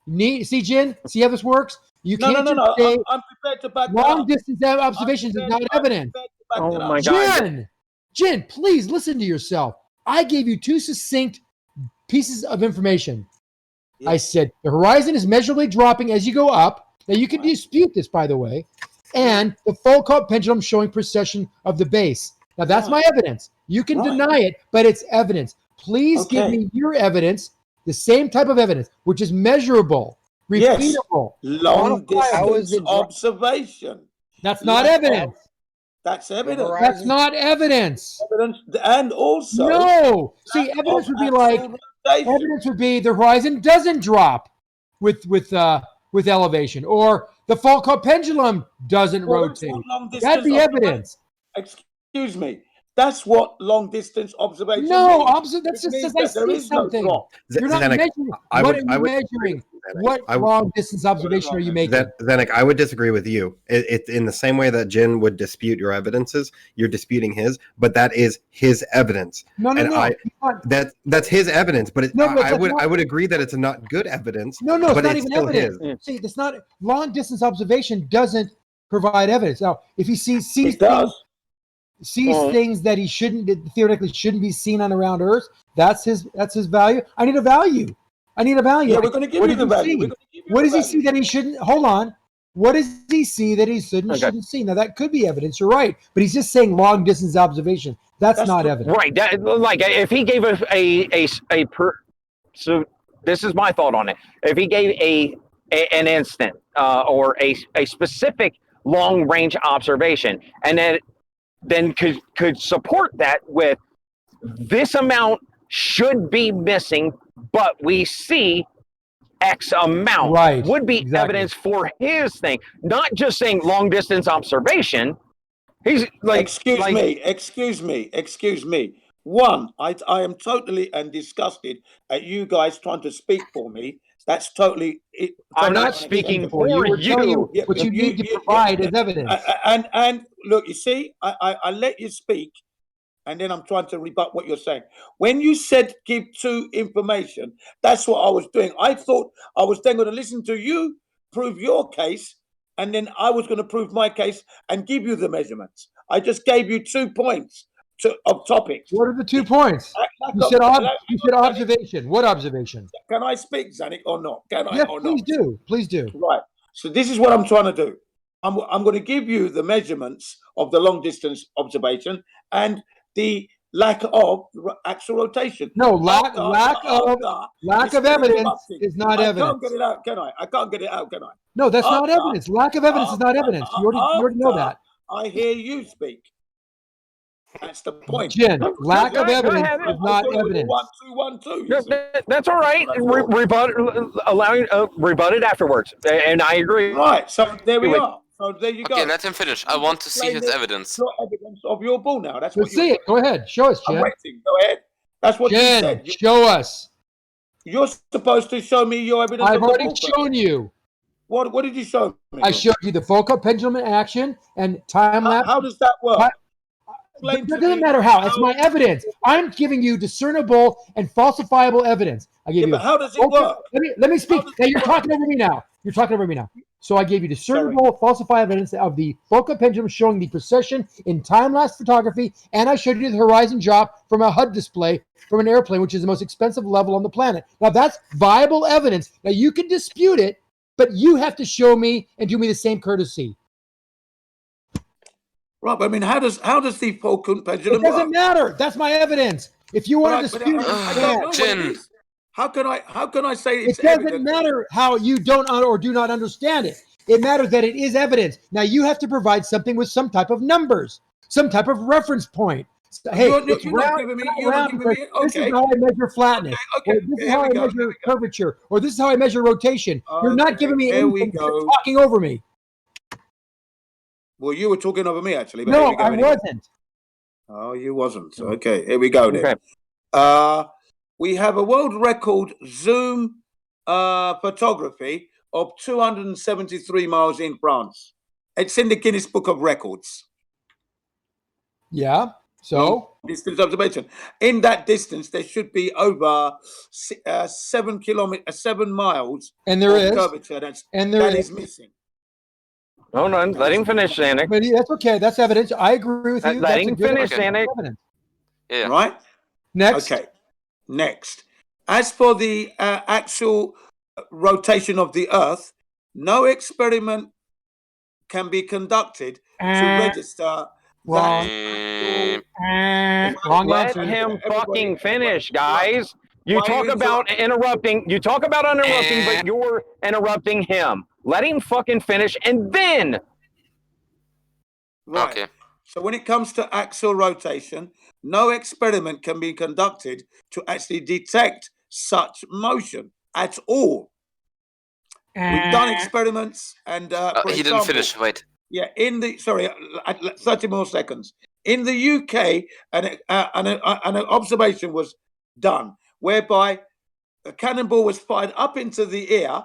See, Jen? See how this works? You can't no. say I'm prepared to back long distance observations is not evidence. Oh my God. Jen, please listen to yourself. I gave you two succinct pieces of information. I said the horizon is measurably dropping as you go up. Now you can dispute this, by the way, and the Foucault pendulum showing precession of the base. Now that's my evidence. You can deny it, but it's evidence. Please give me your evidence, the same type of evidence, which is measurable, repeatable, long quantifiable. distance observation. That's not evidence. That's evidence. That's not evidence. And also, no. See, evidence would be like evidence would be the horizon doesn't drop with elevation, or the Foucault pendulum doesn't rotate. That'd be evidence. Excuse me. That's what long distance observation No, means. that's just It I means that there see is no something. drop. You're not Zenek, measuring. I What would- are I you would- measuring? Zenek, What I would- long distance observation are you making? Zenek, I would disagree with you. It's in the same way that Jin would dispute your evidences. You're disputing his, but that is his evidence. No. That's his evidence. But No, but I that's would not- I would agree that it's not good evidence. No, but it's not even still evidence. his. See, that's not long distance observation doesn't provide evidence. Now, if he sees things that he theoretically shouldn't be seen on around Earth, that's his value. I need a value. Yeah, we're going to give you the value. What does he see that he shouldn't? Hold on. What does he see that he shouldn't see? Now that could be evidence. You're right, but he's just saying long distance observation. That's not evidence. Right. Like if he gave us so this is my thought on it. If he gave an instant or a specific long range observation, and then could support that with this amount should be missing, but we see X amount, would be evidence for his thing, not just saying long distance observation. He's like, excuse me. One, I am totally disgusted at you guys trying to speak for me. That's totally. I'm not speaking for you. We're telling you what you need to provide as evidence. And look, you see, I let you speak, and then I'm trying to rebut what you're saying. When you said give two information, that's what I was doing. I thought I was then going to listen to you prove your case, and then I was going to prove my case and give you the measurements. I just gave you 2 points of topics. What are the 2 points? You said observation. What observation? Can I speak, Zanik, or not? Can I? Yes, or please not? do. Please do. Right. So this is what I'm trying to do. I'm going to give you the measurements of the long distance observation and the lack of actual rotation. No, lack of evidence is not evidence. I can't get it out, can I? I can't get it out, can I? No, that's not evidence. Lack of evidence is not evidence. You already know that. I hear you speak. That's the point. Jen, lack of evidence is not evidence. 1, 2, 1, 2. That's all right. Rebut it afterwards, and I agree. Right. So there we are. So there you go. Okay, let him finish. I want to see his evidence. Your evidence of your ball now. That's Let's see it. Go ahead. Show us, Jen. I'm waiting. Go ahead. That's what Jen, you said. Show us. You're supposed to show me your evidence. I've already shown you. What did you show me? I showed you the Foucault pendulum in action and time lapse. How does that work? It doesn't matter how. It's my evidence. I'm giving you discernible and falsifiable evidence. I give you. But how does it work? Let me speak. Now you're talking over me now. So I gave you discernible, falsifiable evidence of the Foucault pendulum showing the precession in time-lapse photography, and I showed you the horizon drop from a HUD display from an airplane, which is the most expensive level on the planet. Now that's viable evidence. Now you can dispute it, but you have to show me and do me the same courtesy. Right, but I mean, how does the Foucault pendulum It doesn't work? matter. That's my evidence. If you want to dispute it, how can I say it's it doesn't evidence? matter how you don't or do not understand it. It matters that it is evidence. Now you have to provide something with some type of numbers, some type of reference point. Hey, it's round. This is how I measure flatness. Okay, or this is how I measure curvature. Or this is how I measure rotation. You're not giving me anything. You're talking over me. Well, you were talking over me, actually. But No, I wasn't. Oh, you wasn't. Okay, here we go then. We have a world record zoom photography of 273 miles in France. It's in the Guinness Book of Records. Yeah. So distance observation. In that distance, there should be over 7 miles. And there is. Curvature that is missing. Hold on, let him finish, Zanik. But that's okay. That's evidence. I agree with you. Let him finish, Zanik. Yeah. Right? Next. Okay. Next. As for the actual rotation of the Earth, no experiment can be conducted to register Wrong. Wrong Let answer. him fucking finish, guys. You Why talk you about interrupting. You talk about interrupting, but you're interrupting him. Let him fucking finish, and then. Right. Okay. So when it comes to axial rotation, no experiment can be conducted to actually detect such motion at all. We've done experiments, and for He example, didn't finish. Wait. yeah, 30 more seconds. In the UK, an observation was done whereby a cannonball was fired up into the air,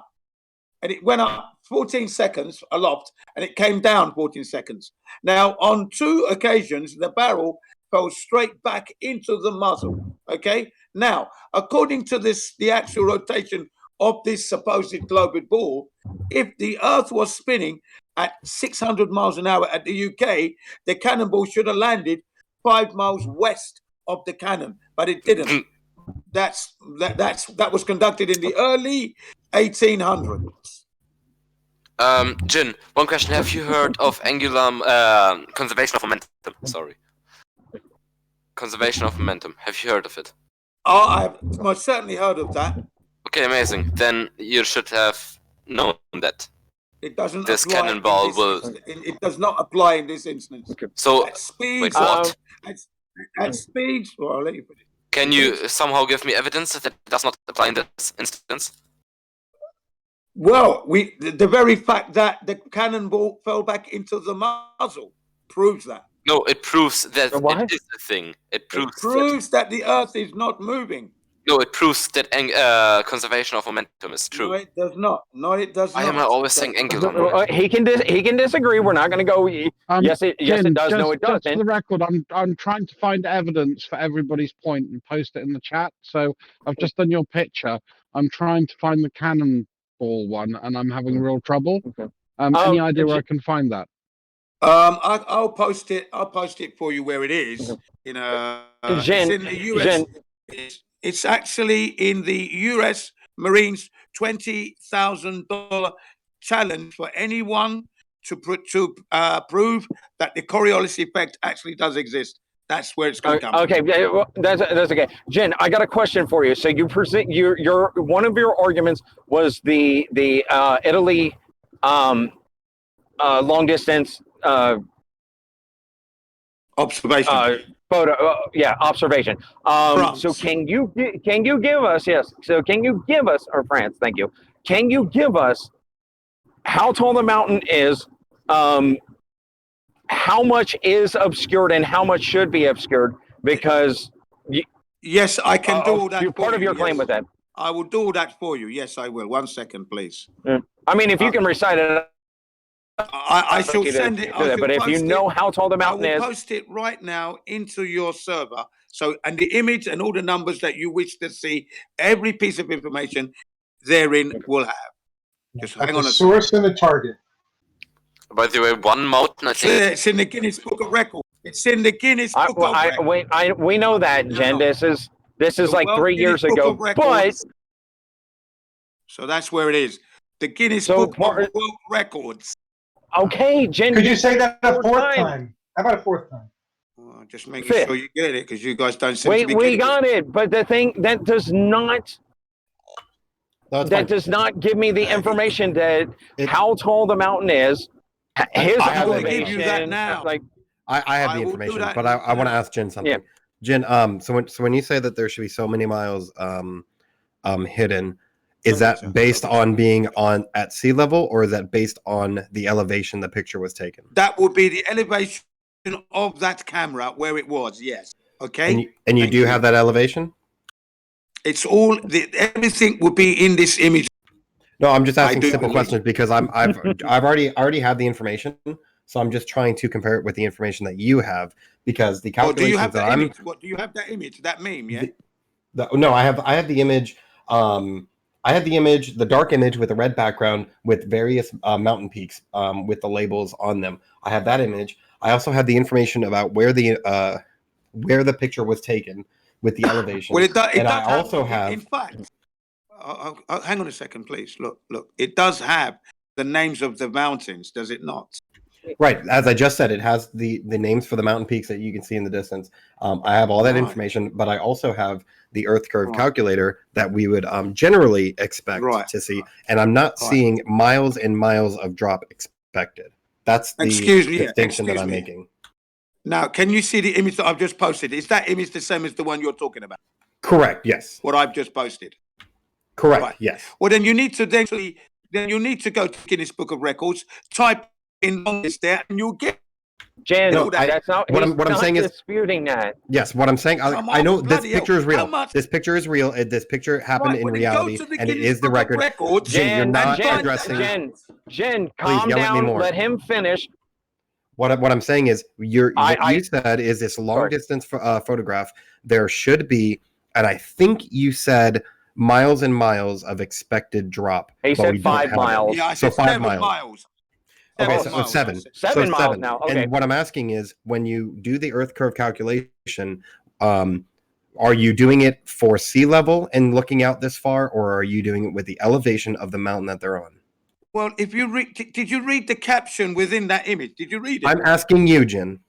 and it went up 14 seconds aloft, and it came down 14 seconds. Now, on 2 occasions, the barrel fell straight back into the muzzle. Okay. Now, according to the actual rotation of this supposed global ball, if the Earth was spinning at 600 miles an hour at the UK, the cannonball should have landed 5 miles west of the cannon, but it didn't. That was conducted in the early 1800s. Jin, one question. Have you heard of angular conservation of momentum? Sorry. Conservation of momentum. Have you heard of it? Oh, I've most certainly heard of that. Okay, amazing. Then you should have known that. It doesn't This apply cannonball will. it does not apply in this instance. So, At speed, wait, what? At speed, well, I'll let you put it. Can you somehow give me evidence that it does not apply in this instance? Well, the very fact that the cannonball fell back into the muzzle proves that. No, it proves that it is a thing. It proves that the Earth is not moving. No, it proves that conservation of momentum is true. No, it does not. No, it does not. Why am I always saying angular? He can disagree. We're not going to go. Yes, it does. No, it doesn't. Just for the record, I'm trying to find evidence for everybody's point and post it in the chat. So I've just done your picture. I'm trying to find the cannonball one, and I'm having real trouble. Any idea where I can find that? I'll post it. I'll post it for you where it is. It's in the US. It's actually in the US Marines $20,000 challenge for anyone to prove that the Coriolis effect actually does exist. That's where it's going to come. Okay, well, that's okay. Jen, I got a question for you. So you present your one of your arguments was the Italy long distance observation. Photo, observation. So can you give us, yes, so can you give us, or France, thank you, can you give us how tall the mountain is, how much is obscured and how much should be obscured, because yes, I can do all that. Part of your claim with that. I will do all that for you. Yes, I will. 1 second, please. I mean, if you can recite it, I shall send it. But if you know how tall the mountain is, I will post it right now into your server. So, and the image and all the numbers that you wish to see, every piece of information therein will have. Just hang on a source and the target. By the way, one mountain, I think. It's in the Guinness Book of Records. It's in the Guinness Book of Records. We know that, Jen. This is like 3 years ago, but. So that's where it is. The Guinness Book of World Records. Okay, Jen. Could you say that a fourth time? How about a fourth time? Just making sure you get it, because you guys don't seem to be we got it, but the thing that does not does not give me the information that how tall the mountain is, his elevation. Give you that now. Like I have the information, but I want to ask Jen something. Yeah. Jen, so when you say that there should be so many miles hidden, is that based on being at sea level, or is that based on the elevation the picture was taken? That would be the elevation of that camera where it was. Yes. Okay. And you do have that elevation? It's all everything would be in this image. No, I'm just asking simple questions because I've already have the information, so I'm just trying to compare it with the information that you have, because the calculations do you have that that image? What do you have that image? That meme? Yeah. No, I have the image. I have the image, the dark image with a red background with various mountain peaks with the labels on them. I have that image. I also have the information about where the picture was taken, with the elevation. Well, it does I have, also have. In fact, hang on a second, please. Look. It does have the names of the mountains, does it not? Right, as I just said, it has the names for the mountain peaks that you can see in the distance. I have all that Right. information, but I also have the Earth curve calculator that we would generally expect to see, and I'm not seeing miles and miles of drop expected. That's the distinction that I'm making. Now, can you see the image that I've just posted? Is that image the same as the one you're talking about? Correct. Yes. What I've just posted. Correct. Right. Yes. Well, then you need to go to Guinness Book of Records, type in longest there, and you'll get. Jen, No, that's not. what he's I'm not saying is disputing that. yes. What I'm saying, I know this picture is real. This picture is real. This picture happened in reality, and it is the record. Jen, you're not addressing. Jen, calm yell at me down. more. Let him finish. What I'm saying is, you said is this long distance photograph. There should be, and I think you said miles and miles of expected drop. He said 5 miles. Yeah, I so said 5 7 miles. miles. Okay, 7 so miles. 7. 7 miles now. Okay. And what I'm asking is, when you do the Earth curve calculation, are you doing it for sea level and looking out this far, or are you doing it with the elevation of the mountain that they're on? Well, if you did you read the caption within that image? Did you read it? I'm asking you, Jen.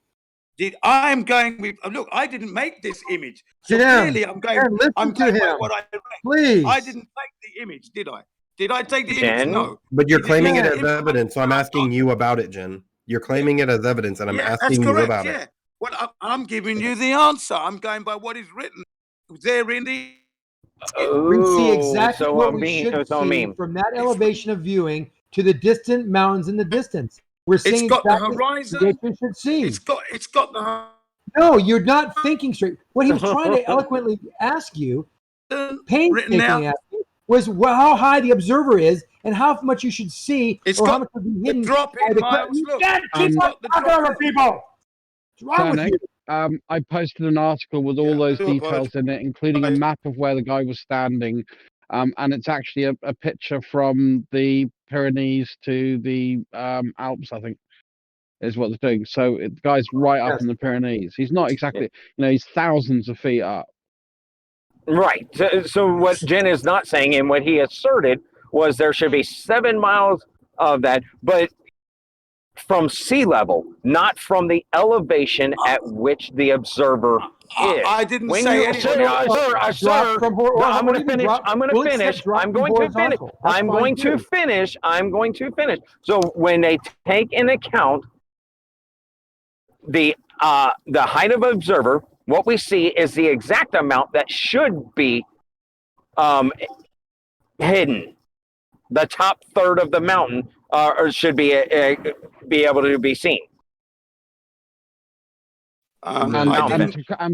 I'm going with. Look, I didn't make this image, so Jim, clearly I'm going. Jim, listen I'm to going by him. what I read. Please. I didn't take the image, did I? Did I take the image? No. But you're claiming it as Jen. evidence, so I'm asking you about it, Jen. You're claiming it as evidence, and I'm asking you about it. Well, I'm giving you the answer. I'm going by what is written there in the. We see exactly so what I'm we being- should so I see mean- from that elevation of viewing to the distant mountains in the distance. We're seeing It's got the exactly horizon. what we should see. It's got the. No, you're not thinking straight. What he was trying to eloquently ask you, painstakingly ask you, was how high the observer is and how much you should see, or how much would be hidden. Drop by in the miles. Look, Dad, keep on talking over people. What's wrong with you? I posted an article with all those details in it, including a map of where the guy was standing. And it's actually a picture from the Pyrenees to the Alps, I think, is what they're doing. So the guy's right up in the Pyrenees. He's not exactly, he's thousands of feet up. Right. So what Jen is not saying, and what he asserted, was there should be 7 miles of that, but from sea level, not from the elevation at which the observer is. I didn't say anything. Sir, I'm going to finish. I'm going to finish. So when they take in account the height of observer, what we see is the exact amount that should be hidden. The top third of the mountain or should be able to be seen. And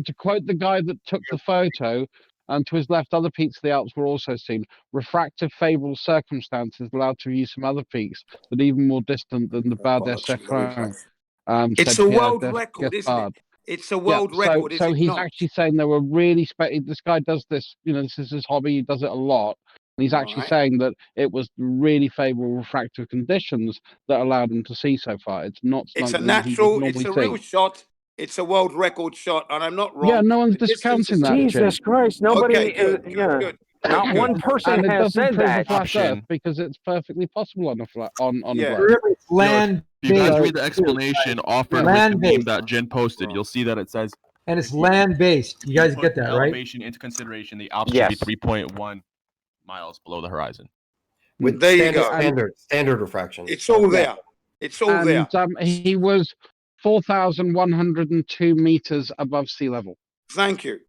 to quote the guy that took the photo, and to his left, other peaks of the Alps were also seen. Refractive favourable circumstances allowed to view some other peaks that are even more distant than the Bar des Secrets. It's a world record, isn't it? It's a world record. So he's actually saying there were really this guy does this, this is his hobby, he does it a lot. And he's actually saying that it was really favourable refractive conditions that allowed him to see so far. It's not It's a something that he would natural, normally it's a see. real shot. It's a world record shot, and I'm not wrong. Yeah, no one's The distance discounting is- that. Jesus Christ, nobody Okay, good, good. Not one person And it has doesn't said prove that. a flat Earth because it's perfectly possible on a flat on a Yeah. globe. Land You guys based. read the explanation offered with Land the meme based. that Jen posted. You'll see that it says And it's land based. You guys put get that, right? elevation into consideration. The Alps Yes. should be 3.1 miles below the horizon. With There you go. standard refraction. It's all there. It's all there. And he was 4,102 meters above sea level. Thank you.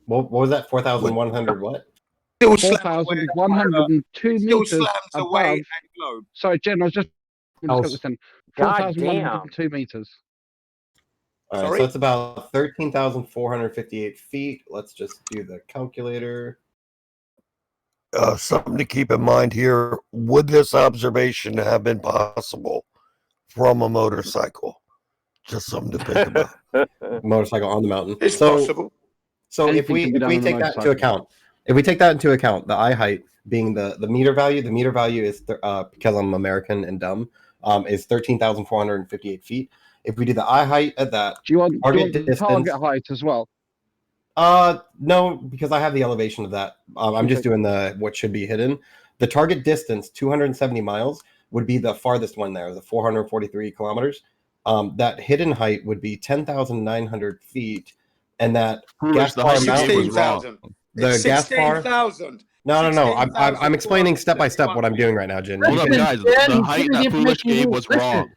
What was that? 4,100 what? Still slams 4,102 Still meters slams away above. at globe. Sorry, Jen, I was just Oh, got this in. God 4,102 meters. All right, Sorry? so that's about 13,458 feet. Let's just do the calculator. Something to keep in mind here, would this observation have been possible from a motorcycle? Just something to think about. Motorcycle on the mountain. It's possible. So if we take that into account, the eye height being the meter value is because I'm American and dumb, is 13,458 feet. if we do the eye height at that, Do you want target the distance. target height as well? No, because I have the elevation of that. I'm just doing the what should be hidden. The target distance, 270 miles, would be the farthest one there, the 443 kilometers. That hidden height would be 10,900 feet, and that gas the bar height mountain was wrong. 16,000. The It's gas bar. 16,000. No. I'm explaining step by step what I'm doing right now, Jin. Hold up, guys. The height that Foolish gave was wrong.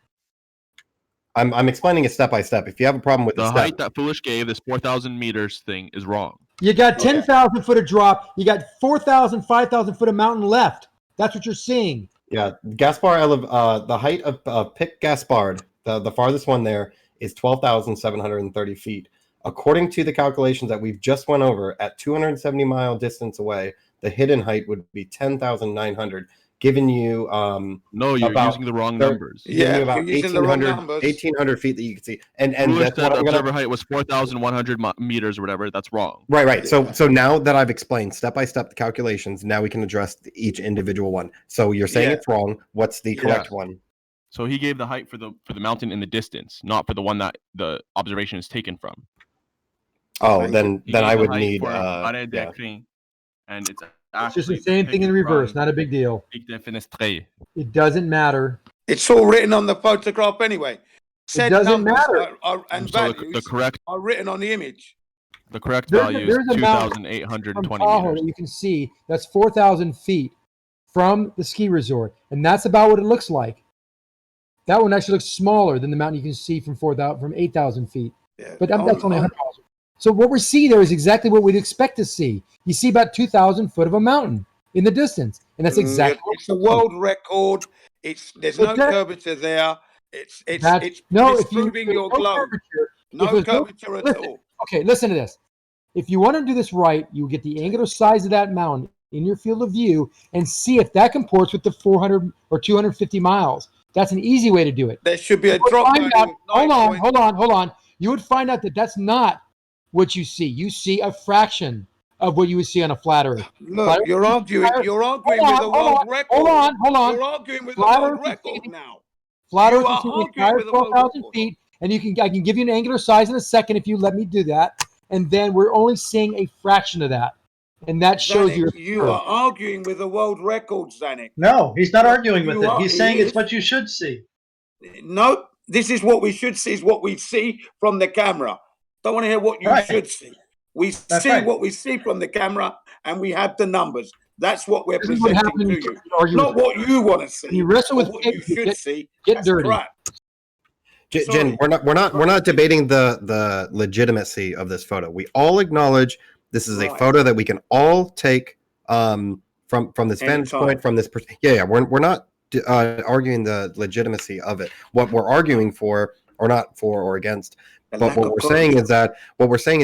I'm explaining it step by step. If you have a problem with The the height step, that Foolish gave, this 4,000 meters thing, is wrong. You got 10,000 foot of drop. You got 4,000, 5,000 foot of mountain left. That's what you're seeing. yeah, Gaspar, the height of Pic Gaspard, the farthest one there is 12,730 feet. According to the calculations that we've just went over, at 270 mile distance away, the hidden height would be 10,900, giving you No, you're about using the wrong numbers. giving you about you're using the wrong 1,800 numbers. 1,800 feet that you can see. And Foolish that's said what the I'm gonna. observer height was 4,100 meters or whatever. That's wrong. Right. So now that I've explained step by step the calculations, now we can address each individual one. So you're saying Yeah. it's wrong. What's the correct Yeah. one? So he gave the height for the mountain in the distance, not for the one that the observation is taken from. Oh, then He I gave the would height need. for Yeah. Arrêt d'écrit, and it's It's just the actually same thing in taken reverse. from Not a big deal. Pic de Fenestré. It doesn't matter. It's all written on the photograph anyway. Said doesn't numbers matter. and So the values correct are written on the image. the correct There's value is a mountain 2,820 from Tahoe meters. that you can see that's 4,000 feet from the ski resort, and that's about what it looks like. That one actually looks smaller than the mountain you can see from 8,000 feet. Yeah. But that's only 100 miles. So what we see there is exactly what we'd expect to see. You see about 2,000 foot of a mountain in the distance, and that's exactly what It's a world record. There's no curvature there. It's proving your globe. No curvature at all. Okay, listen to this. If you want to do this right, you get the angular size of that mountain in your field of view and see if that comports with the 400 or 250 miles. That's an easy way to do it. There should be a drop value. Hold on. You would find out that that's not what you see. You see a fraction of what you would see on a flat Earth. Look, you're arguing with a world record. Hold on. You're arguing with a Flat world Earth record now. Flat You Earth are is the arguing entire with a world 12,000 feet, and I can give you an angular size in a second if you let me do that. And then we're only seeing a fraction of that, and that shows Zanuck, you. you are arguing with a world record, Zanuck. No, he's not arguing with You it. are- He's he saying is. it's what you should see. No, this is what we should see, is what we see from the camera. Don't want to hear what you Right. should see. We That's see right. what we see from the camera, and we have the numbers. That's what we're This is what presenting happens to when you. you argue Not with what you want to see. When you wrestle or with what kids, you you should see. get That's dirty. crap. Jen, we're not debating the legitimacy of this photo. We all acknowledge this is a Right. photo that we can all take from this vantage Anytime. point, from this. We're not arguing the legitimacy of it. What we're arguing for, or not for or against, but what we're saying is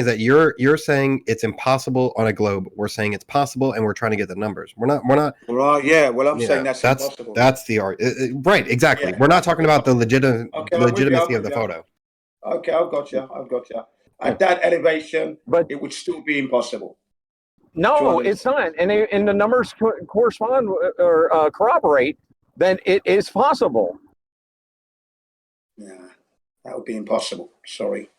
that you're saying it's impossible on a globe. We're saying it's possible, and we're trying to get the numbers. We're not. Right, yeah. Well, I'm saying that's impossible. That's the art. Right, exactly. Yeah. We're not talking about the legitimacy I'm of the with you. photo. Okay, I've got you. At that elevation, but it would still be impossible. No, it's not. And the numbers correspond or corroborate that it is possible. Yeah, that would be impossible. Sorry.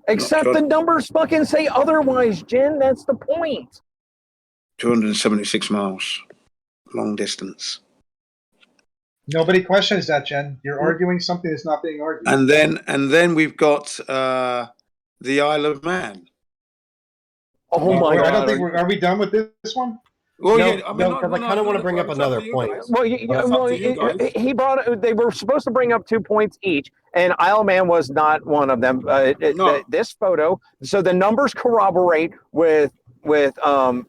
Except the numbers fucking say otherwise, Jen. That's the point. 276 miles, long distance. Nobody questions that, Jen. You're arguing something that's not being argued. And then we've got the Isle of Man. Oh my I God! don't think are we done with this one? Well, No, yeah, I mean, because I kind of want to bring up another point. Well, he brought. They were supposed to bring up 2 points each, and Isle of Man was not one of them. This photo. So the numbers corroborate with the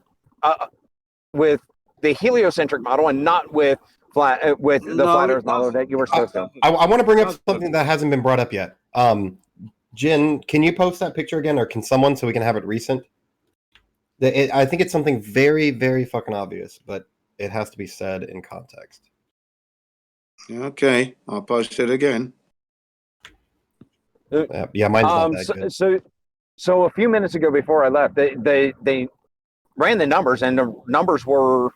heliocentric model, and not with flat Earth model that you were supposed to. I want to bring up something that hasn't been brought up yet. Jin, can you post that picture again, or can someone, so we can have it recent? I think it's something very, very fucking obvious, but it has to be said in context. Okay, I'll post it again. Yeah, mine's not that good. So a few minutes ago, before I left, they ran the numbers, and the numbers were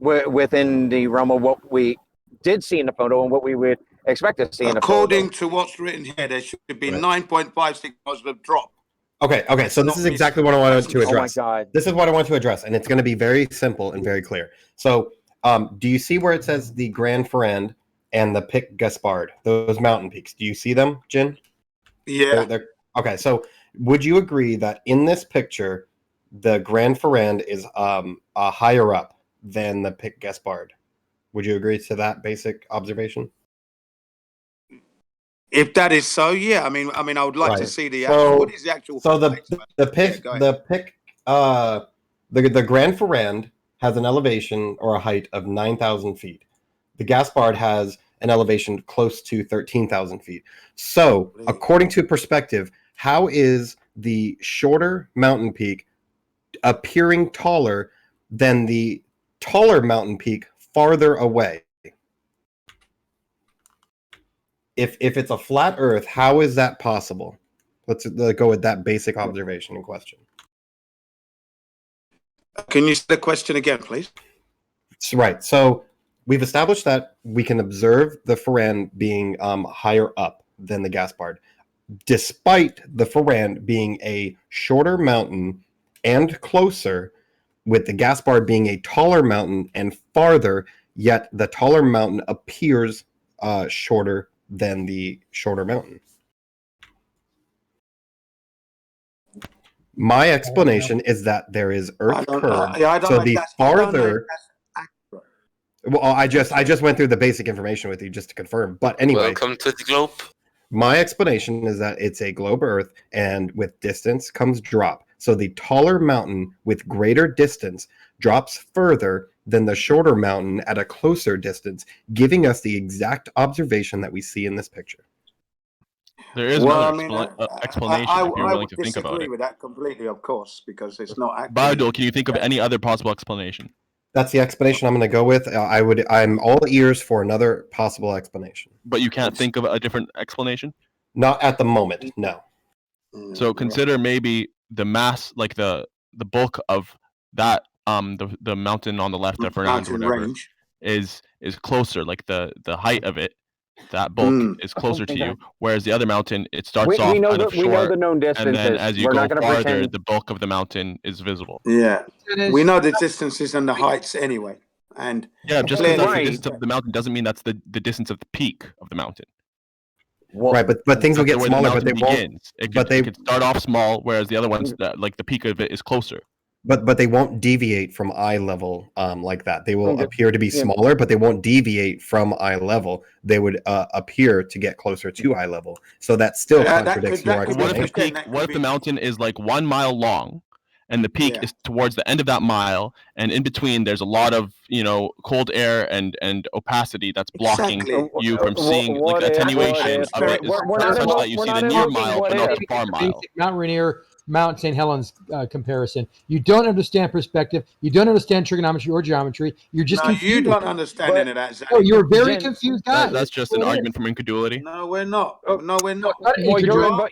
within the realm of what we did see in the photo and what we would expect to see in a According to what's written here, there should be 9.56 positive drop. Okay, so this is exactly what I wanted to address. Oh my God. This is what I want to address, and it's going to be very simple and very clear. So, do you see where it says the Grand Ferrand and the Pic Gaspard, those mountain peaks? Do you see them, Jin? Yeah. Okay, so would you agree that in this picture, the Grand Ferrand is higher up than the Pic Gaspard? Would you agree to that basic observation? If that is so, yeah. I mean, I would like to see the actual. So, What is the actual? So the Grand Ferrand has an elevation or a height of 9,000 feet. The Gaspard has an elevation close to 13,000 feet. So, according to perspective, how is the shorter mountain peak appearing taller than the taller mountain peak farther away? If it's a flat Earth, how is that possible? Let's go with that basic observation in question. Can you say the question again, please? Right. So we've established that we can observe the Ferrand being higher up than the Gaspard, despite the Ferrand being a shorter mountain and closer, with the Gaspard being a taller mountain and farther, yet the taller mountain appears shorter than the shorter mountain. My explanation is that there is Earth curve. So the farther. Well, I just went through the basic information with you just to confirm. But anyway, Welcome to the globe. My explanation is that it's a globe Earth, and with distance comes drop. So the taller mountain with greater distance drops further than the shorter mountain at a closer distance, giving us the exact observation that we see in this picture. There is another explanation if you're willing to think about it. I disagree with that completely, of course, because it's not accurate. Bardol, can you think of any other possible explanation? That's the explanation I'm going to go with. I'm all ears for another possible explanation. But you can't think of a different explanation? Not at the moment, no. So consider maybe the mass, like the bulk of that the mountain on the left, the Fernand or whatever, range. is closer, like the height of it, that bulk is closer to you, whereas the other mountain, it starts off kind of short, we know the known distances. and then as you We're go not gonna farther, pretend. the bulk of the mountain is visible. Yeah, we know the distances and the heights anyway. And yeah, just because that's the distance of the mountain doesn't mean that's the distance of the peak of the mountain. Well, right, but things will get smaller, but they won't. It could start off small, whereas the other ones, like the peak of it, is closer. But they won't deviate from eye level like that. They will appear to be smaller, but they won't deviate from eye level. They would appear to get closer to eye level. So that still contradicts your explanation. What if the mountain is like 1 mile long, and the peak is towards the end of that mile, and in between there's a lot of cold air and opacity that's blocking you from seeing like attenuation of it, such that you see the near mile but not the far mile. Mount Rainier, Mount St. Helens comparison. You don't understand perspective. You don't understand trigonometry or geometry. You're just confused. You don't understand any of that. Zach. Oh, you're a very confused guy. That's just an argument from incredulity. No, we're not. No, we're not. Well,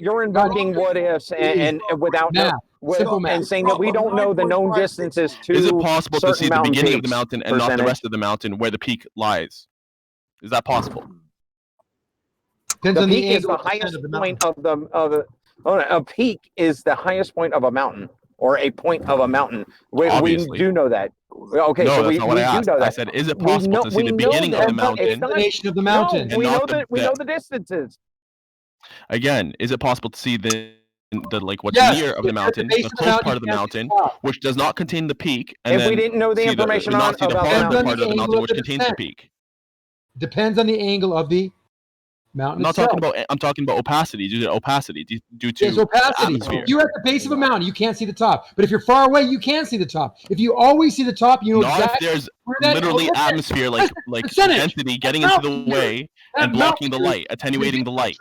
you're invoking what ifs and without simple math. and saying that we don't know the known distances to. Is it possible to see the beginning of the mountain and not the percentage? rest of the mountain where the peak lies? Is that possible? Depends on peak the is angle the highest point of the a peak is the highest point of a mountain or a point of a mountain. We do know that. Okay, no, so that's we not what I do asked. know that. I said, is it possible to see the beginning of the mountain? Destination of the mountain. No, we know that. We know the distances. Again, is it possible to see the like what's Yes, near of the mountain, the close part of the mountain, which does not contain the peak, and If then we didn't know the see information not see the about farther the part of the mountain which contains the descent. peak. Depends on the angle of the mountain I'm not itself. talking about. I'm talking about opacity. Due to opacity, due to There's opacity. atmosphere. You're at the base of a mountain, you can't see the top. But if you're far away, you can see the top. If you always see the top, you know Not exactly if there's where that literally atmosphere, like percentage. density getting into the way and blocking the light, attenuating the light.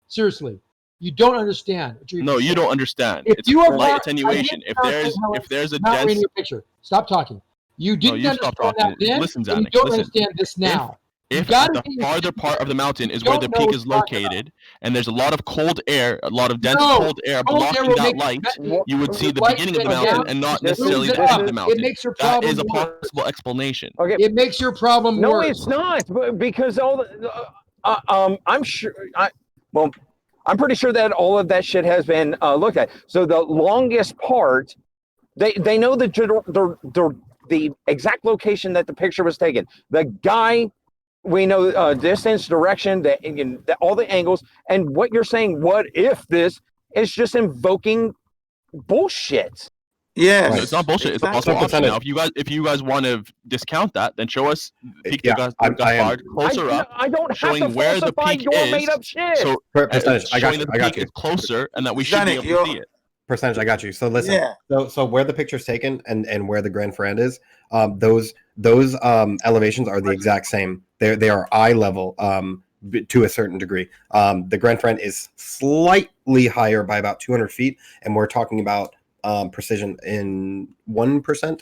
Seriously, you don't understand. No, you don't understand. If It's you are light far- attenuation. I didn't If there's a Mount dense Rainier picture. Stop talking. You didn't you stop understand that talking. then, Listen, and you Zanuck, don't listen. understand this now. If gotta the get your- farther part of the mountain is You where the don't know peak what is you're talking located, and there's a lot of cold air, a lot of dense No, cold air cold air blocking will that make light, the- you would see the light beginning of the go mountain down, and not this necessarily moves the it end up. of the It mountain. makes your That problem is a worse. possible explanation. Okay. It makes your problem No, worse. it's not, because I'm sure. I'm pretty sure that all of that shit has been looked at. So the longest part, they know the exact location that the picture was taken. The guy, we know distance, direction, all the angles, and what you're saying. What if this is just invoking bullshit? Yeah, No, it's not bullshit. It's a possible option. Now, if you guys want to discount that, then show us peak to Gaspard closer up. I don't have showing to where the falsify peak your is. made up shit. So percentage, I got showing you. that I the got peak you. is closer, and that we should be able to see it. Percentage, I got you. So listen, Yeah. so where the picture's taken and where the Grand Ferrand is, those elevations are the exact same. They are eye level to a certain degree. The Grand Ferrand is slightly higher by about 200 feet, and we're talking about precision in 1%.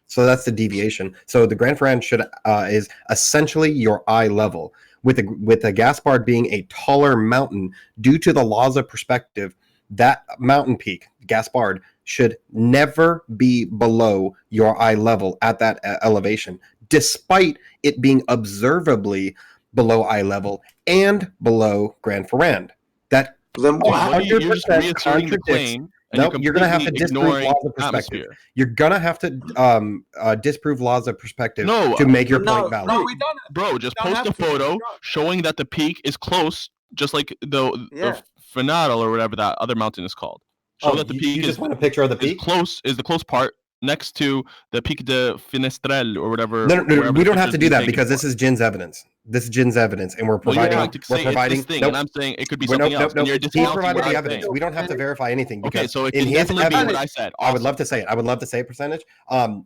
So that's the deviation. So the Grand Ferrand is essentially your eye level. With the Gaspard being a taller mountain, due to the laws of perspective, that mountain peak, Gaspard, should never be below your eye level at that elevation, despite it being observably below eye level and below Grand Ferrand. That then you're just reasserting the claim. No, you're going to have to disprove laws of perspective. Atmosphere. You're going to have to disprove laws of perspective No, to make your point valid. No, we don't. Bro, just post a photo showing that the peak is close, just like the Finale or whatever that other mountain is called. Show that the peak you just want a picture of the peak? Is the close part next to the Pic de Finestrelle or whatever. No, we don't have to do that because this is Jin's evidence. This is Jin's evidence, and we're providing. We're providing this thing, and I'm saying it could be something else. He provided the evidence. We don't have to verify anything. Because so it can definitely be what I said. I would love to say it. I would love to say a percentage.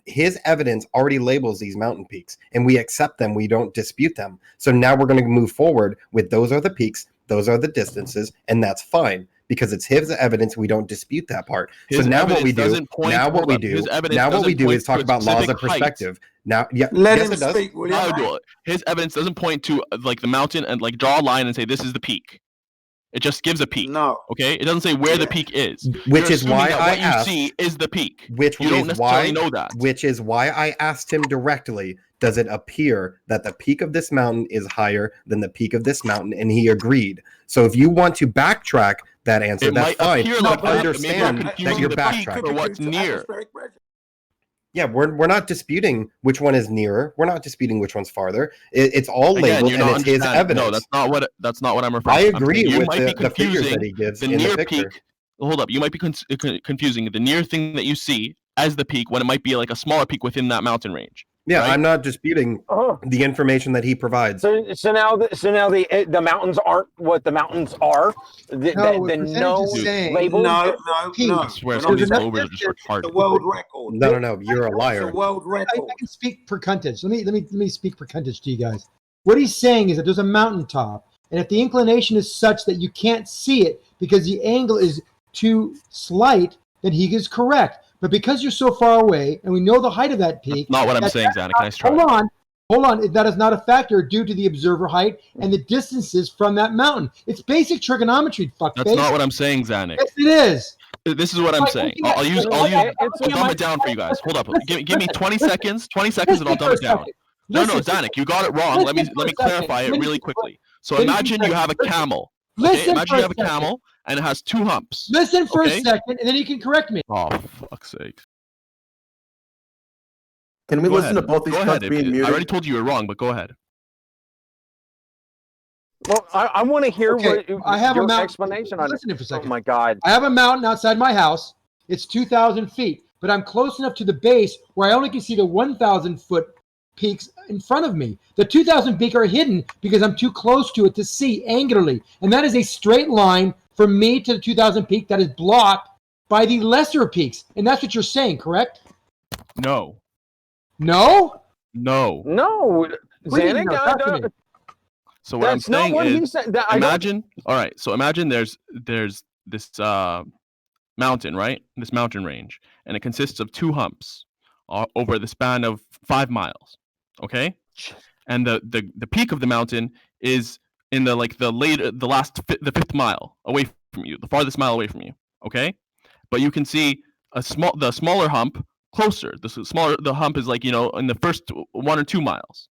His evidence already labels these mountain peaks, and we accept them. We don't dispute them. So now we're going to move forward with those are the peaks, those are the distances, and that's fine. Because it's his evidence, we don't dispute that part. So now what we do is talk about laws of perspective. Now, let him speak. His evidence doesn't point to like the mountain and like draw a line and say this is the peak. It just gives a peak. No. Okay. It doesn't say where the peak is. Which is why I asked. What you see is the peak. Which you don't necessarily know that. Which is why I asked him directly. Does it appear that the peak of this mountain is higher than the peak of this mountain? And he agreed. So if you want to backtrack that answer, that's fine. But understand that you're backtracking. For what's near. Yeah, we're not disputing which one is nearer. We're not disputing which one's farther. It's all labeled and it's his evidence. No, that's not what I'm referring to. I agree with the figures that he gives the in near the picture. peak. Hold up, you might be confusing the near thing that you see as the peak when it might be like a smaller peak within that mountain range. Yeah, right? I'm not disputing the information that he provides. So now the mountains aren't what the mountains are. No, label. No. I swear, some of these overs are just retarded. The world record. No, you're a liar. The world record. I can speak percentage. Let me speak percentage to you guys. What he's saying is that there's a mountaintop, and if the inclination is such that you can't see it because the angle is too slight, then he is correct. But because you're so far away, and we know the height of that peak. That's not what I'm saying, Zanuck. Nice try. Hold on. That is not a factor due to the observer height and the distances from that mountain. It's basic trigonometry, fuckface. That's not what I'm saying, Zanuck. Yes, it is. This is what I'm saying. I'll dumb it down for you guys. Hold up. Give me 20 seconds. 20 seconds, and I'll dumb it down. No, Zanuck, you got it wrong. Let me clarify it really quickly. So imagine you have a camel. Okay? Imagine you have a camel and it has two humps. Listen for a second, and then you can correct me. Oh, fuck's sake. Can we listen to both these cuts being muted? I already told you were wrong, but go ahead. Well, I want to hear what I have your a mountain explanation on. Listen for a second. Oh my God! I have a mountain outside my house. It's 2,000 feet, but I'm close enough to the base where I only can see the 1,000-foot peaks in front of me. The 2,000 peak are hidden because I'm too close to it to see angularly, and that is a straight line from me to the 2,000 peak that is blocked by the lesser peaks, and that's what you're saying, correct? No. No. Zanuck, so what I'm saying is, imagine. All right, so imagine there's this mountain, right? This mountain range, and it consists of two humps over the span of 5 miles. Okay, and the peak of the mountain is in the fifth mile away from you, the farthest mile away from you. Okay, but you can see the smaller hump closer. The hump is in the first 1 or 2 miles.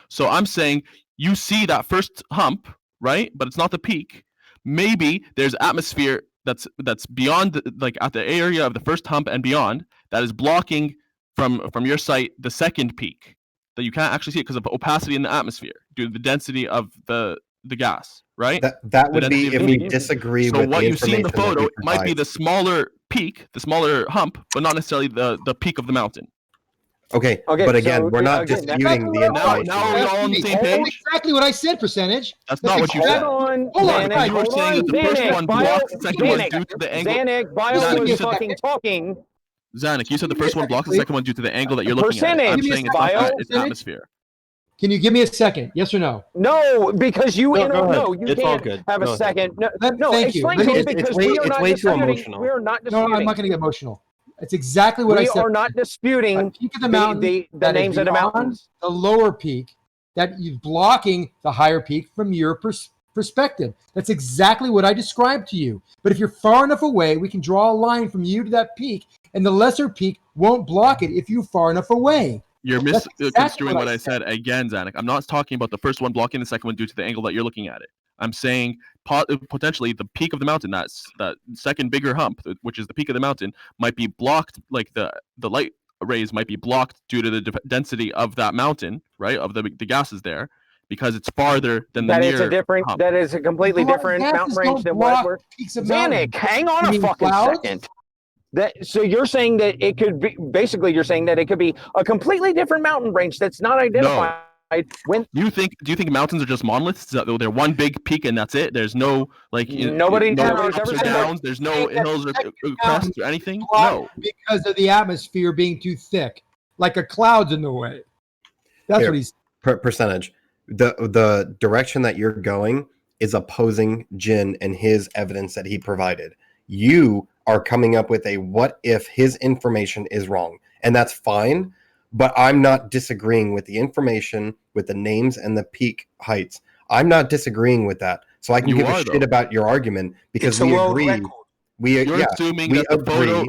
So I'm saying you see that first hump, right? But it's not the peak. Maybe there's atmosphere that's beyond, like at the area of the first hump and beyond, that is blocking from your sight the second peak, that you can't actually see it because of opacity in the atmosphere due to the density of the gas, right? That would be if we disagree so with what the you see in the information that photo you might be provide. the smaller peak, the smaller hump, but not necessarily the peak of the mountain. Okay, but again, we're not disputing the information. Now we're all on the same page. Exactly what I said, percentage. That's not what you said. Hold Hold on, on, Xanax, You were saying that the first one blocks the second one due to the angle. Xanax, Bio Xanax, was fucking talking. Zanuck, you said the first one blocks the second one due to the angle that you're looking at. I'm saying it's not that, it's atmosphere. Can you give me a second? Yes or no? No, because you No, go ahead. no, you It's all can't good. have Go a ahead. second. No, Thank you. explain to me It's because way- we are it's not way too disputing. emotional. We are not disputing. No, I'm not going to get emotional. It's exactly what I said. We are not disputing peak of the mountain, the that is names of the beyond mountains. the lower peak, that is blocking the higher peak from your perspective. That's exactly what I described to you. But if you're far enough away, we can draw a line from you to that peak, and the lesser peak won't block it if you're far enough away. You're That's misconstruing exactly what I said again, Zanuck. I'm not talking about the first one blocking the second one due to the angle that you're looking at it. I'm saying potentially the peak of the mountain, that second bigger hump, which is the peak of the mountain, might be blocked, like the light rays might be blocked due to the density of that mountain, right? Of the gases there, because it's farther than the That near is a different. hump. That is a completely different mountain range than what we're. Xanax, hang on a fucking second. So you're saying that it could be basically you're saying that it could be a completely different mountain range that's not identified. When do you think mountains are just monoliths? They're one big peak and that's it. There's no Nobody's ever ups or said downs. There's no hills or crests or anything. No. Because of the atmosphere being too thick, like a cloud's in the way. That's Here, what he's. Percentage. The direction that you're going is opposing Jin and his evidence that he provided. You are coming up with a what if his information is wrong, and that's fine. But I'm not disagreeing with the information, with the names and the peak heights. I'm not disagreeing with that. So I can give a shit about your argument because we agree. You're assuming that the photo.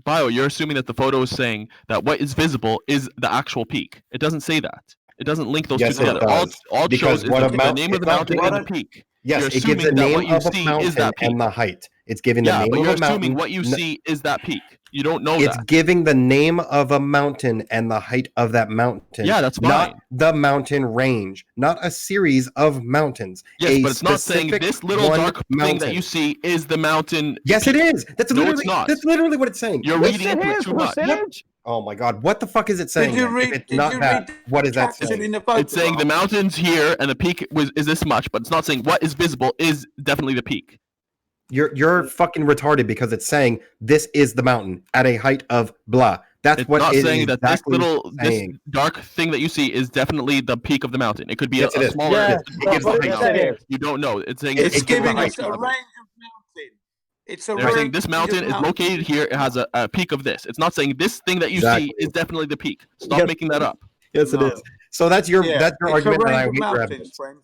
Bio, you're assuming that the photo is saying that what is visible is the actual peak. It doesn't say that. It doesn't link those two together. All it shows is the name of the mountain and the peak. Yes, you're it gives assuming the that name what you of a see mountain is that peak. and the height. It's giving the name but of you're a mountain. assuming what you see is that peak. You don't know It's that. giving the name of a mountain and the height of that mountain. Yeah, that's not fine. the mountain range, not a series of mountains. Yes, but it's not saying specific this little one dark thing that you see is the mountain. Yes, it is. That's No, literally it's not. That's literally what it's saying. You're reading into it too much. Oh my god, what the fuck is it saying? you then? read- If it's did not you that, read what is that caption saying? in the It's saying the mountain's here and the peak is this much, but it's not saying what is visible is definitely the peak. You're fucking retarded because it's saying this is the mountain at a height of blah. That's It's what not it saying is that this exactly little saying. this dark thing that you see is definitely the peak of the mountain. It could be Yes, it a is. smaller. Yes, it gives that's the what height it of is. it. You don't know. It's saying It's it gives the giving height us a of it. range of mountain. It's a They're range saying this mountain of is located here. It has a peak of this. It's not saying this thing that you Exactly. see is definitely the peak. Stop Yes. making that up. Yes, it is. So that's your Yeah, it's a argument, and I range of await your mountains, evidence. friends.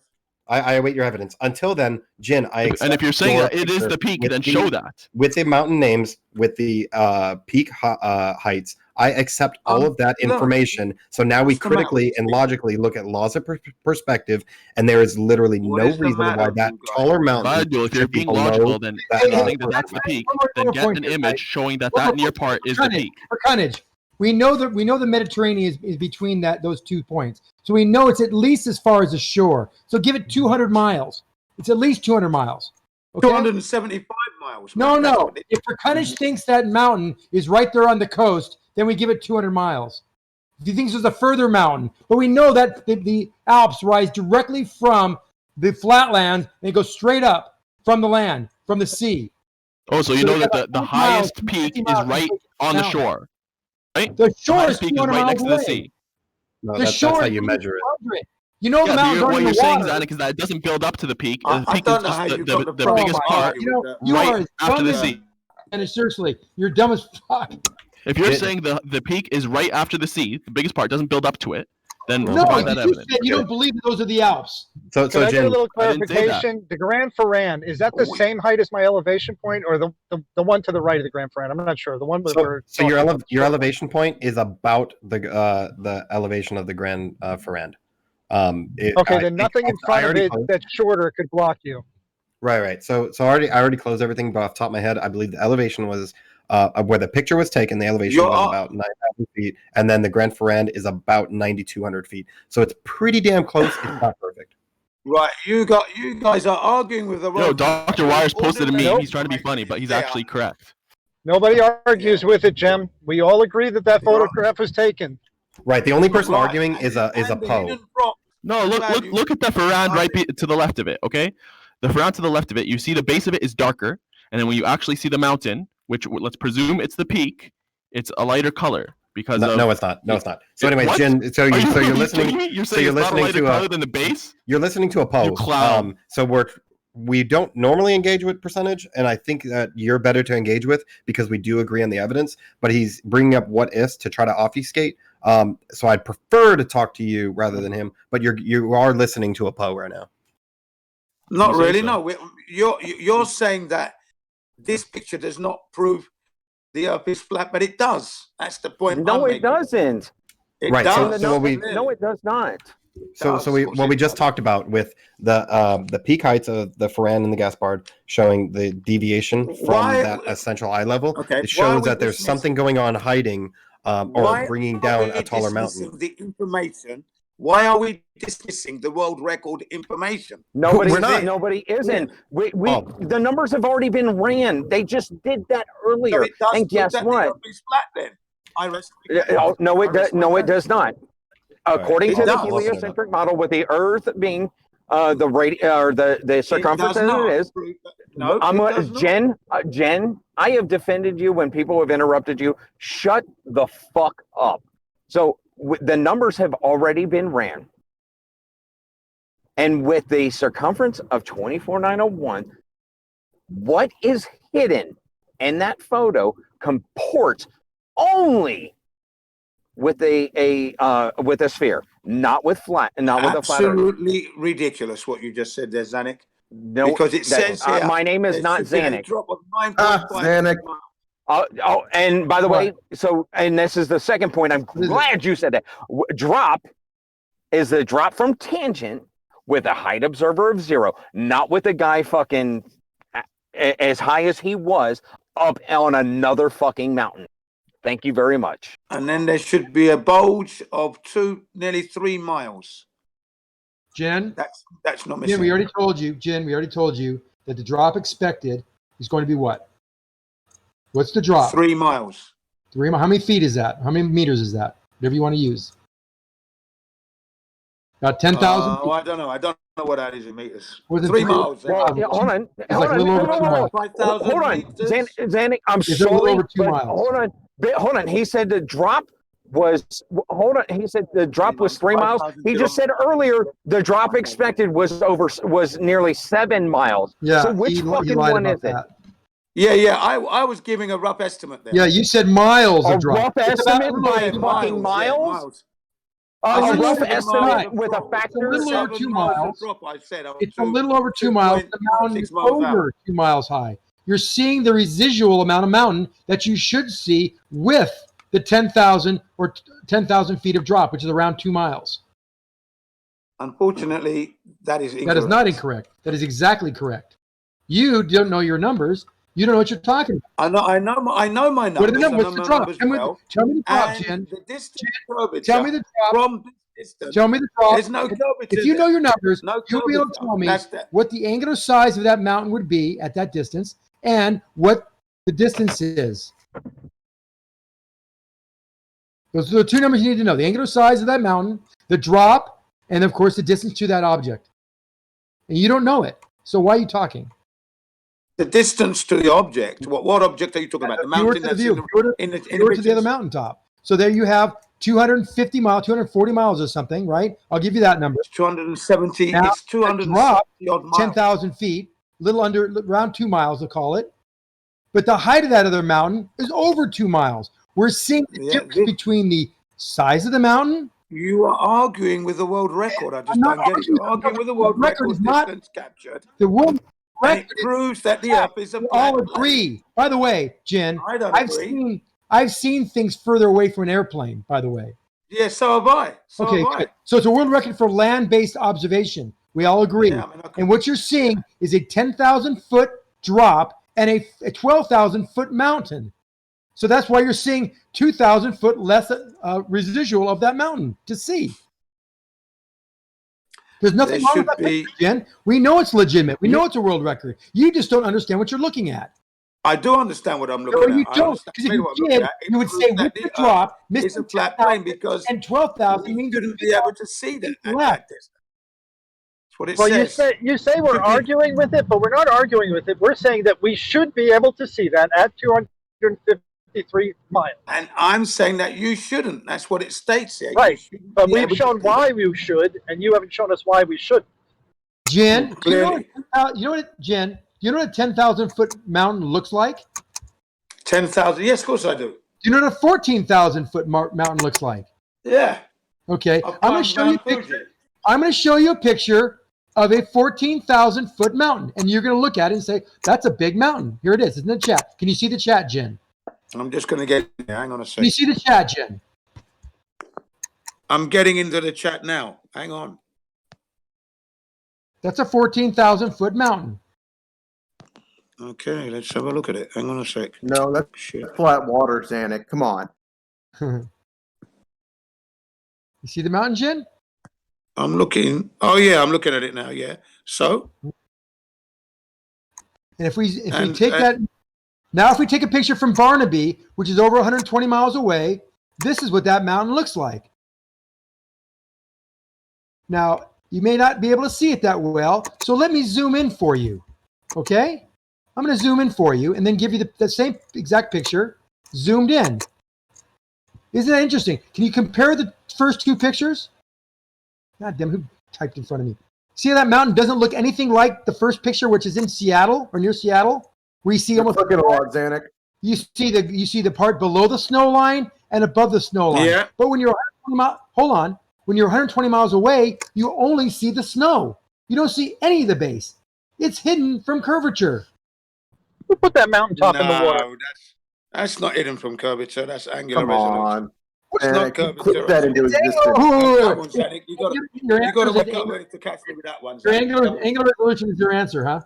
I await your evidence. Until then, Jin, I accept And if you're saying your that it is picture the peak, with then the- show that. with the mountain names, with the peak heights. I accept all of that look, information. So now we what's the critically matter? and logically look at laws of perspective, and there is literally What no is the reason why matter, that you guys? taller mountain Badul, if you're should be being below logical, then that you're saying that that's the peak. Then more get point an here, image guys. showing that One that more near point. part is the peak. For Cunnage, we know the Mediterranean is between those 2 points, so we know it's at least as far as the shore. So give it 200 miles. It's at least 200 miles. Okay? 275 miles. No, man. That's no. what it- If Percuntage thinks that mountain is right there on the coast, then we give it 200 miles. If he thinks there's a further mountain, but we know that the Alps rise directly from the flatlands and they go straight up from the land, from the sea. Oh, so you So know we that got the 100 highest miles, peak 50 is miles right on the shore, right? The shore is highest peak is 200 right miles next to the away. sea. No, The that's shore how is you measure it. 200. You know the Yeah, mountains what are in you're the saying, water. Zanuck, is that it doesn't build up to the peak. I The peak don't is know just how you the got the biggest problem part with that. You are right as after dumb the as- sea. And seriously, you're dumb as fuck. If you're saying the peak is right after the sea, the biggest part doesn't build up to it, then No, provide that you evidence. said you don't believe that those are the Alps. So Can I get a Jin, little I didn't say that. clarification? The Grand Ferran, is that the same height as my elevation point, or the one to the right of the Grand Ferran? I'm not sure. The one where so your elevation point is about the elevation of the Grand Ferrand. Okay, then nothing in front of it that's shorter could block you. Right. So I already closed everything, but off the top of my head, I believe the elevation was where the picture was taken. The elevation was about 9,000 feet, and then the Grand Ferrand is about 9,200 feet. So it's pretty damn close. It's not perfect. Right, you guys are arguing with the No, Dr. Wires posted a meme. He's trying to be funny, but he's actually correct. Nobody argues with it, Jim. We all agree that photograph was taken. Right. The only person arguing is a Poe. No, look at the Ferrand right to the left of it. Okay, the Ferrand to the left of it. You see the base of it is darker, and then when you actually see the mountain, which let's presume it's the peak, it's a lighter color because no, it's not. No, it's not. So anyway, Jin, so you're listening. You're saying it's not a lighter color than the base? You're listening to a Poe. Clown. So we don't normally engage with percentage, and I think that you're better to engage with because we do agree on the evidence. But he's bringing up what ifs to try to obfuscate. So I'd prefer to talk to you rather than him. But you are listening to a Poe right now. Not really. No, you're saying that this picture does not prove the Earth is flat, but it does. That's the point. No, it doesn't. It right. does. So no, it does not. So we just talked about with the peak heights of the Ferrand and the Gaspard showing the deviation from that essential eye level. Okay. It shows that there's something going on hiding or bringing down a taller mountain. The information. Why are we dismissing the world record information? Nobody isn't. The numbers have already been ran. They just did that earlier. And guess what? No, it does not. According to the heliocentric model, with the Earth being the circumference as it is. No, Jen, I have defended you when people have interrupted you. Shut the fuck up. So the numbers have already been ran. And with the circumference of 24,901, what is hidden in that photo comports only with a sphere, not with a flat Earth. Absolutely ridiculous what you just said there, Zanuck. No, because it says here, my name is not Zanuck. Zanuck. And by the way, and this is the second point. I'm glad you said that. Drop is the drop from tangent with a height observer of 0, not with a guy fucking as high as he was up on another fucking mountain. Thank you very much. And then there should be a bulge of nearly 3 miles. Jen, that's not missing. Jen, we already told you that the drop expected is going to be what? What's the drop? 3 miles. 3 miles. How many feet is that? How many meters is that? Whatever you want to use. About 10,000. I don't know. I don't know what that is in meters. 3 miles. Well, hold on. It's like a little over 2 miles. Hold on, Zanuck. I'm sorry. Over 2 miles. Hold on. He said the drop was. Hold on. He said the drop was 3 miles. He just said earlier the drop expected was nearly 7 miles. Yeah. So which fucking one is it? Yeah. I was giving a rough estimate there. Yeah, you said miles of drop. A rough estimate by fucking miles? A rough estimate with a factor of 7 over 2 miles. It's a little over 2 miles. The mountain is over 2 miles high. You're seeing the residual amount of mountain that you should see with the 10,000 or 10,000 feet of drop, which is around 2 miles. Unfortunately, that is incorrect. That is not incorrect. That is exactly correct. You don't know your numbers. You don't know what you're talking about. I know my numbers. What are the numbers? What's the drop? Tell me the drop, Jen. Tell me the drop. From this distance. Tell me the drop. There's no curvature. If you know your numbers, no you'll be able to tell me what the angular size of that mountain would be at that distance and what the distance is. Those are the two numbers you need to know. The angular size of that mountain, the drop, and of course the distance to that object. And you don't know it. So why are you talking? The distance to the object. What object are you talking about? The mountain that's in the other mountaintop. So there you have 250 miles, 240 miles or something, right? I'll give you that number. It's 270. Now, it's 270 odd miles. 10,000 feet, little under, around 2 miles, they'll call it. But the height of that other mountain is over 2 miles. We're seeing the difference between the size of the mountain. You are arguing with the world record. I just don't get it. You're arguing with the world record distance captured. The world record proves that the Earth is a all agree. By the way, Jen, I've seen things further away from an airplane, by the way. Yeah, so have I. So Okay, have I. good. So it's a world record for land-based observation. We all agree. Yeah, I mean, And what you're seeing is a 10,000 foot drop and a 12,000 foot mountain. So that's why you're seeing 2,000 foot less residual of that mountain to see. There's nothing wrong with that picture, Jen. We know it's legitimate. We know it's a world record. You just don't understand what you're looking at. I do understand what I'm looking No, you at. don't. Because if you did, you would say with the drop, it's a missing flat plane because and 12,000 means you shouldn't be able to see that at that distance. That's what it Well, says. you say we're arguing with it, but we're not arguing with it. We're saying that we should be able to see that at 253 miles. And I'm saying that you shouldn't. That's what it states here. Right. But we've shown why we should, and you haven't shown us why we shouldn't. Jen, do you know what, Jen? You know what a 10,000 foot mountain looks like? 10,000. Yes, of course I do. Do you know what a 14,000 foot mountain looks like? Yeah. Okay. I'm going to show you a picture. I'm going to show you a picture of a 14,000 foot mountain, and you're going to look at it and say, "That's a big mountain." Here it is. It's in the chat. Can you see the chat, Jen? I'm just going to get. Hang on a second. Can you see the chat, Jen? I'm getting into the chat now. Hang on. That's a 14,000 foot mountain. Okay, let's have a look at it. Hang on a sec. No, that's flat water, Zanuck. Come on. You see the mountain, Jen? I'm looking. Oh yeah, I'm looking at it now. Yeah. So. And if we take that now, if we take a picture from Barnaby, which is over 120 miles away, this is what that mountain looks like. Now, you may not be able to see it that well, so let me zoom in for you. Okay? I'm going to zoom in for you and then give you the same exact picture zoomed in. Isn't that interesting? Can you compare the first two pictures? God damn, who typed in front of me? See how that mountain doesn't look anything like the first picture, which is in Seattle or near Seattle, where you see almost look at a lot, Zanuck. You see the part below the snow line and above the snow line. Yeah. But when you're 120 miles, when you're 120 miles away, you only see the snow. You don't see any of the base. It's hidden from curvature. Who put that mountaintop in the water? No, that's not hidden from curvature. That's angular Come resolution. on. It's not curvature. Put that into existence. You got to wake up ready to catch me with that one. Your angular resolution is your answer, huh?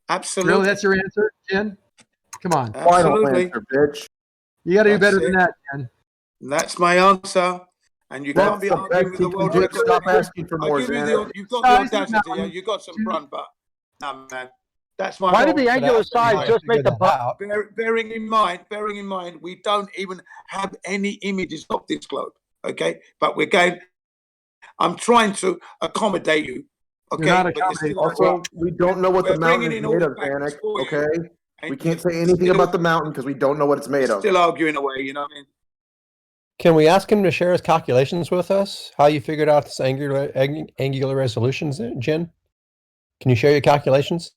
Absolutely. Really, that's your answer, Jen? Come on. Final answer, bitch. You got to do better than that, Jen. That's my answer. And you can't be arguing with the world record. Stop asking for more, Zanuck. You've got the audacity. You got some front, but no, man. That's my. Why did the angular size just make the butt? Bearing in mind, we don't even have any images of this globe. Okay, but I'm trying to accommodate you. Okay, also, we don't know what the mountain is made of, Zanuck. Okay, we can't say anything about the mountain because we don't know what it's made of. Still arguing away, you know what I mean? Can we ask him to share his calculations with us? How you figured out this angular resolutions, Jen? Can you share your calculations?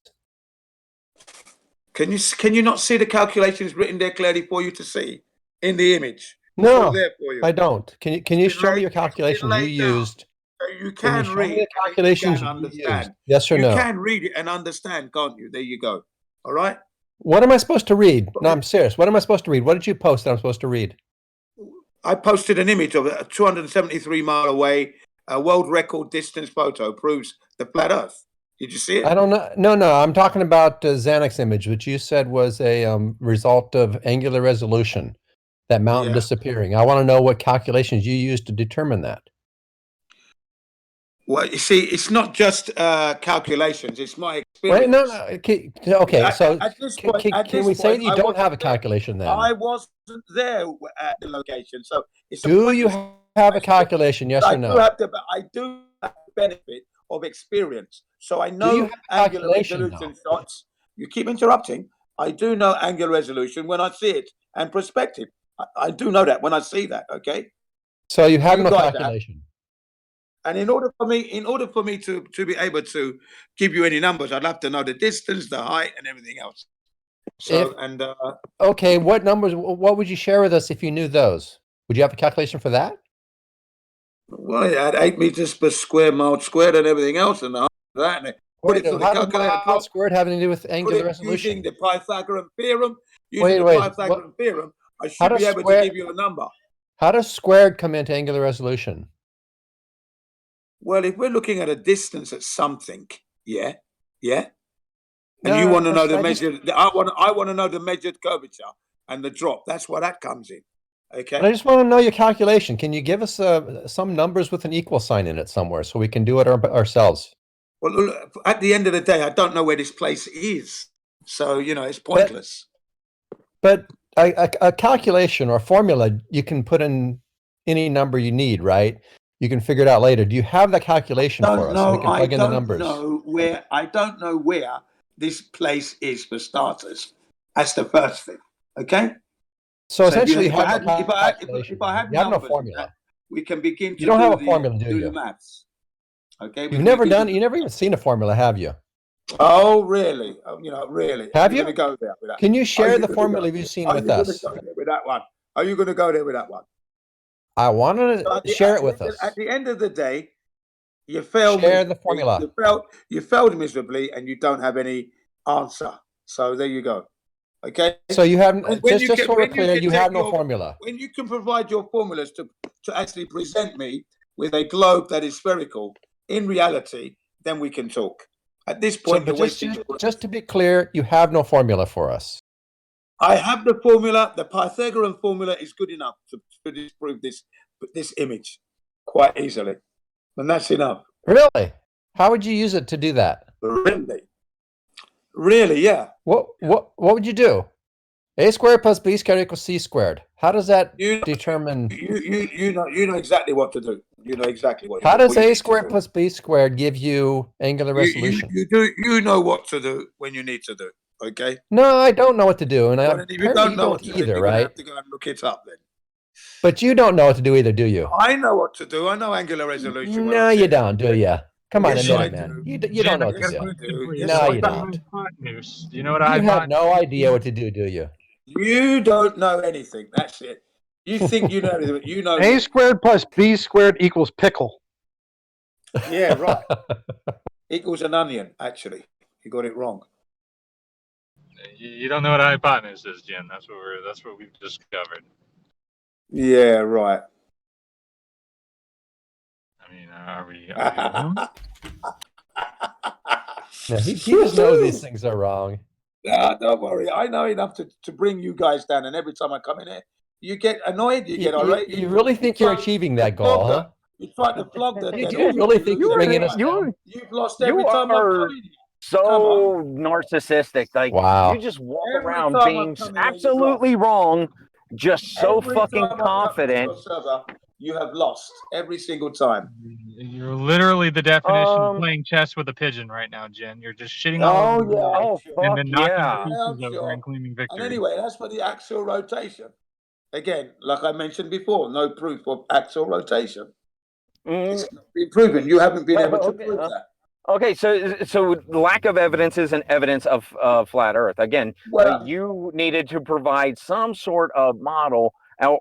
Can you not see the calculations written there clearly for you to see in the image? No, there for you. I don't. Can you show me your calculations you used? You can read the calculations you can understand. Yes or no? You can read it and understand, can't you? There you go. All right. What am I supposed to read? No, I'm serious. What am I supposed to read? What did you post that I'm supposed to read? I posted an image of a 273 mile away, a world record distance photo proves the flat Earth. Did you see it? I don't know. No. I'm talking about Zanuck's image, which you said was a result of angular resolution, that mountain disappearing. I want to know what calculations you used to determine that. Well, you see, it's not just calculations. It's my experience. Wait, no. Okay, so can we say that you don't have a calculation then? I wasn't there at the location, so it's. Do you have a calculation? Yes or no? I do have the benefit of experience, so I know angular resolution shots. You keep interrupting. I do know angular resolution when I see it, and perspective. I do know that when I see that. Okay. So you have no calculation. And in order for me to be able to give you any numbers, I'd have to know the distance, the height, and everything else. So okay, what numbers? What would you share with us if you knew those? Would you have a calculation for that? Well, it had 8 meters per square mile squared and everything else, and that. And put it through the calculator. Mile squared having to do with angular resolution? Using the Pythagorean theorem. Pythagorean theorem, I should be able to give you a number. How does squared come into angular resolution? Well, if we're looking at a distance at something, yeah, and No, you want to know I the just- measured, I want to know the measured curvature and the drop. That's where that comes in. Okay. But I just want to know your calculation. Can you give us some numbers with an equal sign in it somewhere so we can do it ourselves? Well, look, at the end of the day, I don't know where this place is, so it's pointless. But a calculation or a formula, you can put in any number you need, right? You can figure it out later. Do you have that calculation for us so we can plug in the numbers? I don't know where this place is for starters. That's the first thing. Okay. So essentially, if I had no numbers, formula. we can begin to You don't have a the, formula, do do you? the maths. Okay. You've never done. You never even seen a formula, have you? Oh, really? Really? Have Are you? Gonna go there with that? Can you Are share the gonna formula go- you've seen are with you gonna us? go there with that one? Are you going to go there with that one? I wanted So to share it with us. At the end of the day, you failed. Share the formula. You failed miserably, and you don't have any answer. So there you go. Okay. So you have When just you so can- we're when you clear, can you take have no your- formula. When you can provide your formulas to actually present me with a globe that is spherical in reality, then we can talk. At this point, But you're wasting. just to be clear, you have no formula for us. I have the formula. The Pythagorean formula is good enough to disprove this image quite easily, and that's enough. Really? How would you use it to do that? Really, yeah. What would you do? A squared plus b squared equals c squared. How does that determine? You know exactly what to do. You know exactly what. How does what you a need to squared do. plus b squared give you angular resolution? You do. You know what to do when you need to do. Okay. No, I don't know what to do, and Well, if you apparently don't know what to do, either, you're gonna right? have to go and look it up then. But you don't know what to do either, do you? I know what to do. I know angular resolution. No, you don't, do you? Come on, Yes, admit I it, man. do. You don't know what Yes, to I do. do. Yes, No, I you do. don't. You know what You I have no idea what to do you? You don't know anything. That's it. You think you know everything, but you know. A squared plus B squared equals pickle. Yeah, right. Equals an onion. Actually, you got it wrong. You don't know what a hypotenuse is, Jim. That's what we've discovered. Yeah, right. I mean, are we No, he just knows these things are wrong. Nah, don't worry. I know enough to bring you guys down, and every time I come in here, you get annoyed, you get irate. You really think you're achieving that goal, huh? You try to flog the dead. You really think you're bringing us down? You've lost You every time I are come in here. so narcissistic. Like Wow. you just walk Every around time I being come in here, you've absolutely wrong, just so Every fucking time I come into confident. your server, you have lost every single time. You're literally the definition of playing chess with a pigeon right now, Jen. You're just shitting all over the board and then knocking the pieces over and claiming And victory. anyway, that's for the axial rotation. Again, like I mentioned before, no proof of axial rotation. It's not been proven. You haven't been able to prove that. Okay, so lack of evidence is an evidence of flat Earth. Again, Well- you needed to provide some sort of model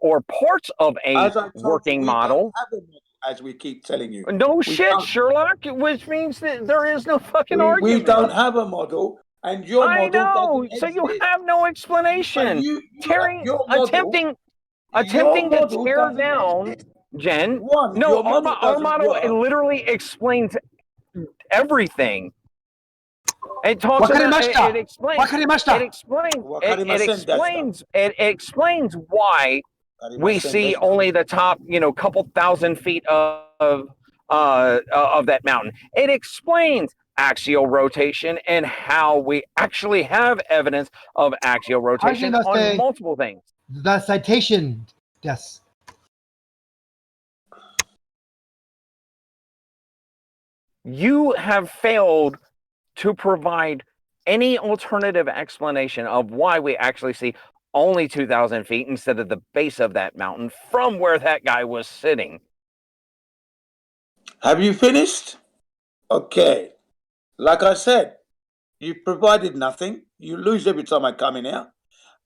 or parts of a As I told you, working we model. don't have a model, as we keep telling you. No We shit, don't. Sherlock, which means that there is no fucking We argument. don't have a model, and your I model know, doesn't so you exist. have no explanation. Attempting to tear down, Jen. No, our model literally explains everything. It talks about it explains why we see only the top, couple thousand feet of that mountain. It explains axial rotation and how we actually have evidence of axial rotation on multiple things. The citation, yes. You have failed to provide any alternative explanation of why we actually see only 2,000 feet instead of the base of that mountain from where that guy was sitting. Have you finished? Okay. Like I said, you provided nothing. You lose every time I come in here.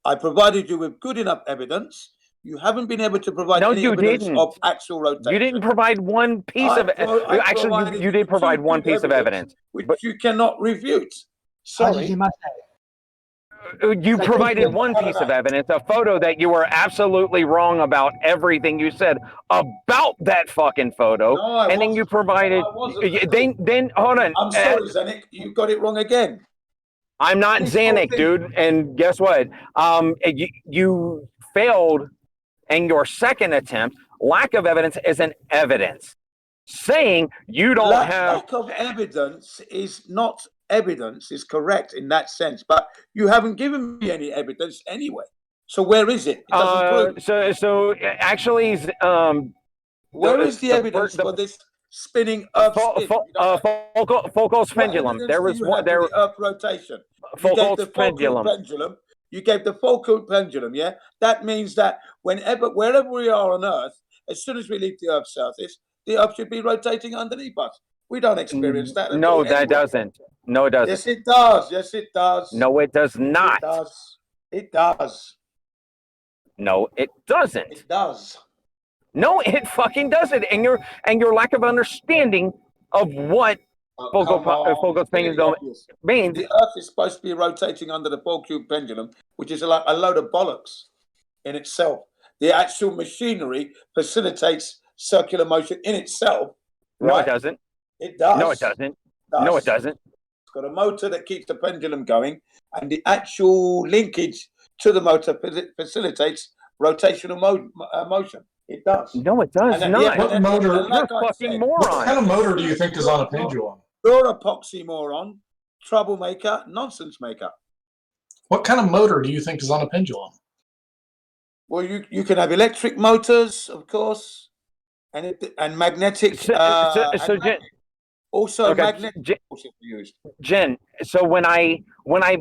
I provided you with good enough evidence. You haven't been able to provide any evidence of axial rotation. You didn't provide one piece of actually, you did provide one piece of evidence. Which you cannot refute. Sorry. You provided one piece of evidence, a photo that you were absolutely wrong about everything you said about that fucking photo, No, I and then you provided. Then hold on. I'm sorry, Zanuck, you got it wrong again. I'm not This whole Zanuck, thing- dude. And guess what? You failed in your second attempt. Lack of evidence isn't evidence. Saying you don't have lack of evidence is not evidence, is correct in that sense, but you haven't given me any evidence anyway. So where is it? It doesn't prove. So actually, where is the evidence for this spinning Earth spin? Foucault's pendulum. There was one. There the Earth rotation. You gave Foucault's the Foucault pendulum. You gave the Foucault pendulum. Yeah, that means that wherever we are on Earth, as soon as we leave the Earth's surface, the Earth should be rotating underneath us. We don't experience that. No, that doesn't. No, it doesn't. Yes, it does. Yes, it does. No, it does not. It does. It does. No, it doesn't. It does. No, it fucking doesn't. And your lack of understanding of what Foucault's pendulum means. The Earth is supposed to be rotating under the Foucault pendulum, which is like a load of bollocks in itself. The actual machinery facilitates circular motion in itself. No, right? it doesn't. It does. No, it doesn't. No, it doesn't. It's got a motor that keeps the pendulum going, and the actual linkage to the motor facilitates rotational motion. It does. No, it does not. What motor? You're a fucking moron. What kind of motor do you think is on a pendulum? You're a poxy-moron, troublemaker, nonsense maker. What kind of motor do you think is on a pendulum? Well, you can have electric motors, of course, and magnetic. Also, magnetic used. Jen, so when I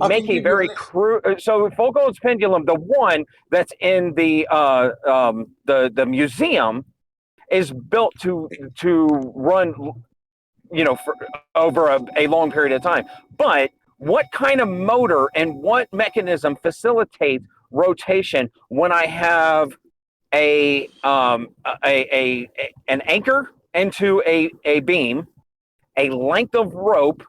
make a very crude, so Foucault's pendulum, the one that's in the museum, is built to run, for over a long period of time. But what kind of motor and what mechanism facilitates rotation when I have an anchor into a beam, a length of rope,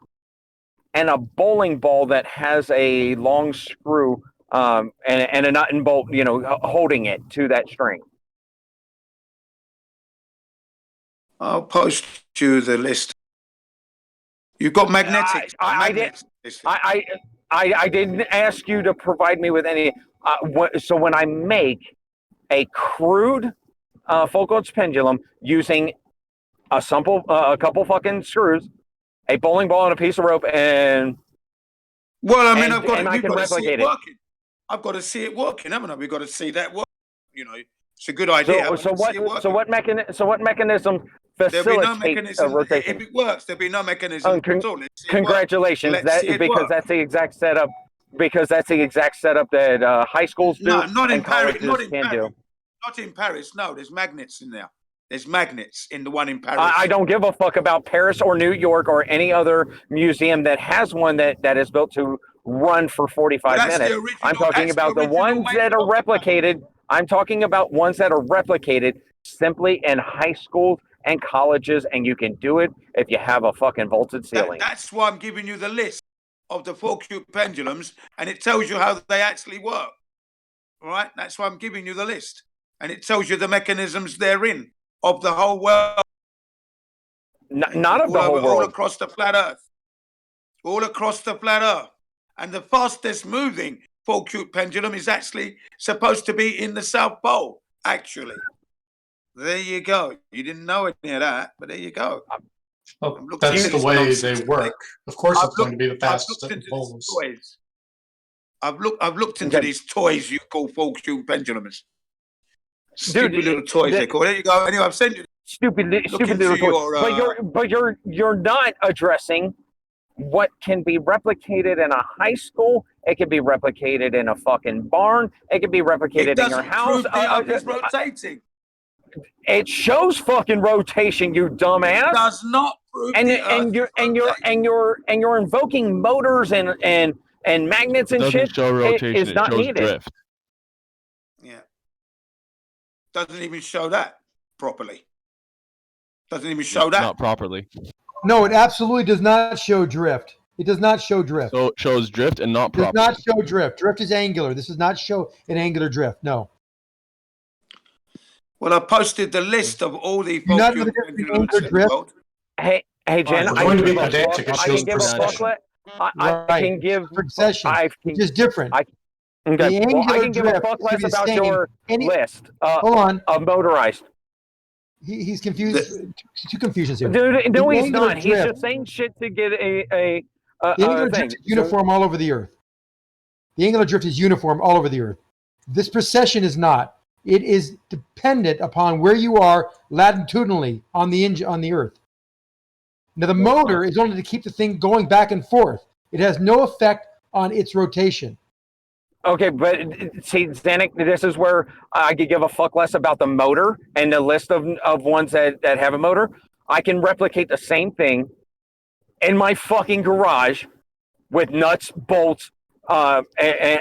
and a bowling ball that has a long screw and a nut and bolt, holding it to that string? I'll post you the list. You've got magnetic. I didn't ask you to provide me with any. So when I make a crude Foucault's pendulum using a couple fucking screws, a bowling ball, and a piece of rope, and I've got and I can replicate it. I've got to see it working, haven't I? We've got to see that work. It's a good idea. So what mechanism facilitates rotation? If it works, there'll be no mechanism at all. Congratulations, that's the exact setup. Because that's the exact setup that high schools do. No, not in and Paris. colleges can do. Not in Paris. No, there's magnets in there. There's magnets in the one in Paris. I don't give a fuck about Paris or New York or any other museum that has one that is built to run for 45 minutes. I'm talking about the ones that are replicated. I'm talking about ones that are replicated simply in high schools and colleges, and you can do it if you have a fucking vaulted ceiling. That's why I'm giving you the list of the Foucault pendulums, and it tells you how they actually work. All right? That's why I'm giving you the list. And it tells you the mechanisms therein of the whole world. Not of the whole world. All across the flat Earth. All across the flat Earth. And the fastest moving Foucault pendulum is actually supposed to be in the South Pole, actually. There you go. You didn't know any of that, but there you go. Well, that's the way they work. Of course, it's going to be the fastest at the poles. I've looked into these toys you call Foucault pendulums. Stupid little toys they call. There you go. Anyway, I've sent you. Stupid little toys. But you're not addressing what can be replicated in a high school. It can be replicated in a fucking barn. It can be replicated in your house. It's rotating. It shows fucking rotation, you dumbass. It does not prove you're invoking motors and magnets and shit. Show rotation, it's not shows needed. Drift. Yeah. Doesn't even show that properly. Doesn't even show that. Not properly. No, it absolutely does not show drift. It does not show drift. So it shows drift and not It does properly. not show drift. Drift is angular. This does not show an angular drift. No. Well, I posted the list of all the You not know fault the difference between angular drift? Hey, Jen, We're I going can to be give a pedantic. book. It I shows can give a precession. booklet. I can give precession, which is different. Okay. The Well, I angular can give a drift book is gonna less be the about same. your list Hold on. of motorized. He's confused. Two confusions here. Dude, no, The he's angular not. He's drift- just saying shit to get a The angular thing. drift is uniform all over the Earth. The angular drift is uniform all over the Earth. This precession is not. It is dependent upon where you are latitudinally on the Earth. Now, the motor is only to keep the thing going back and forth. It has no effect on its rotation. Okay, but see, Zanuck, this is where I could give a fuck less about the motor and the list of ones that have a motor. I can replicate the same thing in my fucking garage with nuts, bolts, and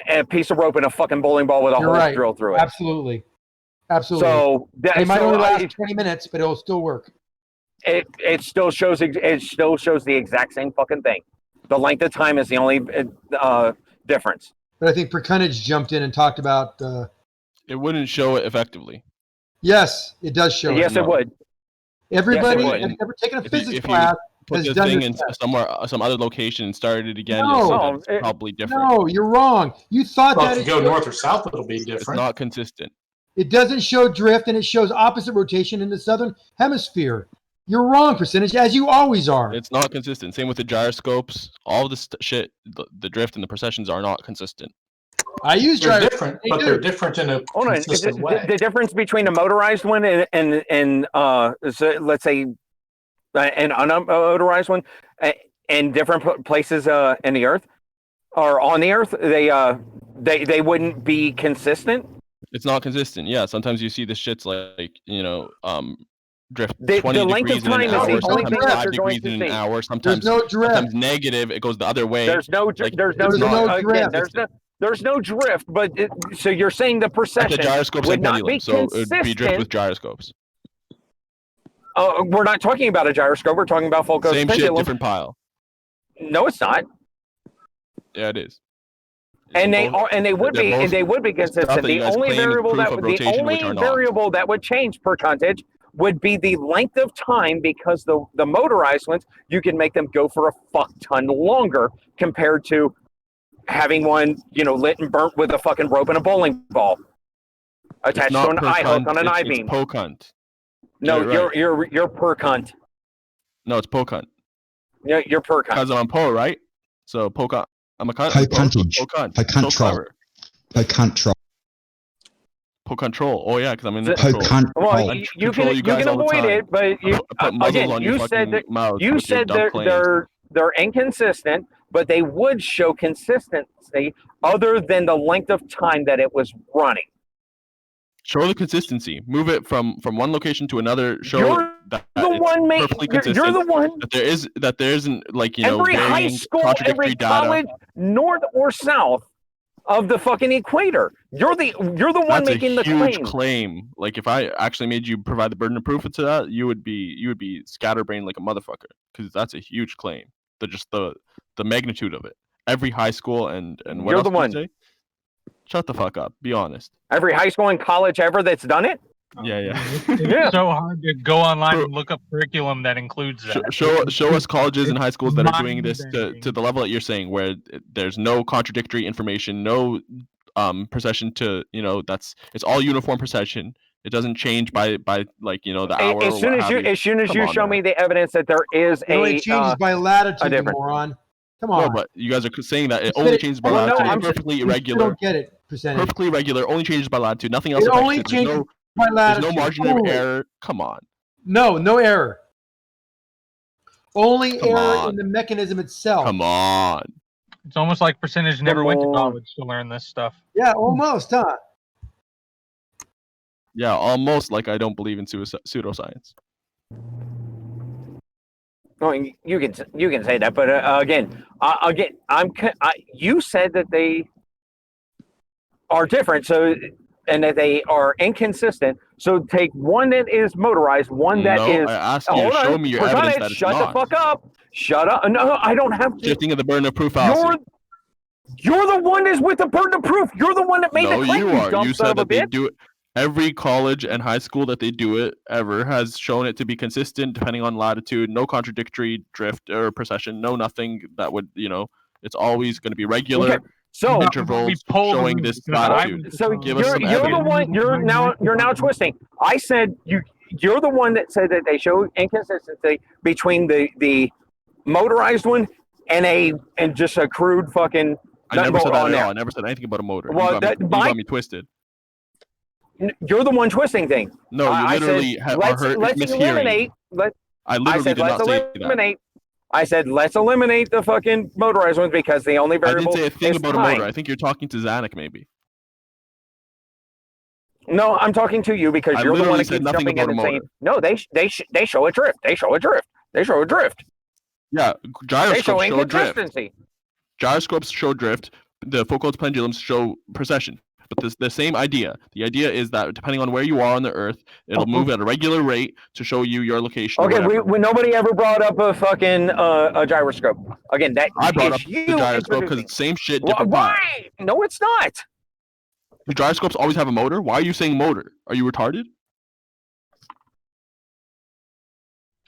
a piece of rope and a fucking bowling ball with a You're hole right. drilled through it. Absolutely. Absolutely. So it might only last 20 minutes, but it'll still work. It still shows the exact same fucking thing. The length of time is the only difference. But I think Percentage jumped in and talked about. It wouldn't show it effectively. Yes, it does show. Yes, it would. Everybody Yes, it would. that's ever taken a If physics you class put has the done thing this in test. some other location and started it again, No. you'll see that it's probably different. No, you're wrong. You thought Well, that if you it go showed- north or south, it'll be different. It's not consistent. It doesn't show drift, and it shows opposite rotation in the southern hemisphere. You're wrong, Percentage, as you always are. It's not consistent. Same with the gyroscopes. All this shit, the drift and the precessions are not consistent. I use They're gyroscopes. different, They but do. they're different in a Hold on. consistent way. The difference between a motorized one and so let's say an unmotorized one in different places in the earth or on the earth, they wouldn't be consistent. It's not consistent. Yeah, sometimes you see the shits like drift The 20 length degrees of in an time is hour, the only sometimes thing that 5 you're going degrees to in an see. hour, sometimes no drift. sometimes negative, it goes the other way. There's no Like, there's no it's not again, drift. there's no drift, but so you're saying the like precession the gyroscopes would and not be pendulums, so it would be drift consistent. with gyroscopes. We're not talking about a gyroscope. We're talking about Foucault's Same shit, pendulum. different pile. No, it's not. Yeah, it is. And They're they would they're be both and they would be stuff consistent. that you The guys only claim is variable proof that of the rotation, only which are not. variable that would change per contage would be the length of time, because the motorized ones you can make them go for a fuck ton longer compared to having one lit and burnt with a fucking rope and a bowling ball It's attached to not an per eye hook cunt, on an it's I-beam. po cunt. No, Get it right. you're per cunt. No, it's po cunt. Yeah, you're per cunt. Because I'm po, right? So po cunt. I'm a cunt. Po I'm po, so cuntage. po cunt. Po So control. clever. Po control. Po control. Oh yeah, because I'm in the Po control. Well, I you control can you guys all the avoid time. it, but you I put muzzles again, on you your said fucking that mouths you with your said dumb claims. they're inconsistent, but they would show consistency other than the length of time that it was running. Show the consistency. Move it from one location to another. Show You're that the it's one perfectly consistent. you're the one. That there isn't like Every high varying school, contradictory every data. college, north or south of the fucking equator. You're the one That's making a the huge claim. Like if I actually made you provide the burden of proof to that, you would be scatterbrained like a motherfucker, because that's a huge claim. The magnitude of it. Every high school and what You're else the did you one. say? Shut the fuck up. Be honest. Every high school and college ever that's done it. Yeah. It's so hard to go online and look up curriculum that includes that. Show us colleges and high schools that are doing this mind-bending. to the level that you're saying, where there's no contradictory information, no precession to it's all uniform precession. It doesn't change by like the hour. As soon as you show me the evidence that there is It only changes by latitude, you difference. moron. Come on. No, but you guys are saying that it You only said changes by well, no, latitude. I'm It's perfectly you still irregular. don't get it, Percentage. Perfectly irregular. Only changes by latitude. Nothing else. It affects only it. changes by There's latitude. no margin Only. of error. Come on. No error. Only Come error on. in the mechanism itself. Come on. It's almost like Percentage never went to college to learn this stuff. Yeah, almost, huh? Yeah, almost like I don't believe in pseudoscience. Well, you can say that, but again, you said that they are different, so and that they are inconsistent. So take one that is motorized, one that No, is. I asked you to Hold on, show me your evidence that it's shut not. the fuck up. Shut up. No, I don't have to. Shifting of the burden of proof fallacy. You're the one that's with the burden of proof. You're the one that made the claim. No, you are. Dumb You son said of a that they bitch. do it. Every college and high school that they do it ever has shown it to be consistent depending on latitude, no contradictory drift or precession, no nothing that would, it's always going to be regular intervals showing this latitude. So Give us some you're the evidence. one. You're now twisting. I said you're the one that said that they show inconsistency between the motorized one and just a crude fucking. I never said that at there. all. I never said anything about a motor. Well, you got me twisted. You're the one twisting things. No, you literally are mishearing. I literally did not say that. I said let's eliminate the fucking motorized ones because the only variable. I didn't say a thing is about time. a motor. I think you're talking to Zanuck, maybe. No, I'm talking to you because you're the one that said keeps nothing jumping in about and a saying motor. no. They show a drift. They show a drift. They show a drift. Yeah, They show gyroscopes show drift. inconsistency. Gyroscopes show drift. The Foucault's pendulums show precession. But the same idea. The idea is that depending on where you are on the Earth, it'll move at a regular rate to show you your location. Okay, nobody ever brought up a fucking a gyroscope. Again, that I brought up is the you gyroscope because introducing. it's same shit, different path. Why? No, it's not. Do gyroscopes always have a motor? Why are you saying motor? Are you retarded?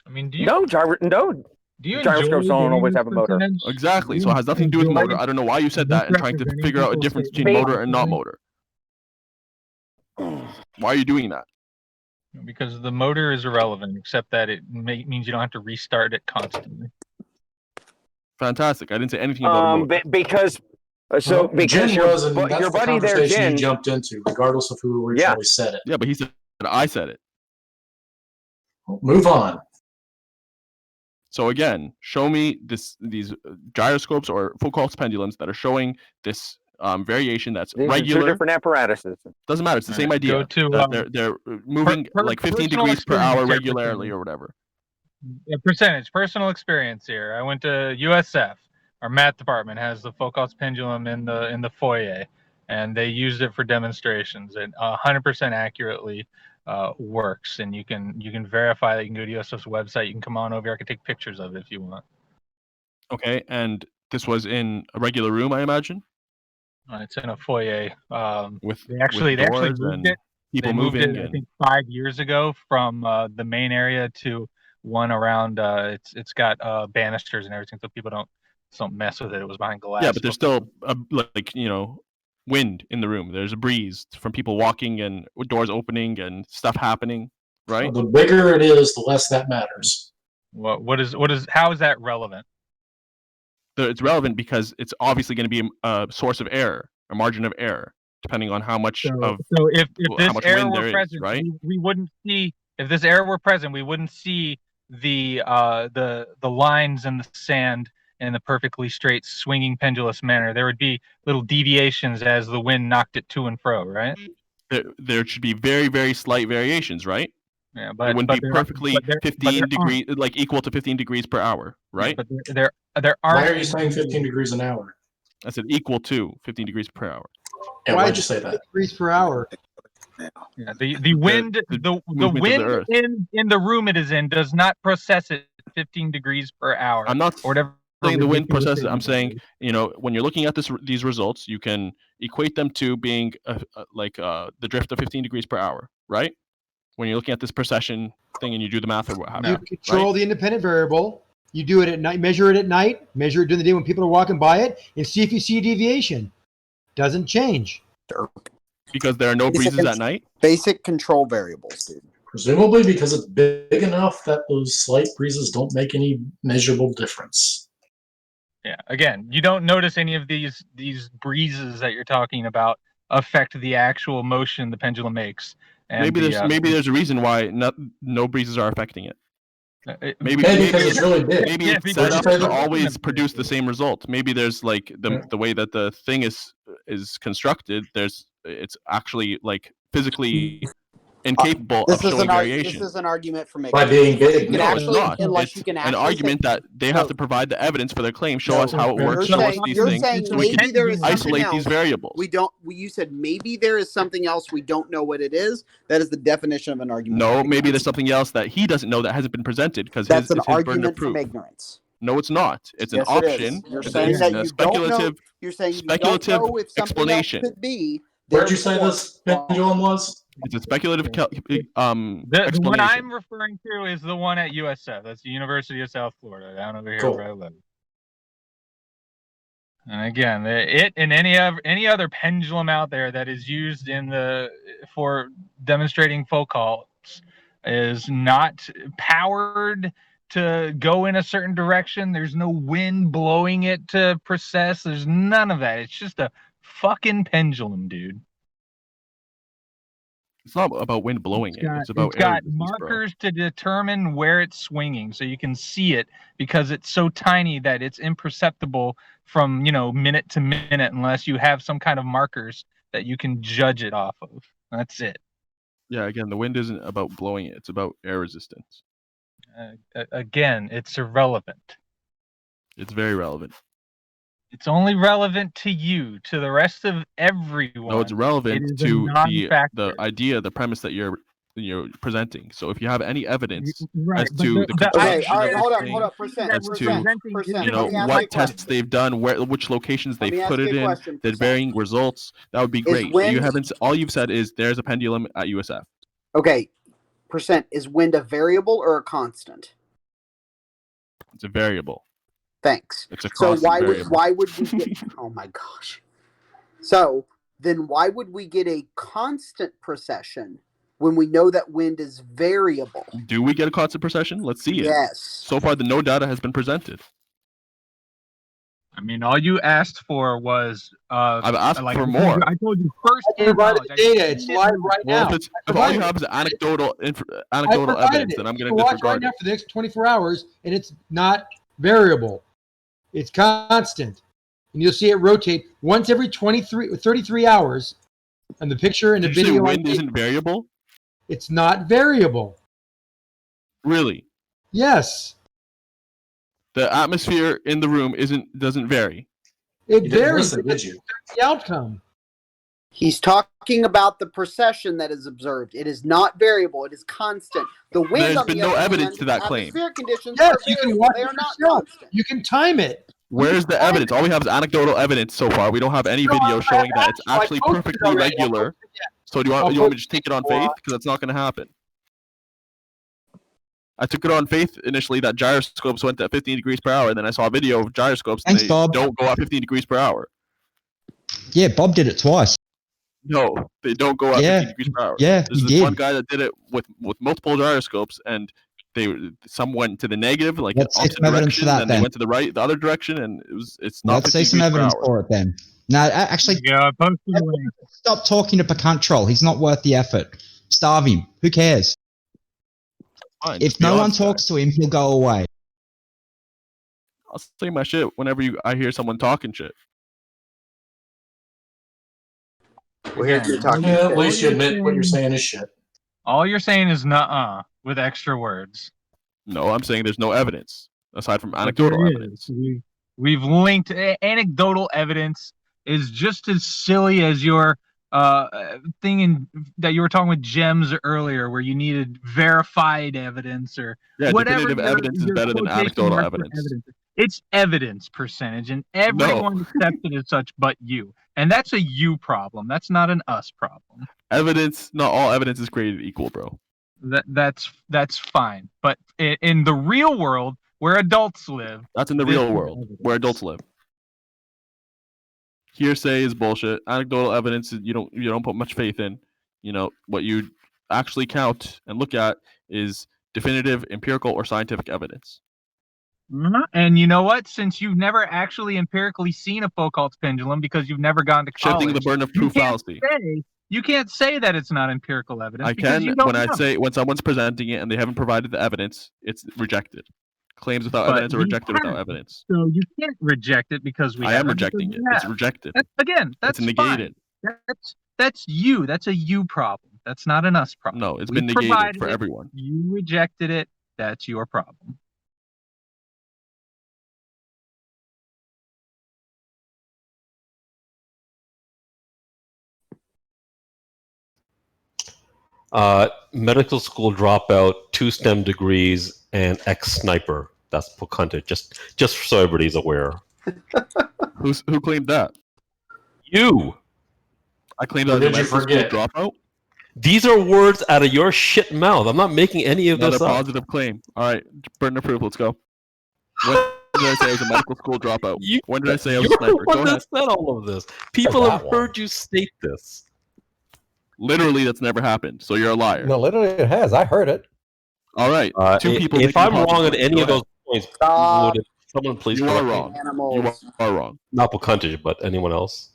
I mean, do you? No, Do you gyroscopes don't always have a motor. Exactly. So it has nothing to do with motor. I don't know why you said that and trying to figure out a difference between motor and not motor. Why are you doing that? Because the motor is irrelevant, except that it means you don't have to restart it constantly. Fantastic. I didn't say anything about a motor. Because Jen was, and that's your the buddy there, conversation Jen, you jumped into, regardless of who originally said it. Yeah, but he said I said it. Move on. So again, show me these gyroscopes or Foucault's pendulums that are showing this variation that's these regular. are two different apparatuses. Doesn't matter. It's the same idea. They're moving like 15 degrees per hour regularly or whatever. Percentage, personal experience here. I went to USF. Our math department has the Foucault's pendulum in the foyer, and they used it for demonstrations. And 100% accurately works. And you can verify that. You can go to USF's website. You can come on over here. I can take pictures of it if you want. Okay, and this was in a regular room, I imagine. It's in a foyer. They with actually doors moved and it. people They moved moving. it, I think 5 years ago from the main area to one around. It's got banisters and everything, so people don't mess with it. It was behind glass. Yeah, but there's still wind in the room. There's a breeze from people walking and doors opening and stuff happening. Right. So the bigger it is, the less that matters. How is that relevant? It's relevant because it's obviously going to be a source of error, a margin of error, depending on how much So if this error wind were there present, is, right? we wouldn't see. If this error were present, we wouldn't see the lines in the sand in the perfectly straight swinging pendulous manner. There would be little deviations as the wind knocked it to and fro, right? There should be very, very slight variations, right? Yeah, it wouldn't be perfectly 15 degrees, like equal to 15 degrees per hour, right? But there aren't. Why are you saying 15 degrees an hour? I said equal to 15 degrees per hour. Yeah, why'd you say that? Degrees per hour. Yeah, the wind the wind in the room it is in does not process it 15 degrees per hour. I'm not or whatever. saying the wind processes. I'm saying, when you're looking at these results, you can equate them to being the drift of 15 degrees per hour, right? When you're looking at this precession thing and you do the math or what have you control the independent variable. You do it at night, measure it at night, measure it during the day when people are walking by it, and see if you see a deviation. Doesn't change. Because there are no breezes at night? Basic control variables, dude. Presumably because it's big enough that those slight breezes don't make any measurable difference. Yeah, again, you don't notice any of these breezes that you're talking about affect the actual motion the pendulum makes. And maybe there's a reason why no breezes are affecting it. Maybe because it's really big. Maybe it's set up to always produce the same result. Maybe there's the way that the thing is constructed. It's actually physically incapable of showing variation. This is an argument for making by being big. No, it's not. It's an argument that they have to provide the evidence for their claim. Show us how it works. Show us these things. So we can isolate these variables. You said maybe there is something else we don't know what it is. That is the definition of an argument. No, maybe there's something else that he doesn't know that hasn't been presented because that's his an burden of argument proof. from ignorance. No, it's not. It's an Yes, it is. option. You're It's saying that a you don't know. speculative. You're saying you don't Speculative know if something else explanation. could be. Where'd you say therefore this pendulum was? It's a speculative The one explanation. I'm referring to is the one at USF. That's the University of South Florida, down over here Cool. where I live. And again, it and any other pendulum out there that is used for demonstrating Foucault's is not powered to go in a certain direction. There's no wind blowing it to precess. There's none of that. It's just a fucking pendulum, dude. It's not about wind blowing it. It's about It's got air resistance, bro. markers to determine where it's swinging, so you can see it because it's so tiny that it's imperceptible from minute to minute unless you have some kind of markers that you can judge it off of. That's it. Yeah, again, the wind isn't about blowing it. It's about air resistance. Again, it's irrelevant. It's very relevant. It's only relevant to you. To the rest of everyone, No, it's relevant it is a to non-factor. the idea, the premise that you're presenting. So if you have any evidence Right, as but to the Okay, construction all right, of hold this up, thing, hold up. Percent, as to percent. Let me ask you a what question. tests they've done, which locations Let they've me put ask it you a in, question, the percent. varying results, that would be great. But you haven't. All you've said is there's a pendulum at USF. Okay, percent. Is wind a variable or a constant? It's a variable. Thanks. It's a So constant variable. why would we get? Oh my gosh. So then why would we get a constant precession when we know that wind is variable? Do we get a constant precession? Let's see it. Yes. So far, no data has been presented. I mean, all you asked for was I've asked like for I told more. you- I told you first. I provided the data. It's live right Well, now. if all you have is anecdotal I anecdotal provided evidence, it. then I'm You going can to watch disregard right now it. for the next 24 hours, and it's not variable. It's constant. And you'll see it rotate once every 33 hours. And the picture and the Did you say video. wind isn't variable? It's not variable. Really? Yes. The atmosphere in the room doesn't vary. It You didn't varies. listen, did you? That's the outcome. He's talking about the precession that is observed. It is not variable. It is constant. The wind, There's on been the no other evidence hand, to that claim. atmospheric conditions Yes, are you can variable. watch They it are not yourself. constant. You can time it. Where's the evidence? All we have is anecdotal evidence so far. We don't have any video showing that it's actually perfectly regular. So do you want me to just take it on faith? Because that's not going to happen. I took it on faith initially that gyroscopes went at 15 degrees per hour, and then I saw a video of gyroscopes and Thanks, they Bob. don't go at 15 degrees per hour. Yeah, Bob did it twice. No, they don't go at 15 degrees per hour. Yeah, There's he this did. one guy that did it with multiple gyroscopes, and some went to the negative, like Let's see opposite some evidence direction, for that and they then. went to the right, the other direction, and it's not. Let's see 15 some degrees per evidence hour. for it then. No, actually, stop talking to Pacantrol. He's not worth the effort. Starve him. Who cares? Fine, If just be no one honest, guys. talks to him, he'll go away. I'll say my shit whenever I hear someone talking shit. We're here to talk Yeah, shit. at least you admit what you're saying is shit. All you're saying is "nuh-uh" with extra words. No, I'm saying there's no evidence aside from anecdotal evidence. We've linked anecdotal evidence is just as silly as your thing that you were talking with Gems earlier, where you needed verified evidence or Yeah, whatever. definitive evidence is better than quotation anecdotal mark for evidence. It's evidence percentage, and everyone accepts it as such, but you. And that's a you problem. That's not an us problem. Evidence, not all evidence is created equal, bro. That's fine. But in the real world, where adults live, That's in the this real is world where adults live. Hearsay is bullshit. Anecdotal evidence you don't put much faith in. You know what you actually count and look at is definitive, empirical, or scientific evidence. And you know what? Since you've never actually empirically seen a Foucault's pendulum because you've never gone to college, Shifting the burden of proof fallacy. You can't say that it's not empirical evidence. I because can you don't when I know. say when someone's presenting it and they haven't provided the evidence, it's rejected. Claims without But evidence are we rejected without haven't. evidence. So you can't reject it because we. I am haven't, rejecting because it. we It's have. rejected. That's It's negated. fine. That's you. That's a you problem. That's not an us problem. No, it's We been negated provided for it, everyone. You rejected it. That's your problem. Medical school dropout, 2 STEM degrees, and ex-sniper. That's Pocahontas. Just so everybody's aware. Who claimed that? You. I claimed Or that did as you a medical forget? school dropout. These are words out of your shit mouth. I'm not making any of Another this up. positive claim. All right, burden of proof. Let's go. When did I say I was a medical school dropout? When did I say I was a You're sniper? the one Go that ahead. said all of this. People have heard you state this. Literally, that's never happened. So you're a liar. No, literally it has. I heard it. All right, two people. If making a I'm positive wrong on claim. any Go of those ahead. points, Stop. would someone please You are correct me? wrong. Animals. You are wrong. Not Pocahontas, but anyone else.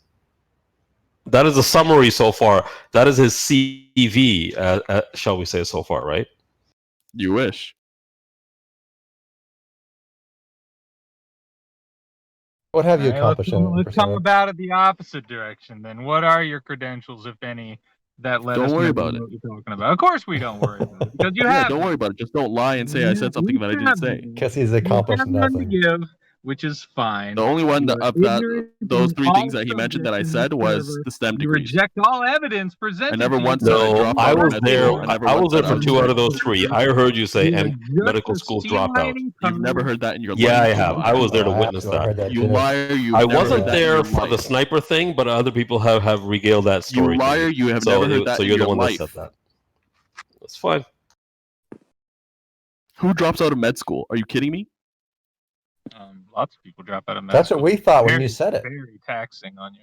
That is a summary so far. That is his CV, shall we say so far, right? You wish. What have you All right, accomplished? in let's come percentage? about it the opposite direction then. What are your credentials, if any, that let Don't us worry know about it. what you're talking about? Of course we don't worry about it, because you Yeah, have don't them. worry about it. Just don't lie and say I said something that I didn't say. Because he's You accomplished have none to nothing. give, which is fine. The only one You are of that ignorant those in three all things that he mentioned that I subjects said in was whatsoever. the STEM You degrees. reject all evidence presented I never to you. once said I No, dropped I out of was med there. school. I never I once was there said I for was a 2 out of sniper. those 3. I heard you say, You are and medical just a school dropout. sea-mining You've never code. heard that in your Yeah, life. I have. I was there to I have witness to. I heard that. that You too. liar. You've I never wasn't heard that in there your for the life. sniper thing, but other people have regaled that You story. to liar. me. You have So, never heard that so in you're the your one life. that said that. That's fine. Who drops out of med school? Are you kidding me? Lots of people drop out of med That's school. what we thought when Very, you said it. Very taxing on you.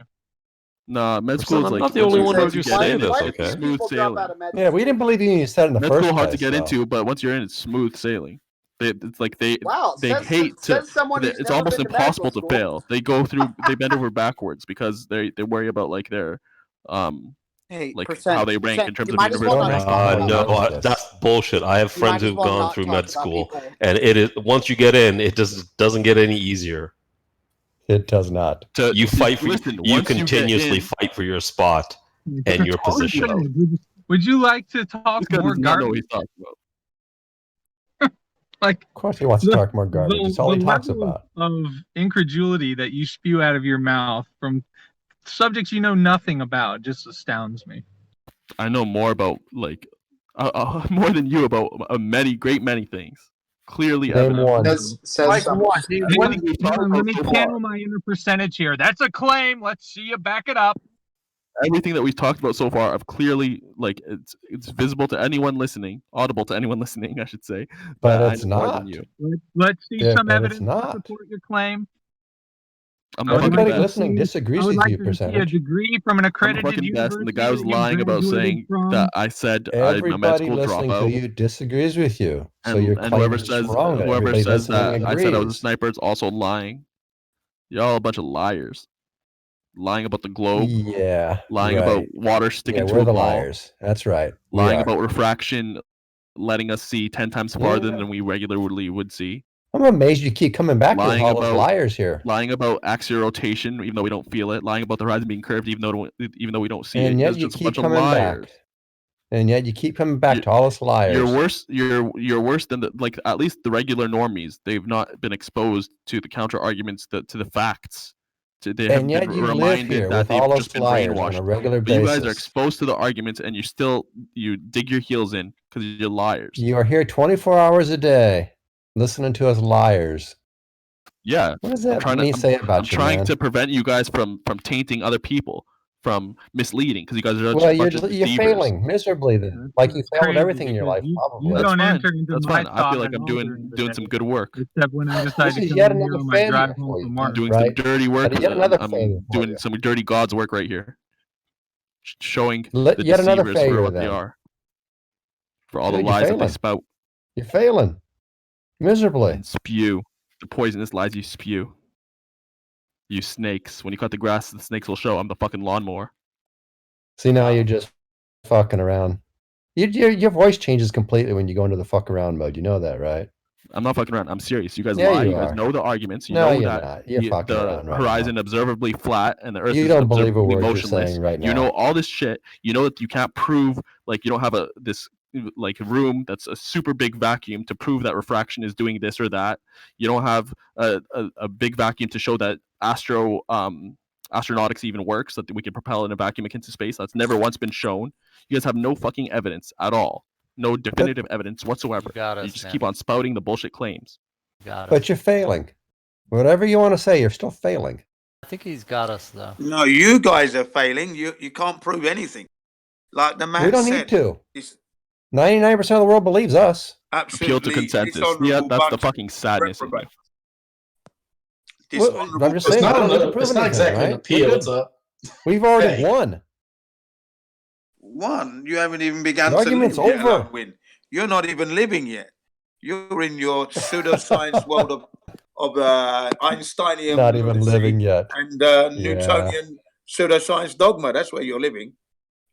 Nah, med Percent, school is I'm like not the once only you one start who to would get say in, this, it's okay? like smooth People drop sailing. out of med Yeah, we didn't believe you when you said it in the Med first school hard place. to get so. into, but once you're in, it's smooth sailing. It's like Wow, they says, hate to. says someone who's It's never almost been to impossible medical to school. fail. They go through. They bend over backwards because they worry about like their Hey, like percent, how they rank percent. in terms You of might as well university not ranking. talk about No, medical. that's bullshit. I have You might friends as who've well gone not through talk med about school, people. and it is once you get in, it just doesn't get any easier. It does not. You fight for listen, you once you get continuously in- fight for your spot and your position. Would you like to talk This guy more does not know what garbage? he's talking about. Like, Of course, he wants to talk more garbage. It's all he talks level about. of incredulity that you spew out of your mouth from subjects you know nothing about just astounds me. I know more about like more than you about many things. Clearly Name evident. one. Says Like someone. what? Hey, Everything we've talked let about me so far. channel my inner percentage here. That's a claim. Let's see you back it up. Everything that we've talked about so far, I've clearly like it's visible to anyone listening, audible to anyone listening, I should say. But that it's I know more than not. you. Let's see Yeah, some but it's evidence to not. support your claim. I'm the Everybody fucking best. listening disagrees I would with like you, to see a percentage. degree from an I'm the accredited fucking best, and the university guy was that you lying about graduated saying from. that I said I'm a med Everybody school listening to dropout. you disagrees with you. So And your and claim whoever is says wrong. That whoever everybody says listening that I said I was a agrees. sniper is also lying. Y'all a bunch of liars. Lying about the globe. Yeah. Lying right. about water sticking Yeah, to we're a the ball. liars. That's right. We Lying are. about refraction, letting us see 10 times farther than we regularly would see. I'm amazed you keep coming back with Lying all those about liars here. lying about axial rotation, even though we don't feel it. Lying about the horizon being curved, even though we don't see it. And You yet guys are you just a keep bunch of coming liars. back. And yet you keep coming back to all those liars. You're worse. You're worse than the like. At least the regular normies, they've not been exposed to the counter arguments, to the facts. They have And yet been you live reminded here that with they've all those just been liars on brainwashed. a regular But you guys are basis. exposed to the arguments, and you dig your heels in because you're liars. You are here 24 hours a day listening to us liars. Yeah. What does that say about I'm you, trying man? to prevent you guys from tainting other people, from misleading, because you guys are Well, a bunch of you're deceivers. failing miserably then. Like you failed at everything in your life, probably. You That's don't fine. enter into That's my fine. I thought feel like at I'm all during the doing day, some good work. except when I decide This to is come yet in here another on my failure drive home for you, from man, work. Doing right? some dirty work. Yet another I'm failure for doing you. some dirty God's work right here, showing Yet the another deceivers for failure what they then. are, for all the Dude, you're lies that they failing. spout You're failing miserably. and spew, the poisonous lies you spew. You snakes. When you cut the grass, the snakes will show. I'm the fucking lawnmower. See, now you're just fucking around. Your voice changes completely when you go into the fuck around mode. You know that, right? I'm not fucking around. I'm serious. You guys Yeah, lie. you You guys are. know the arguments. You No, know you're that not. You're fucking the around right horizon observably flat and the Earth You is don't believe a observably word you're motionless. saying right You know now. all this shit. You know that you can't prove, like, you don't have this like room that's a super big vacuum to prove that refraction is doing this or that. You don't have a big vacuum to show that astronautics even works, that we can propel in a vacuum into space. That's never once been shown. You guys have no fucking evidence at all. No definitive evidence whatsoever. got You us, just man. keep on spouting the bullshit claims. But you're failing. Whatever you want to say, you're still failing. I think he's got us though. No, you guys are failing. You can't prove anything. Like the man We don't said, need to. it's 99% of the world believes us. absolutely Appeal to consensus. dishonorable Yeah, that's the bunch fucking sadness in reprobate. it. Well, I'm just saying, It's we don't not, need to prove it's not anything, exactly an right? appeal. We're It's good. a We've already Hey. won. One, you haven't even begun The to argument's live yet, over. alone win. You're not even living yet. You're in your pseudoscience world of Einsteinian Not even lunacy living yet. and Yeah. Newtonian pseudoscience dogma. That's where you're living.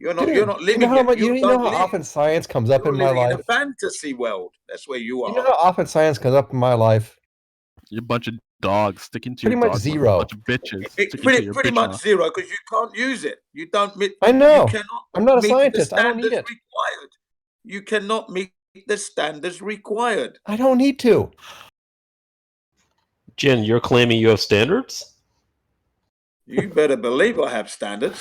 You're not. Dude, You're not living you know how, yet. you know how often science comes up You're in my living in life? a fantasy world. That's where you are. You know how often science comes up in my life? You're a bunch of dogs sticking to Pretty your much dogma. zero. Bunch of bitches sticking to Pretty, your pretty bitch much mouth. zero because you can't use it. You don't meet. I know. You cannot I'm not a meet scientist. the I don't need standards it. required. You cannot meet the standards required. I don't need to. Jen, you're claiming you have standards? You better believe I have standards.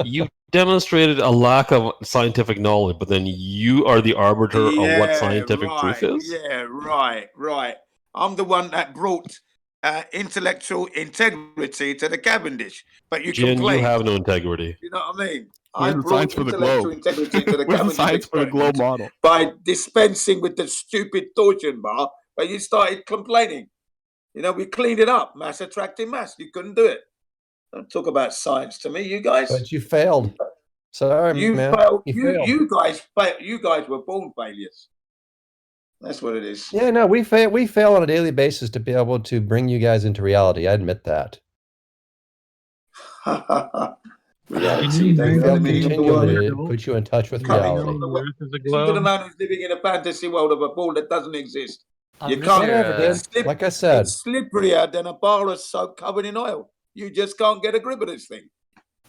You demonstrated a lack of scientific knowledge, but then you are the arbiter of what scientific truth is? Yeah, right. I'm the one that brought intellectual integrity to the Cavendish, but you Jen, complain. you have no integrity. You know what I mean? Where's I the brought science for the intellectual globe? integrity to the Where's the Cavendish science for the globe experiment model? by dispensing with the stupid torsion bar, but you started complaining. You know, we cleaned it up, mass attracting mass. You couldn't do it. Don't talk about science to me, you guys. But you failed. Sorry, You man. failed. You failed. You guys were born failures. That's what it is. Yeah, no, we fail on a daily basis to be able to bring you guys into reality. I admit that. Reality. We They fail are the meaning of the world. continually to put you in touch with Coming reality. from the world. Listen to the man who's living in a fantasy world of a ball that doesn't exist. I'm You just can't. here, Whatever, dude. Like I said. It's slipperier than a bar of soap covered in oil. You just can't get a grip of this thing.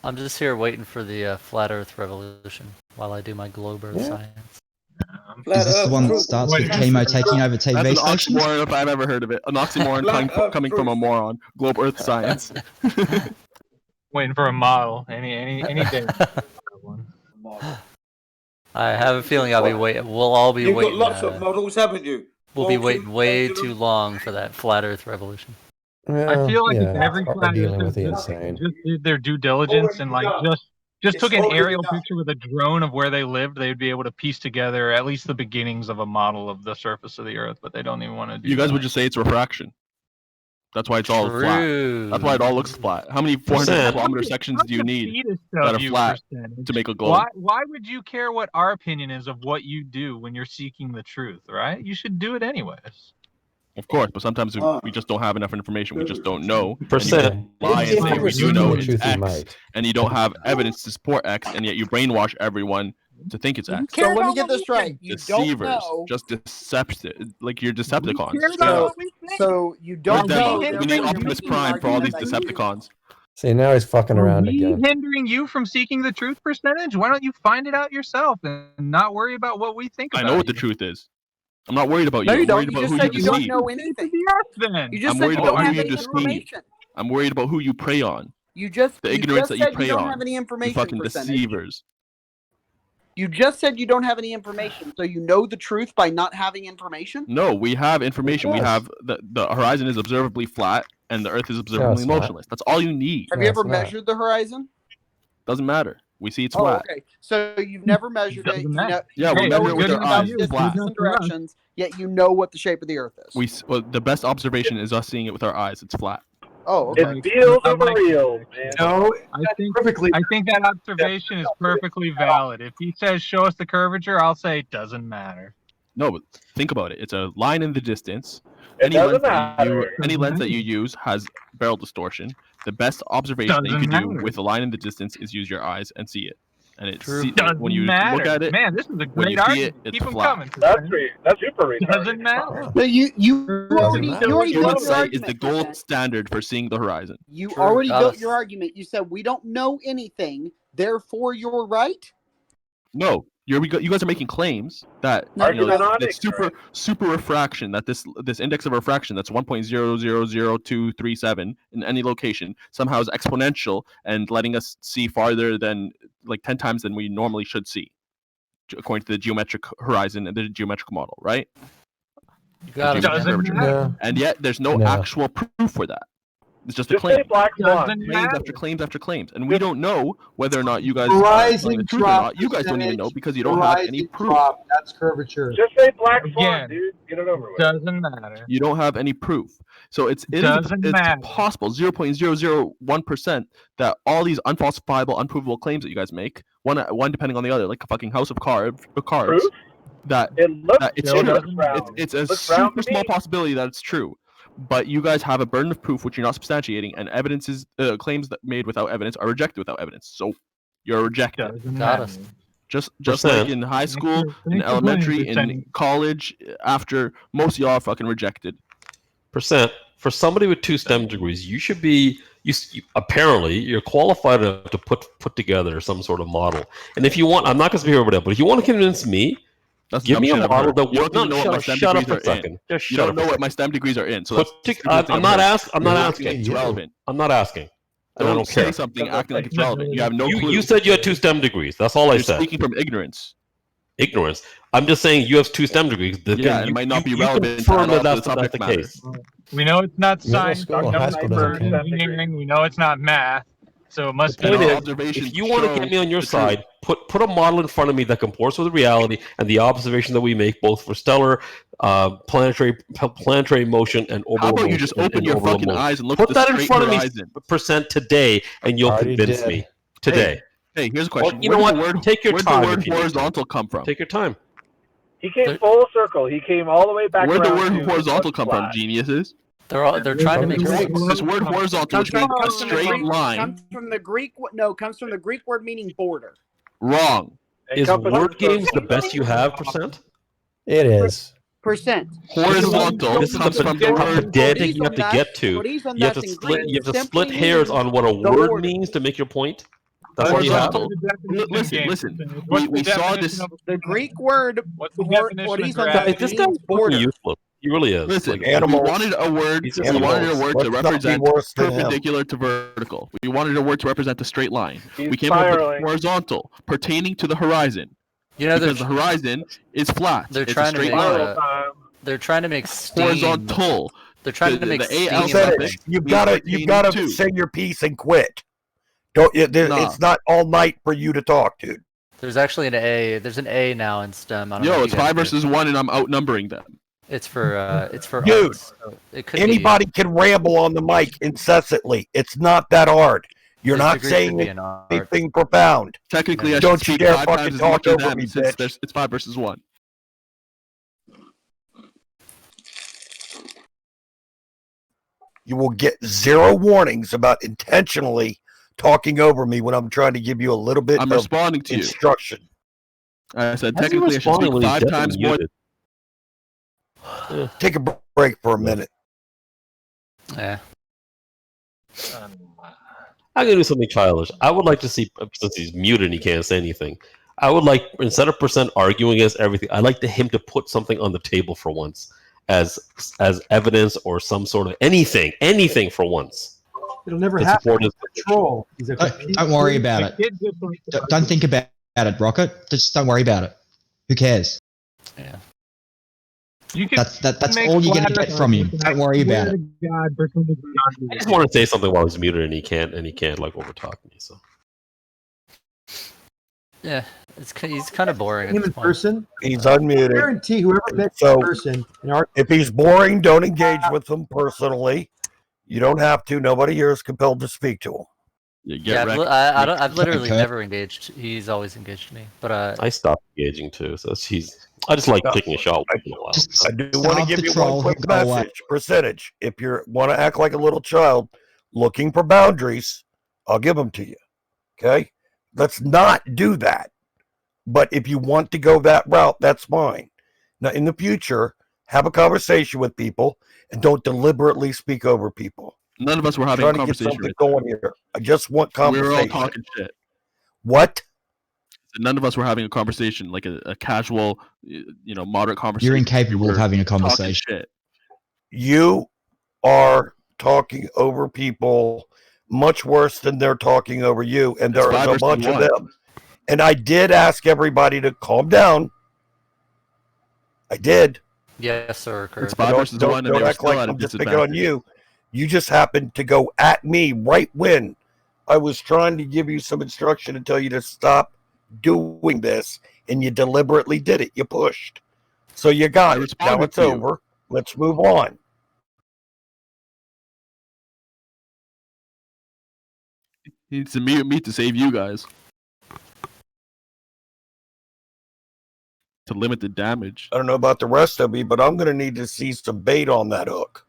I'm just here waiting for the flat Earth revolution while I do my globe Earth science. Is this the one that starts with chemo taking over TV That's an stations? oxymoron if I've ever heard of it. An oxymoron coming from a moron. Globe Earth science. Waiting for a model any day. I have a feeling I'll be waiting. We'll all be You've waiting. got lots of models, haven't you? We'll be waiting way too long for that flat Earth revolution. I feel like if yeah, every we're flat dealing earther with the just insane. did their due diligence and like just took an aerial picture with a drone of where they lived, they would be able to piece together at least the beginnings of a model of the surface of the Earth. But they don't even want to do. You guys that. would just say it's refraction. That's why it's all flat. That's why it all looks flat. How many 400 kilometer sections do you need that are flat to make a globe? Why would you care what our opinion is of what you do when you're seeking the truth, right? You should do it anyways. Of course, but sometimes we just don't have enough information. We just don't know. Percent. And you lie and If say you were you seeking know the it's truth, you X, might. and you don't have evidence to support X, and yet you brainwash everyone to think it's X. So let me get this right. You don't Deceivers, know. just deceptive, like you're Decepticons. care straight about up. what we think. So you don't We're know. demos. We need therefore you're Optimus making an Prime for all these argument that you- Decepticons. See, now he's fucking Are around we again. hindering you from seeking the truth, percentage? Why don't you find it out yourself and not worry about what we think I about know what the you? truth is. I'm not worried about No, you. you I'm don't. worried You about just who you said you don't deceive. know anything. Then. You just I'm said worried you about don't who have you any deceive. information. I'm worried about who you prey on. You just The ignorance that you said prey you don't on. have any You information. fucking percentage. deceivers. You just said you don't have any information, so you know the truth by not having information. No, we have information. We Yes. have the horizon is observably flat and the Earth is observably it's not. motionless. That's all you need. Have you ever measured the horizon? Doesn't matter. We see it's Oh, flat. okay. So you've never measured it. You know, Yeah, we you know measure it with everything our about eyes. It's flat. distances and directions, yet you know what the shape of the Earth is. Well, the best observation is us seeing it with our eyes. It's flat. Oh, okay. It feels real, man. No, I think that observation is perfectly valid. If he says show us the curvature, I'll say it doesn't matter. No, but think about it. It's a line in the distance. It doesn't matter. Any lens that you use has barrel distortion. The best observation that you Doesn't can do matter. with a line in the distance is use your eyes and see it. And it's Doesn't when you matter. look at it, Man, this is a when great you see argument. it, it's Keep them flat. coming. That's super retarded. Doesn't matter. No, you already Human built your sight is the argument. gold standard for seeing the horizon. You already built your argument. You said we don't know anything, therefore you're right. No, you guys are making claims that it's super refraction, that this index of refraction that's 1.000237 in any location somehow is exponential and letting us see farther than like 10 times than we normally should see, according to the geometric horizon and the geometric model, right? You got Due it. to man. curvature. No. And yet there's no No. actual proof for that. It's just a Just claim. say black swan. Claims after claims after claims, and we don't know whether or not you guys are telling the Rising truth or drop not. You guys don't even know percentage, because you don't have any rising proof. drop, that's curvature. Just say black swan, Again, dude. Get it over with. Doesn't matter. You don't have any proof. So it's Doesn't matter. possible 0.001% that all these unfalsifiable, unprovable claims that you guys make, one depending on the other, like a fucking house of cards, Proof? that it's Still true. doesn't round. It's a Looks round super to small me. possibility that it's true. But you guys have a burden of proof which you're not substantiating, and claims that made without evidence are rejected without evidence. So you're rejected. Got us. Just Percent. like in high school, in Thanks for elementary, playing, in college, after most of y'all are fucking rejected. Percent. For somebody with 2 STEM degrees, you should be. Apparently, you're qualified enough to put together some sort of model. And if you want, I'm not going to speak over that, but if you want to convince me, That's give dumb me a shit I've model heard. that You works. don't even know what my STEM Shut up degrees for a are in. second. Just You shut don't up know for a what second. my STEM degrees are in. So Put that's to- I'm not asking. I'm not asking. It's relevant. I'm not asking. And I Don't don't say care. something acting like it's relevant. You have no clue. You said you had 2 STEM degrees. That's all I You're said. speaking from ignorance. Ignorance. I'm just saying you have 2 STEM degrees. Yeah, it might not be relevant confirm at that all that's to the the subject matter. case. We know it's not Middle science. school We and know high it's school not doesn't count. engineering. We know it's not math. So it must The be. point is, observations if you want to show get me on your the truth. side, put a model in front of me that comports with reality and the observation that we make, both for stellar, planetary motion and orbital motion. How about you just open your orbital fucking motion. eyes and look Put at the that in straight front of horizon? me percent today, and you'll Already convince did. me today. Hey, here's a question. Well, you know Where what? did the word, Take your where time did the if word you need to. horizontal come from? Take your time. He came full circle. He came all the way back Where did the around word to horizontal come from, flat. geniuses? They're trying to make This word horizontal, which means a straight line. Comes from the Greek. No, comes from the Greek word meaning border. Wrong. Is word games the best you have, percent? It is. Percent. Horizontal This is comes from the how word. pedantic you have to get to. Reason You have to that's in split. Greek You have to simply split hairs means on what a the word border. means to make your point. That's all you have. Horizontal. Listen. We saw this. The Greek word What's the definition of horizontal gravity? This guy's means fucking border. useless. He really is. Listen, Like, we wanted a word. He's We just wanted a animals. word Let's to not be represent worse than him. perpendicular to vertical. We wanted a word to represent a straight line. He's We came up spiraling. with horizontal, pertaining to the horizon. You know, Because the horizon is flat. they're It's a trying to straight make line. they're trying to make steam. Horizontal. They're trying to make the steam. AL Percentage. suffix You've means got to pertaining to. say your piece and quit. Don't. Nah. It's not all night for you to talk, dude. There's actually an A. There's an A now in STEM. I don't know Yo, if it's you guys 5 do. versus 1, and I'm outnumbering them. It's for Dude, arts, so it could anybody can ramble on the mic incessantly. It's not that hard. You're His not degree saying should be in art. anything profound. Technically, I should Don't you speak dare 5 fucking times as talk much as over them me, since bitch. it's 5 versus 1. You will get 0 warnings about intentionally talking over me when I'm trying to give you a little bit I'm of responding to you. instruction. I said How's he technically I should responding speak when he's 5 definitely times more. muted? Take a break for a minute. Yeah. I'm gonna do something childish. I would like to see, since he's muted and he can't say anything, I would like, instead of percent arguing against everything, I'd like him to put something on the table for once as evidence or some sort of anything for once. It'll never to happen. support his Control. He's a Don't worry about it. Don't think about it, Rocket. Just don't worry about it. Who cares? Yeah. You can That's make all you're gonna flat get from him. Don't worry about it. God, I just want to say something while he's muted and he can't like overtalk me. So Yeah, he's kind of boring. At Him this in point. person. He's I unmuted. guarantee whoever met So, in person in our if he's boring, don't engage with him personally. You don't have to. Nobody here is compelled to speak to him. Yeah, I've literally never engaged. He's always engaged me, but I stopped engaging too. So I just like taking a shot once in a while. I do want to give you one quick message. Percentage. If you want to act like a little child looking for boundaries, I'll give them to you. Okay? Let's not do that. But if you want to go that route, that's fine. Now, in the future, have a conversation with people and don't deliberately speak over people. None of us were having a conversation. Get going here. I just want conversation. We were all talking shit. What? None of us were having a conversation, like a casual, moderate conversation. You're incapable of having a conversation. Shit. You are talking over people much worse than they're talking over you, and there is a bunch of them. And I did ask everybody to calm down. I did. Yes, sir. It's Kurt. 5 versus 1, and they Don't were act still like at a I'm just picking on disadvantage. you. You just happened to go at me right when I was trying to give you some instruction and tell you to stop doing this, and you deliberately did it. You pushed. So you got it. Now responded it's to you. over. Let's move on. He needs to mute me to save you guys. To limit the damage. I don't know about the rest of you, but I'm going to need to see some bait on that hook.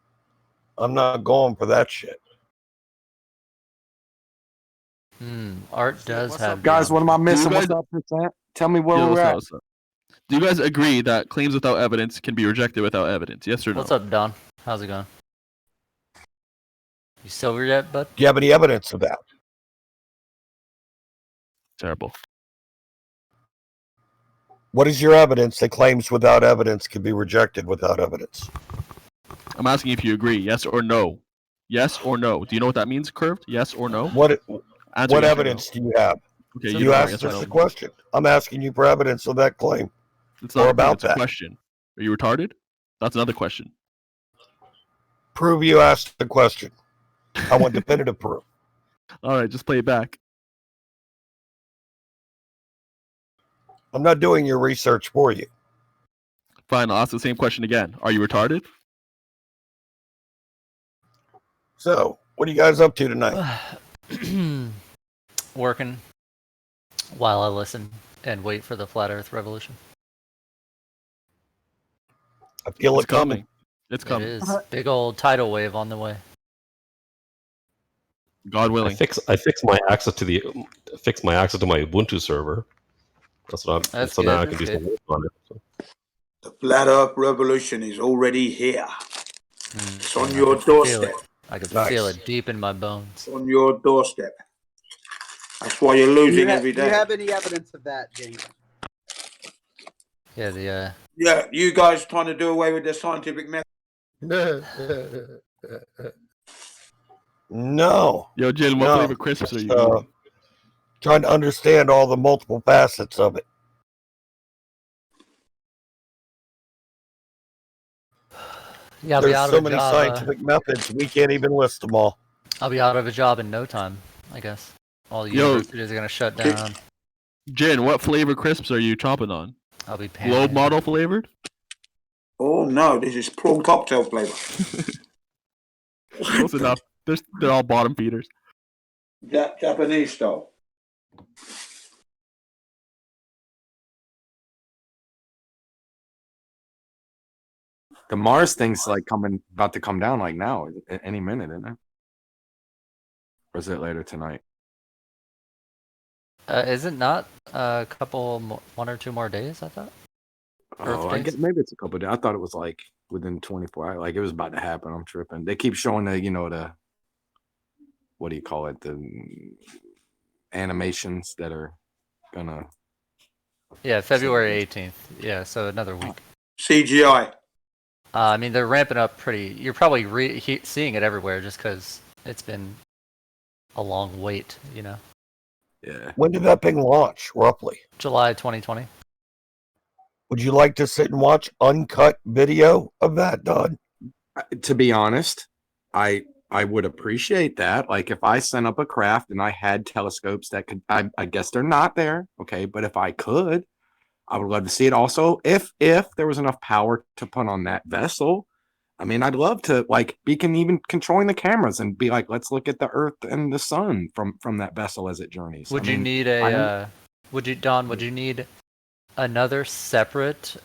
I'm not going for that shit. Art does have. Guys, what am I missing? guys- What's up, percent? Tell me where Yo, we're what's up, at. what's up? Do you guys agree that claims without evidence can be rejected without evidence? Yes or no? What's up, Don? How's it going? You sober yet, bud? Do you have any evidence of that? Terrible. What is your evidence that claims without evidence can be rejected without evidence? I'm asking if you agree. Yes or no? Yes or no? Do you know what that means, Curved? Yes or no? What Answer yes or evidence do you have? Okay, you you don't asked yes or us no. the question. I'm asking you for evidence of that claim. It's not or a claim, about it's a that. question. Are you retarded? That's another question. Prove you asked the question. I want definitive proof. All right, just play it back. I'm not doing your research for you. Fine, I'll ask the same question again. Are you retarded? So, what are you guys up to tonight? Working while I listen and wait for the flat Earth revolution. I feel It's it coming. It's coming. It is. Big old tidal wave on the way. God willing. I fix my access to my Ubuntu server. That's what I'm. That's so good, now I that's can do good. some work on it. So. The flat Earth revolution is already here. It's on I your can feel doorstep. it. I can feel it deep in my bones. On your doorstep. That's why you're losing every Do you day. have any evidence of that, James? Yeah, Yeah, you guys trying to do away with the scientific method. No. Yo, Jalen, what No. flavor crisps are you Uh, eating? Trying to understand all the multiple facets of it. Yeah, I'll be There's out so of a many job. scientific methods, we can't even list them all. I'll be out of a job in no time, I guess. All the Yo, universities are gonna shut down. Jen, what flavor crisps are you chomping on? I'll be Globe panicking. model flavored? Oh no, this is prawn cocktail flavor. Close enough. They're all bottom feeders. Japanese style. The Mars thing's like about to come down like now, any minute, isn't it? Or is it later tonight? Is it not a couple, 1 or 2 more days? I thought. Oh, I guess maybe it's a couple of days. I thought it was like within 24 hours. Like it was about to happen. I'm tripping. They keep showing the what do you call it? The animations that are gonna. Yeah, February 18th. Yeah, so another week. CGI. I mean, they're ramping up pretty. You're probably seeing it everywhere just because it's been a long wait, you know. Yeah. When did that thing launch, roughly? July 2020. Would you like to sit and watch uncut video of that, Don? To be honest, I would appreciate that. Like if I sent up a craft and I had telescopes that could, I guess they're not there, okay, but if I could, I would love to see it. Also, if there was enough power to put on that vessel, I mean, I'd love to like be even controlling the cameras and be like, let's look at the Earth and the Sun from that vessel as it journeys. Would you need a? Would you need another separate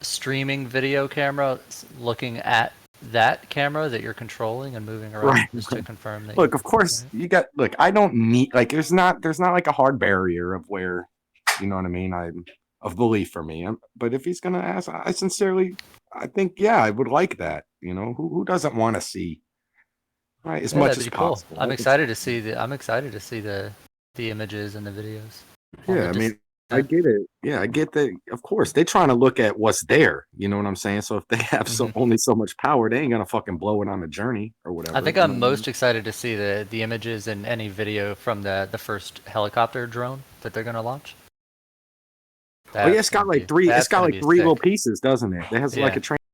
streaming video camera looking at that camera that you're controlling and moving around Right. just to confirm that? Look, of course, you got. Look, I don't need like. There's not like a hard barrier of where, you know what I mean. Of belief for me. But if he's gonna ask, I think yeah, I would like that. You know, who doesn't want to see, right? As much as possible. I'm excited to see the images and the videos. Yeah, I mean, I get it. Yeah, I get that. Of course, they're trying to look at what's there. You know what I'm saying? So if they have only so much power, they ain't gonna fucking blow it on a journey or whatever. I think I'm most excited to see the images and any video from the first helicopter drone that they're gonna launch. Oh yeah, it's got like three. It's got like three little pieces, doesn't it? It has like a